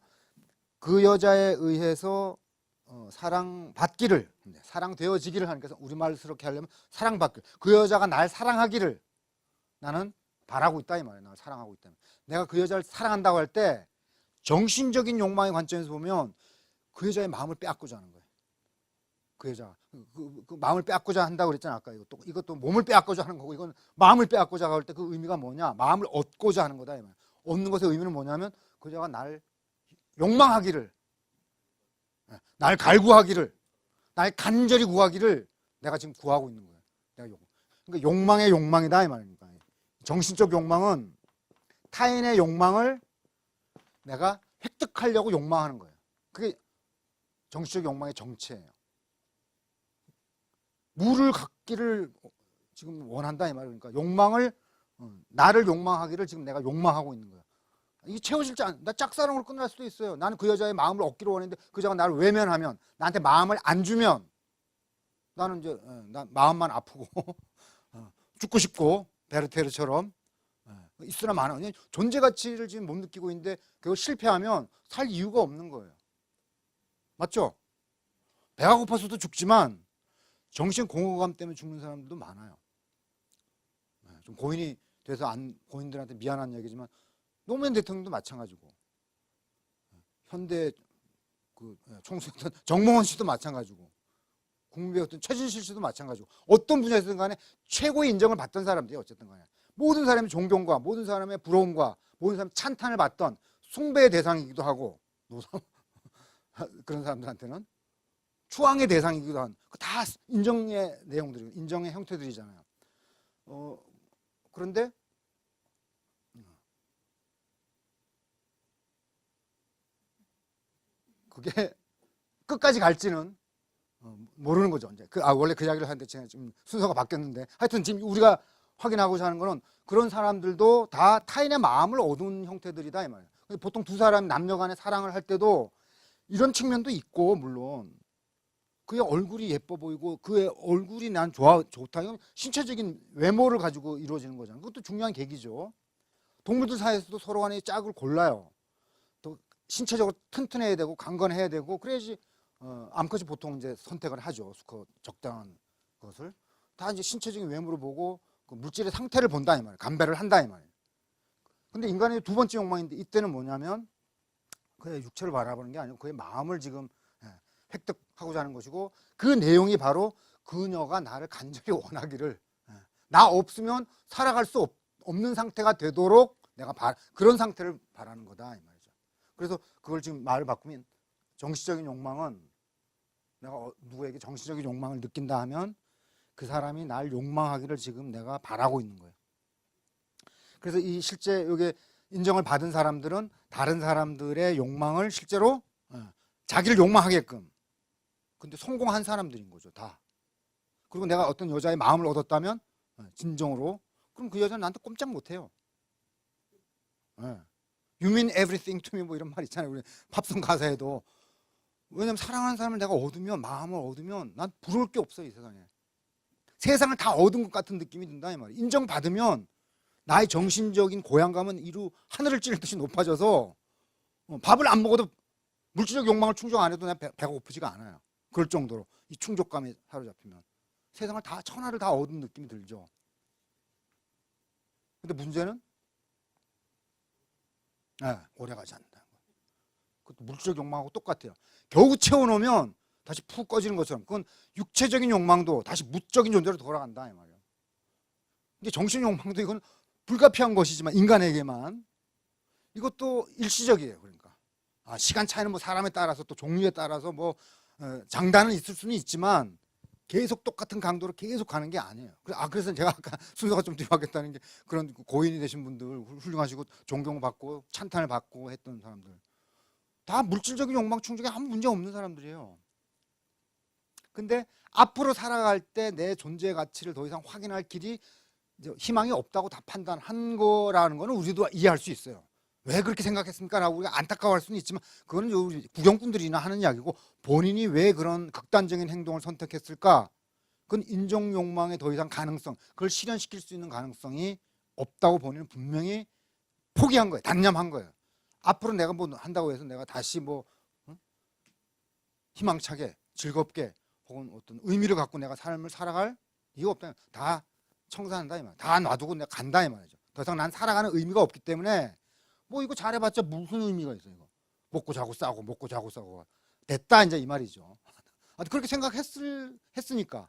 그 여자에 의해서 사랑받기를 사랑되어지기를 하니까 우리말스럽게 하려면 사랑받기 그 여자가 날 사랑하기를 나는 바라고 있다 이 말이에요. 나를 사랑하고 있다. 내가 그 여자를 사랑한다고 할 때 정신적인 욕망의 관점에서 보면 그 여자의 마음을 빼앗고자 하는 거예요. 그 여자 그 마음을 빼앗고자 한다고 그랬잖아 아까 이것도 몸을 빼앗고자 하는 거고 이건 마음을 빼앗고자 할 때 그 의미가 뭐냐 마음을 얻고자 하는 거다 이 말. 얻는 것의 의미는 뭐냐면 그 여자가 날 욕망하기를 날 갈구하기를 날 간절히 구하기를 내가 지금 구하고 있는 거예요. 내가 그러니까 욕망의 욕망이다 이 말입니다. 정신적 욕망은 타인의 욕망을 내가 획득하려고 욕망하는 거예요. 그게 정신적 욕망의 정체예요. 물을 갖기를 지금 원한다 이 말이에요. 그러니까 욕망을 나를 욕망하기를 지금 내가 욕망하고 있는 거예요. 이게 채워질지 나 짝사랑으로 끝날 수도 있어요. 나는 그 여자의 마음을 얻기를 원했는데 그 여자가 나를 외면하면 나한테 마음을 안 주면 나는 이제 나 마음만 아프고 죽고 싶고 베르테르처럼 있으나 마나 존재 가치를 지금 못 느끼고 있는데 그걸 실패하면 살 이유가 없는 거예요. 맞죠? 배가 고파서도 죽지만 정신 공허감 때문에 죽는 사람들도 많아요. 좀 고인이 돼서 고인들한테 미안한 얘기지만 노무현 대통령도 마찬가지고 현대 그 총수였던 정몽원 씨도 마찬가지고 국무배우였던 최진실 씨도 마찬가지고 어떤 분야에서든 간에 최고의 인정을 받던 사람들이 어쨌든 간에 모든 사람의 존경과 모든 사람의 부러움과 모든 사람의 찬탄을 받던 숭배의 대상이기도 하고 그런 사람들한테는 추앙의 대상이기도 한, 다 인정의 내용들이, 인정의 형태들이잖아요. 그런데 그게 끝까지 갈지는 모르는 거죠. 이제 원래 그 이야기를 하는데 제가 지금 순서가 바뀌었는데, 하여튼 지금 우리가 확인하고자 하는 거는 그런 사람들도 다 타인의 마음을 얻은 형태들이다 이 말이에요. 보통 두 사람이 남녀간에 사랑을 할 때도 이런 측면도 있고, 물론 그의 얼굴이 예뻐 보이고 그의 얼굴이 난 좋다, 이건 신체적인 외모를 가지고 이루어지는 거잖아요. 그것도 중요한 계기죠. 동물들 사이에서도 서로 간에 짝을 골라요. 또 신체적으로 튼튼해야 되고 강건해야 되고 그래야지 암컷이 보통 이제 선택을 하죠. 수컷 적당한 것을 다 이제 신체적인 외모를 보고 그 물질의 상태를 본다 이 말이에요. 감별을 한다 이 말이에요. 근데 인간의 두 번째 욕망인데, 이때는 뭐냐면 그의 육체를 바라보는 게 아니고 그의 마음을 지금 획득하고자 하는 것이고, 그 내용이 바로 그녀가 나를 간절히 원하기를, 나 없으면 살아갈 수 없는 상태가 되도록 내가 그런 상태를 바라는 거다 이 말이죠. 그래서 그걸 지금 말을 바꾸면, 정신적인 욕망은 내가 누구에게 정신적인 욕망을 느낀다 하면 그 사람이 날 욕망하기를 지금 내가 바라고 있는 거예요. 그래서 이 실제 여기 인정을 받은 사람들은 다른 사람들의 욕망을 실제로 자기를 욕망하게끔, 근데 성공한 사람들인 거죠, 다. 그리고 내가 어떤 여자의 마음을 얻었다면 진정으로, 그럼 그 여자는 나한테 꼼짝 못해요. You mean everything to me, 뭐 이런 말 있잖아요, 우리 팝송 가사에도. 왜냐면 사랑하는 사람을 내가 얻으면, 마음을 얻으면 난 부러울 게 없어요, 이 세상에. 세상을 다 얻은 것 같은 느낌이 든다 이 말이에요. 인정받으면 나의 정신적인 고향감은 이루 하늘을 찌를 듯이 높아져서 밥을 안 먹어도 물질적 욕망을 충족 안 해도 내 배가 고프지가 않아요. 그럴 정도로 이 충족감에 사로잡히면 세상을 다, 천하를 다 얻은 느낌이 들죠. 근데 문제는 오래가지 않는다는 거예요. 그것도 물질적 욕망하고 똑같아요. 겨우 채워놓으면 다시 푹 꺼지는 것처럼, 그건 육체적인 욕망도 다시 무적인 존재로 돌아간다 이 말이에요. 근데 정신 욕망도 이건 불가피한 것이지만, 인간에게만 이것도 일시적이에요. 그러니까 시간 차이는 뭐 사람에 따라서 또 종류에 따라서 뭐 장단은 있을 수는 있지만 계속 똑같은 강도로 계속 가는 게 아니에요. 그래서 제가 아까 순서가 좀 뒤바뀌었다는 게, 그런 고인이 되신 분들, 훌륭하시고 존경받고 찬탄을 받고 했던 사람들 다 물질적인 욕망 충족에 아무 문제 없는 사람들이에요. 근데 앞으로 살아갈 때 내 존재의 가치를 더 이상 확인할 길이, 희망이 없다고 다 판단한 거라는 거는 우리도 이해할 수 있어요. 왜 그렇게 생각했습니까? 라고 우리가 안타까워할 수는 있지만, 그거는 우리 구경꾼들이나 하는 이야기고, 본인이 왜 그런 극단적인 행동을 선택했을까? 그건 인정 욕망의 더 이상 가능성, 그걸 실현시킬 수 있는 가능성이 없다고 본인은 분명히 포기한 거예요. 단념한 거예요. 앞으로 내가 뭐 한다고 해서 내가 다시 뭐 희망차게 즐겁게 혹은 어떤 의미를 갖고 내가 삶을 살아갈 이유가 없다. 다 청산한다 이 말. 다 놔두고 내가 간다 이 말이죠. 더 이상 난 살아가는 의미가 없기 때문에 뭐 이거 잘해봤자 무슨 의미가 있어. 이거 먹고 자고 싸고 먹고 자고 싸고 됐다 이제 이 말이죠. 그렇게 생각했으니까.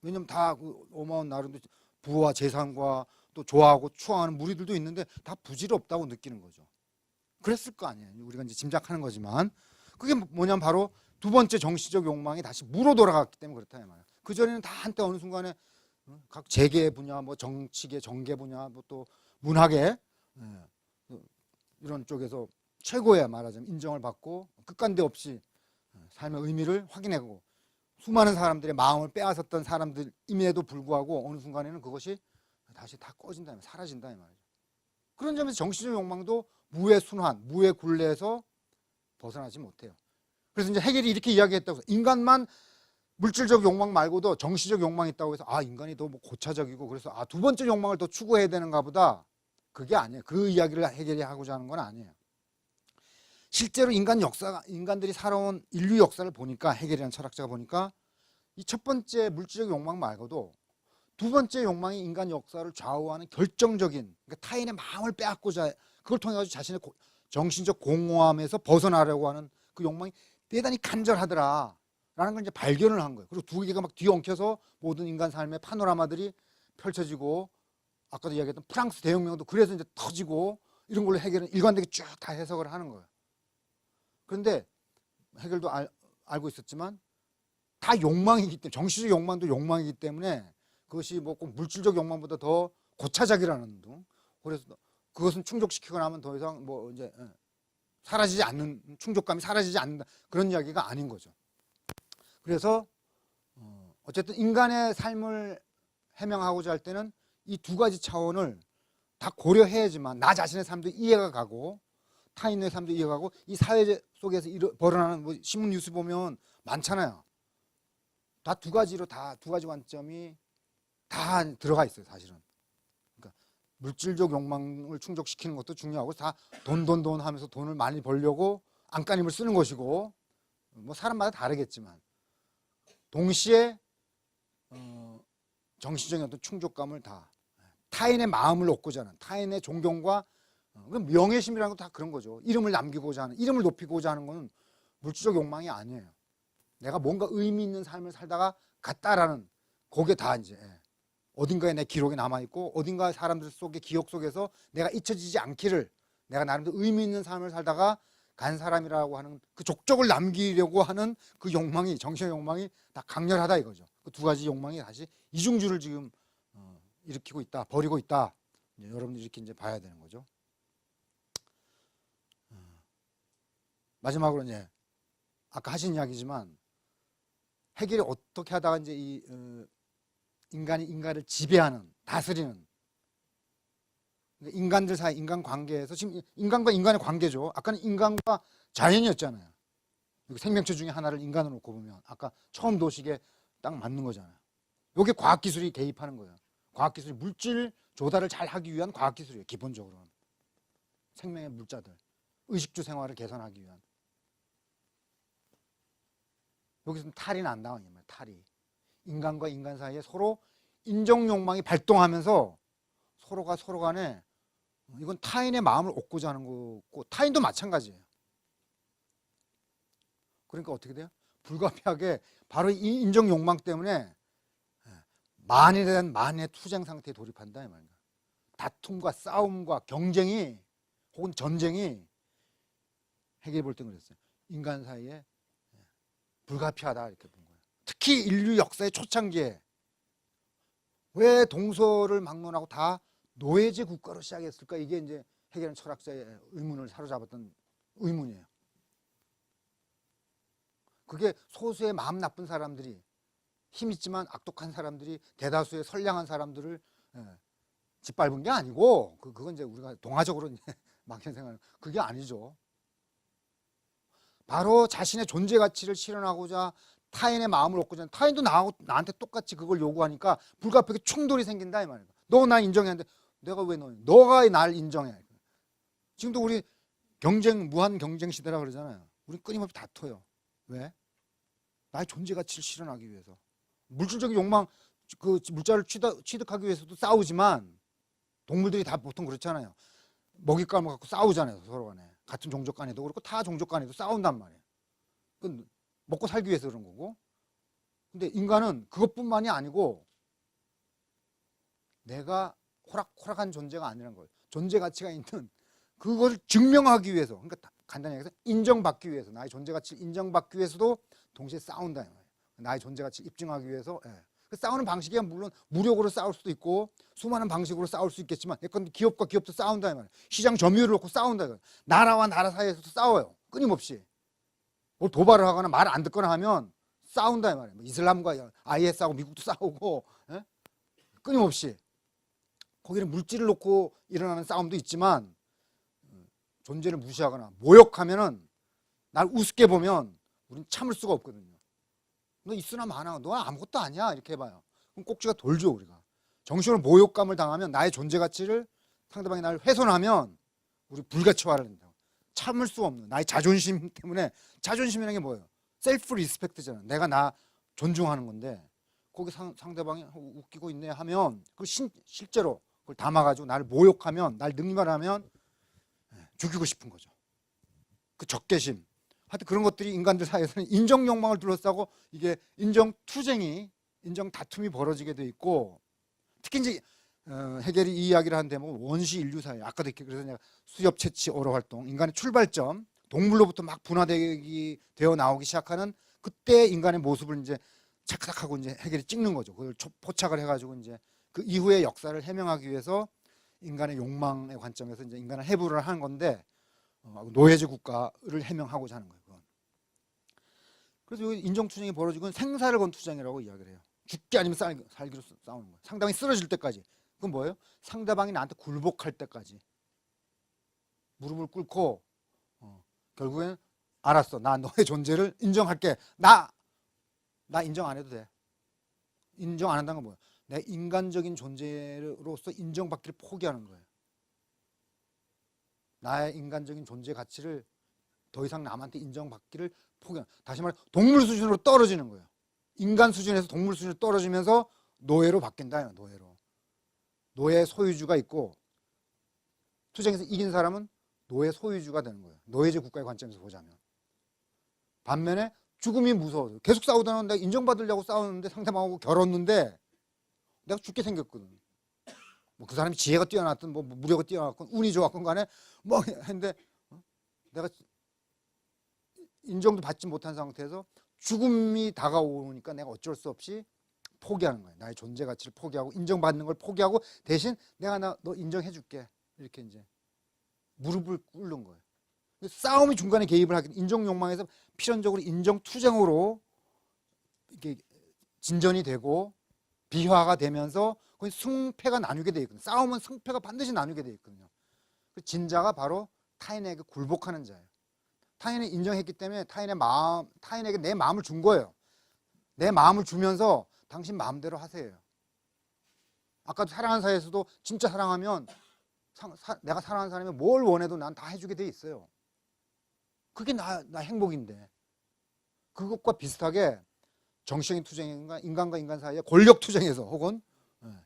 왜냐면 다 그 어마어마한 나름도 부와 재산과 또 좋아하고 추앙하는 무리들도 있는데 다 부질없다고 느끼는 거죠. 그랬을 거 아니에요. 우리가 이제 짐작하는 거지만, 그게 뭐냐면 바로 두 번째 정신적 욕망이 다시 무로 돌아갔기 때문에 그렇다 이 말이에요. 그 전에는 다 한때 어느 순간에 각 재계 분야, 뭐 정치계, 정계 분야, 뭐 또 문학의 이런 쪽에서 최고의, 말하자면 인정을 받고 끝간데 없이 삶의 의미를 확인하고 수많은 사람들의 마음을 빼앗았던 사람들임에도 불구하고 어느 순간에는 그것이 다시 다 꺼진다, 사라진다 이 말이죠. 그런 점에서 정신적 욕망도 무의 순환, 무의 굴레에서 벗어나지 못해요. 그래서 이제 해겔이 이렇게 이야기했다고 해서, 인간만 물질적 욕망 말고도 정신적 욕망이 있다고 해서 인간이 더 뭐 고차적이고 그래서 두 번째 욕망을 더 추구해야 되는가 보다, 그게 아니에요. 그 이야기를 해결이 하고자 하는 건 아니에요. 실제로 인간들이 살아온 인류 역사를 보니까, 해겔이라는 철학자가 보니까 이 첫 번째 물질적 욕망 말고도 두 번째 욕망이 인간 역사를 좌우하는 결정적인, 그러니까 타인의 마음을 빼앗고자, 그걸 통해 가지고 자신의 정신적 공허함에서 벗어나려고 하는 그 욕망이 대단히 간절하더라 라는 걸 이제 발견을 한 거예요. 그리고 두 개가 막 뒤엉켜서 모든 인간 삶의 파노라마들이 펼쳐지고, 아까도 이야기했던 프랑스 대혁명도 그래서 이제 터지고, 이런 걸로 해결은 일관되게 쭉 다 해석을 하는 거예요. 그런데 해결도 알고 있었지만 다 욕망이기 때문에 정신적 욕망도 욕망이기 때문에 그것이 뭐 꼭 물질적 욕망보다 더 고차작이라는 둥. 그래서 그것은 충족시키고 나면 더 이상 뭐 이제 사라지지 않는 충족감이 사라지지 않는다 그런 이야기가 아닌 거죠. 그래서 어쨌든 인간의 삶을 해명하고자 할 때는 이 두 가지 차원을 다 고려해야지만 나 자신의 삶도 이해가 가고 타인의 삶도 이해가 가고 이 사회 속에서 벌어나는 뭐 신문 뉴스 보면 많잖아요. 다 두 가지로 다 두 가지 관점이 다 들어가 있어요, 사실은. 그러니까 물질적 욕망을 충족시키는 것도 중요하고 다 돈 하면서 돈을 많이 벌려고 안간힘을 쓰는 것이고 뭐 사람마다 다르겠지만 동시에 정신적인 어떤 충족감을 다 타인의 마음을 얻고자 하는 타인의 존경과 명예심이라는 것도 다 그런 거죠. 이름을 남기고자 하는 이름을 높이고자 하는 것은 물질적 욕망이 아니에요. 내가 뭔가 의미 있는 삶을 살다가 갔다라는 그게 다 이제 어딘가에 내 기록이 남아있고 어딘가 사람들 속의 기억 속에서 내가 잊혀지지 않기를 내가 나름대로 의미 있는 삶을 살다가 간 사람이라고 하는 그 족적을 남기려고 하는 그 욕망이 정신의 욕망이 다 강렬하다 이거죠. 그 두 가지 욕망이 다시 이중주를 지금 일으키고 있다, 벌이고 있다. 이제 여러분들이 이렇게 이제 봐야 되는 거죠. 마지막으로 이제 아까 하신 이야기지만 해결이 어떻게 하다가 이제 이 인간이 인간을 지배하는 다스리는 인간들 사이 인간 관계에서 지금 인간과 인간의 관계죠. 아까는 인간과 자연이었잖아요. 생명체 중에 하나를 인간으로 놓고 보면 아까 처음 도식에 딱 맞는 거잖아요. 이게 과학기술이 개입하는 거예요. 과학기술이 물질 조달을 잘 하기 위한 과학기술이에요. 기본적으로는 생명의 물자들 의식주 생활을 개선하기 위한 여기서는 탈이 난다는 거예요. 탈이 인간과 인간 사이에 서로 인정 욕망이 발동하면서 서로가 서로 간에 이건 타인의 마음을 얻고자 하는 거고 타인도 마찬가지예요. 그러니까 어떻게 돼요? 불가피하게 바로 이 인정 욕망 때문에 만인에 대한 만의 투쟁 상태에 돌입한다 이 말이야. 다툼과 싸움과 경쟁이 혹은 전쟁이 해결해 볼 때 그랬어요. 인간 사이에 불가피하다 이렇게 본 거예요. 특히 인류 역사의 초창기에 왜 동서를 막론하고 다 노예제 국가로 시작했을까? 이게 이제 해결한 철학자의 의문을 사로잡았던 의문이에요. 그게 소수의 마음 나쁜 사람들이 힘 있지만 악독한 사람들이 대다수의 선량한 사람들을 짓밟은 게 아니고 그건 이제 우리가 동화적으로 막연 생각하는 그게 아니죠. 바로 자신의 존재 가치를 실현하고자 타인의 마음을 얻고자 하는 타인도 나한테 똑같이 그걸 요구하니까 불가피하게 충돌이 생긴다 이 말이야. 너 나 인정해야 하는데 내가 왜 너가 날 인정해. 지금도 우리 무한 경쟁 시대라 그러잖아요. 우리 끊임없이 다퉈요. 왜? 나의 존재 가치를 실현하기 위해서. 물질적인 욕망 그 물자를 취득하기 위해서도 싸우지만 동물들이 다 보통 그렇잖아요. 먹잇감을 갖고 싸우잖아요. 서로 간에. 같은 종족 간에도 그렇고 타 종족 간에도 싸운단 말이에요. 먹고 살기 위해서 그런 거고. 근데 인간은 그것뿐만이 아니고 내가 호락호락한 존재가 아니란 거예요. 존재 가치가 있는 그걸 증명하기 위해서 그러니까 간단히 얘기해서 인정받기 위해서 나의 존재 가치를 인정받기 위해서도 동시에 싸운다. 나의 존재 가치를 입증하기 위해서 그 싸우는 방식이 물론 무력으로 싸울 수도 있고 수많은 방식으로 싸울 수 있겠지만 예컨 기업과 기업도 싸운다 이 말이에요. 시장 점유율을 놓고 싸운다 이거예요. 나라와 나라 사이에서도 싸워요. 끊임없이. 뭘 도발을 하거나 말 안 듣거나 하면 싸운다 이 말이에요. 이슬람과 IS하고 미국도 싸우고 끊임없이. 거기는 물질을 놓고 일어나는 싸움도 있지만 존재를 무시하거나 모욕하면은 날 우습게 보면 우린 참을 수가 없거든요. 너 있으나 마나 너 아무것도 아니야 이렇게 해봐요. 그럼 꼭지가 돌죠 우리가. 정신으로 모욕감을 당하면 나의 존재 가치를 상대방이 나를 훼손하면 우리 불가치화를 한다고. 참을 수 없는 나의 자존심 때문에 자존심이라는 게 뭐예요? 셀프 리스펙트잖아. 내가 나 존중하는 건데 거기 상대방이 웃기고 있네 하면 그걸 실제로 그걸 담아가지고 나를 모욕하면 날 능멸하면 죽이고 싶은 거죠. 그 적개심. 하여튼 그런 것들이 인간들 사이에서는 인정 욕망을 둘러싸고 이게 인정 투쟁이 인정 다툼이 벌어지게 돼 있고 특히 이제 해겔이 이 이야기를 한 대목은 원시 인류 사회 아까도 이렇게 그래서 내가 수렵 채취 어로 활동 인간의 출발점 동물로부터 막 분화되기 되어 나오기 시작하는 그때 인간의 모습을 이제 착각하고 이제 해겔이 찍는 거죠. 그걸 포착을 해가지고 이제 그 이후의 역사를 해명하기 위해서 인간의 욕망의 관점에서 이제 인간을 해부를 하는 건데 노예제 국가를 해명하고자 하는 거예요. 그건. 그래서 여기 인정투쟁이 벌어지고 건 생사를 건 투쟁이라고 이야기를 해요. 죽기 아니면 살기로 싸우는 거예요. 상대방이 쓰러질 때까지. 그건 뭐예요? 상대방이 나한테 굴복할 때까지 무릎을 꿇고 결국에는 알았어. 나 너의 존재를 인정할게. 나 인정 안 해도 돼. 인정 안 한다는 건 뭐야? 내 인간적인 존재로서 인정받기를 포기하는 거예요. 나의 인간적인 존재 가치를 더 이상 남한테 인정받기를 포기하는. 다시 말해 동물 수준으로 떨어지는 거예요. 인간 수준에서 동물 수준으로 떨어지면서 노예로 바뀐다. 노예로. 노예 소유주가 있고 투쟁에서 이긴 사람은 노예 소유주가 되는 거예요. 노예제 국가의 관점에서 보자면. 반면에 죽음이 무서워서 계속 싸우다가 내가 인정받으려고 싸우는데 상대방하고 결었는데 내가 죽게 생겼거든. 뭐 그 사람이 지혜가 뛰어났든 뭐 무력이 뛰어났건 운이 좋았건 간에 뭐 했는데 내가 인정도 받지 못한 상태에서 죽음이 다가오니까 내가 어쩔 수 없이 포기하는 거예요. 나의 존재 가치를 포기하고 인정받는 걸 포기하고 대신 내가 너 인정해 줄게. 이렇게 이제 무릎을 꿇는 거예요. 싸움이 중간에 개입을 하긴 인정 욕망에서 필연적으로 인정 투쟁으로 이렇게 진전이 되고 비화가 되면서 거의 승패가 나뉘게 돼 있거든요. 싸움은 승패가 반드시 나뉘게 돼 있거든요. 그 진자가 바로 타인에게 굴복하는 자예요. 타인을 인정했기 때문에 타인에게 내 마음을 준 거예요. 내 마음을 주면서 당신 마음대로 하세요. 아까도 사랑하는 사이에서도 진짜 사랑하면 내가 사랑하는 사람이 뭘 원해도 난 다 해주게 돼 있어요. 그게 나 행복인데. 그것과 비슷하게 정치적인 투쟁인가 인간과 인간 사이에 권력 투쟁에서 혹은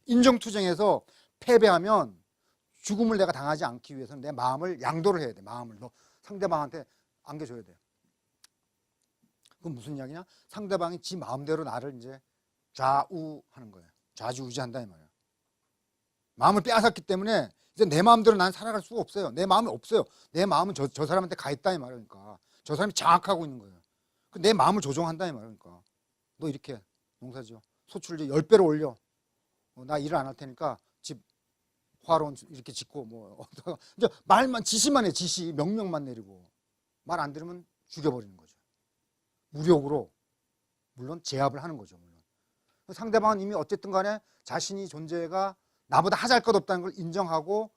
인정 투쟁에서 패배하면 죽음을 내가 당하지 않기 위해서는 내 마음을 양도를 해야 돼. 마음을 너 상대방한테 안겨줘야 돼요. 그건 무슨 이야기냐? 상대방이 지 마음대로 나를 이제 좌우하는 거예요. 좌지우지한다 이 말이에요. 마음을 빼앗았기 때문에 이제 내 마음대로 난 살아갈 수가 없어요. 내 마음이 없어요. 내 마음은 저 사람한테 가 있다 이 말이니까. 저 사람이 장악하고 있는 거예요. 내 마음을 조종한다 이 말이니까. 너 이렇게 농사지어. 소출을 10배로 올려. 나 일을 안 할 테니까 집 화로는 이렇게 짓고 뭐 이제 말만 지시만 해. 지시 명령만 내리고 말 안 들으면 죽여버리는 거죠. 무력으로 물론 제압을 하는 거죠. 물론 상대방은 이미 어쨌든 간에 자신이 존재가 나보다 하잘것없다는 걸 인정하고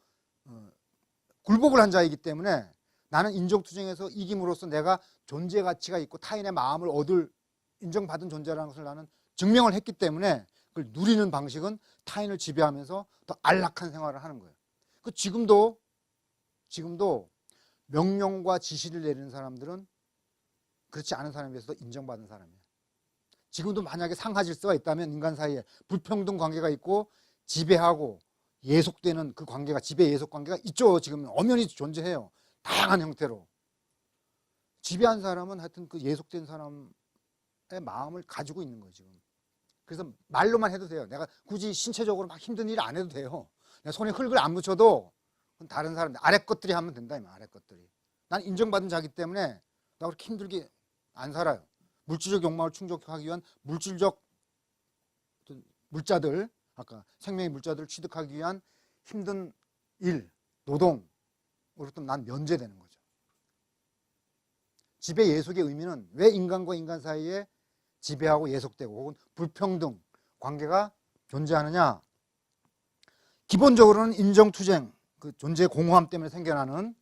굴복을 한 자이기 때문에 나는 인정투쟁에서 이김으로써 내가 존재 가치가 있고 타인의 마음을 얻을 인정받은 존재라는 것을 나는 증명을 했기 때문에 그걸 누리는 방식은 타인을 지배하면서 더 안락한 생활을 하는 거예요. 지금도 명령과 지시를 내리는 사람들은 그렇지 않은 사람에 비해서 인정받은 사람이에요. 지금도 만약에 상하 질서가 있다면 인간 사이에 불평등 관계가 있고 지배하고 예속되는 그 관계가 지배 예속 관계가 있죠. 지금 엄연히 존재해요. 다양한 형태로. 지배한 사람은 하여튼 그 예속된 사람의 마음을 가지고 있는 거예요. 지금. 그래서 말로만 해도 돼요. 내가 굳이 신체적으로 막 힘든 일을 안 해도 돼요. 내가 손에 흙을 안 묻혀도 다른 사람들 아래 것들이 하면 된다. 아래 것들이. 난 인정받은 자기 때문에 나 그렇게 힘들게 안 살아요. 물질적 욕망을 충족하기 위한 물질적 물자들, 아까 생명의 물자들을 취득하기 위한 힘든 일, 노동으로부터 난 면제되는 거죠. 지배 예속의 의미는 왜 인간과 인간 사이에 지배하고 예속되고 혹은 불평등 관계가 존재하느냐? 기본적으로는 인정투쟁, 그 존재의 공허함 때문에 생겨나는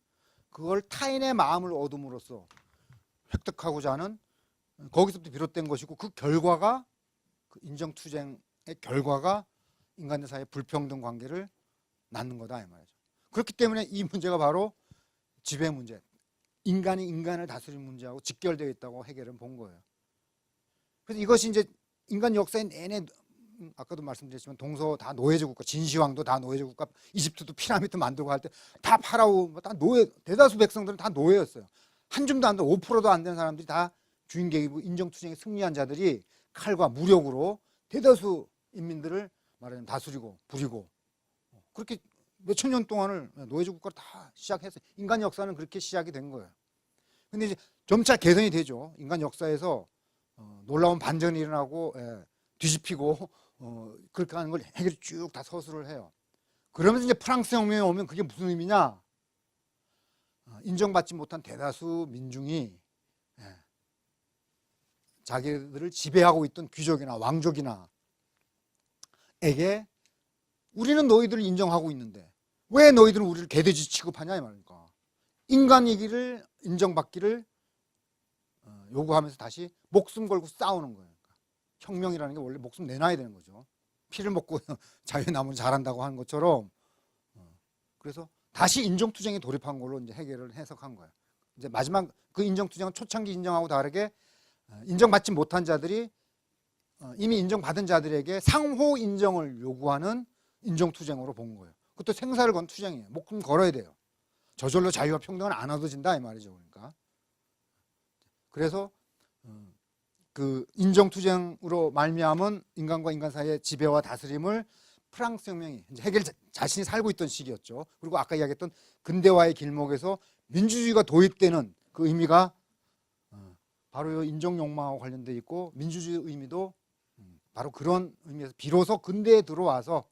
그걸 타인의 마음을 얻음으로써 획득하고자 하는 거기서부터 비롯된 것이고 그 결과가 그 인정투쟁의 결과가 인간들 사이의 불평등 관계를 낳는 거다 이 말이죠. 그렇기 때문에 이 문제가 바로 지배 문제, 인간이 인간을 다스리는 문제하고 직결되어 있다고 해겔은 본 거예요. 그래서 이것이 이제 인간 역사의 내내 아까도 말씀드렸지만 동서 다 노예제 국가, 진시황도 다 노예제 국가, 이집트도 피라미드 만들고 할 때 다 파라오 다 노예, 대다수 백성들은 다 노예였어요. 한 줌도 안 돼, 5%도 안 되는 사람들이 다 주인객이고 인정투쟁에 승리한 자들이 칼과 무력으로 대다수 인민들을 말하자면 다스리고 부리고 그렇게 몇천 년 동안을 노예제 국가를 다 시작했어요. 인간 역사는 그렇게 시작이 된 거예요. 근데 이제 점차 개선이 되죠. 인간 역사에서 놀라운 반전이 일어나고 뒤집히고 그렇게 하는 걸 해결이 쭉 다 서술을 해요. 그러면서 이제 프랑스 혁명에 오면 그게 무슨 의미냐? 인정받지 못한 대다수 민중이 자기들을 지배하고 있던 귀족이나 왕족이나 에게 우리는 너희들을 인정하고 있는데 왜 너희들은 우리를 개돼지 취급하냐 이 말입니까? 인간이기를 인정받기를 요구하면서 다시 목숨 걸고 싸우는 거예요. 혁명이라는 게 원래 목숨 내놔야 되는 거죠. 피를 먹고 자유의 나무는 자란다고 하는 것처럼. 그래서 다시 인정투쟁에 돌입한 걸로 이제 해결을 해석한 거예요. 이제 마지막 그 인정투쟁은 초창기 인정하고 다르게 인정받지 못한 자들이 이미 인정받은 자들에게 상호 인정을 요구하는 인정투쟁으로 본 거예요. 그것도 생사를 건 투쟁이에요. 목숨 걸어야 돼요. 저절로 자유와 평등은 안 얻어진다 이 말이죠. 그러니까 그래서 그 인정투쟁으로 말미암은 인간과 인간 사이의 지배와 다스림을 프랑스 혁명이 이제 헤겔 자신이 살고 있던 시기였죠. 그리고 아까 이야기했던 근대화의 길목에서 민주주의가 도입되는 그 의미가 바로 인정 욕망하고 관련돼 있고 민주주의 의미도 바로 그런 의미에서 비로소 근대에 들어와서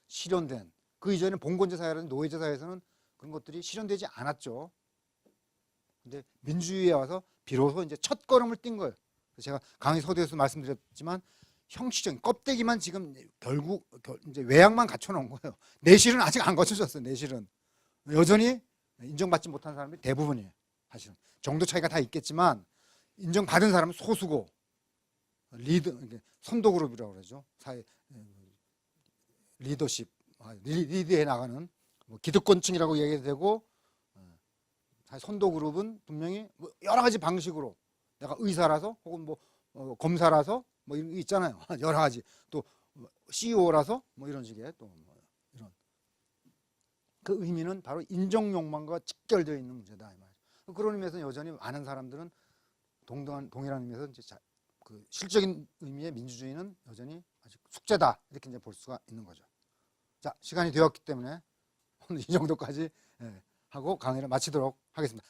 실현된 그 이전에 봉건제 사회라든 노예제 사회에서는 그런 것들이 실현되지 않았죠. 근데 민주주의에 와서 비로소 이제 첫 걸음을 뛴 거예요. 제가 강의 서두에서 말씀드렸지만 형식적인 껍데기만 지금 결국 이제 외양만 갖춰놓은 거예요. 내실은 아직 안 거쳐졌어요. 내실은 여전히 인정받지 못한 사람들이 대부분이에요. 사실은 정도 차이가 다 있겠지만 인정받은 사람은 소수고 리더 선도 그룹이라고 그러죠. 사회 리더십 리드해 나가는 뭐 기득권층이라고 얘기해도 되고 선도 그룹은 분명히 뭐 여러 가지 방식으로 내가 의사라서 혹은 뭐 검사라서 뭐 이런 게 있잖아요. 여러 가지 또 CEO라서 뭐 이런 식의 또 뭐 이런 그 의미는 바로 인정 욕망과 직결되어 있는 문제다 이 말이죠. 그런 의미에서 여전히 많은 사람들은 동일한 의미에서 이제 그 실적인 의미의 민주주의는 여전히 아직 숙제다 이렇게 이제 볼 수가 있는 거죠. 자, 시간이 되었기 때문에 오늘 이 정도까지 하고 강의를 마치도록 하겠습니다.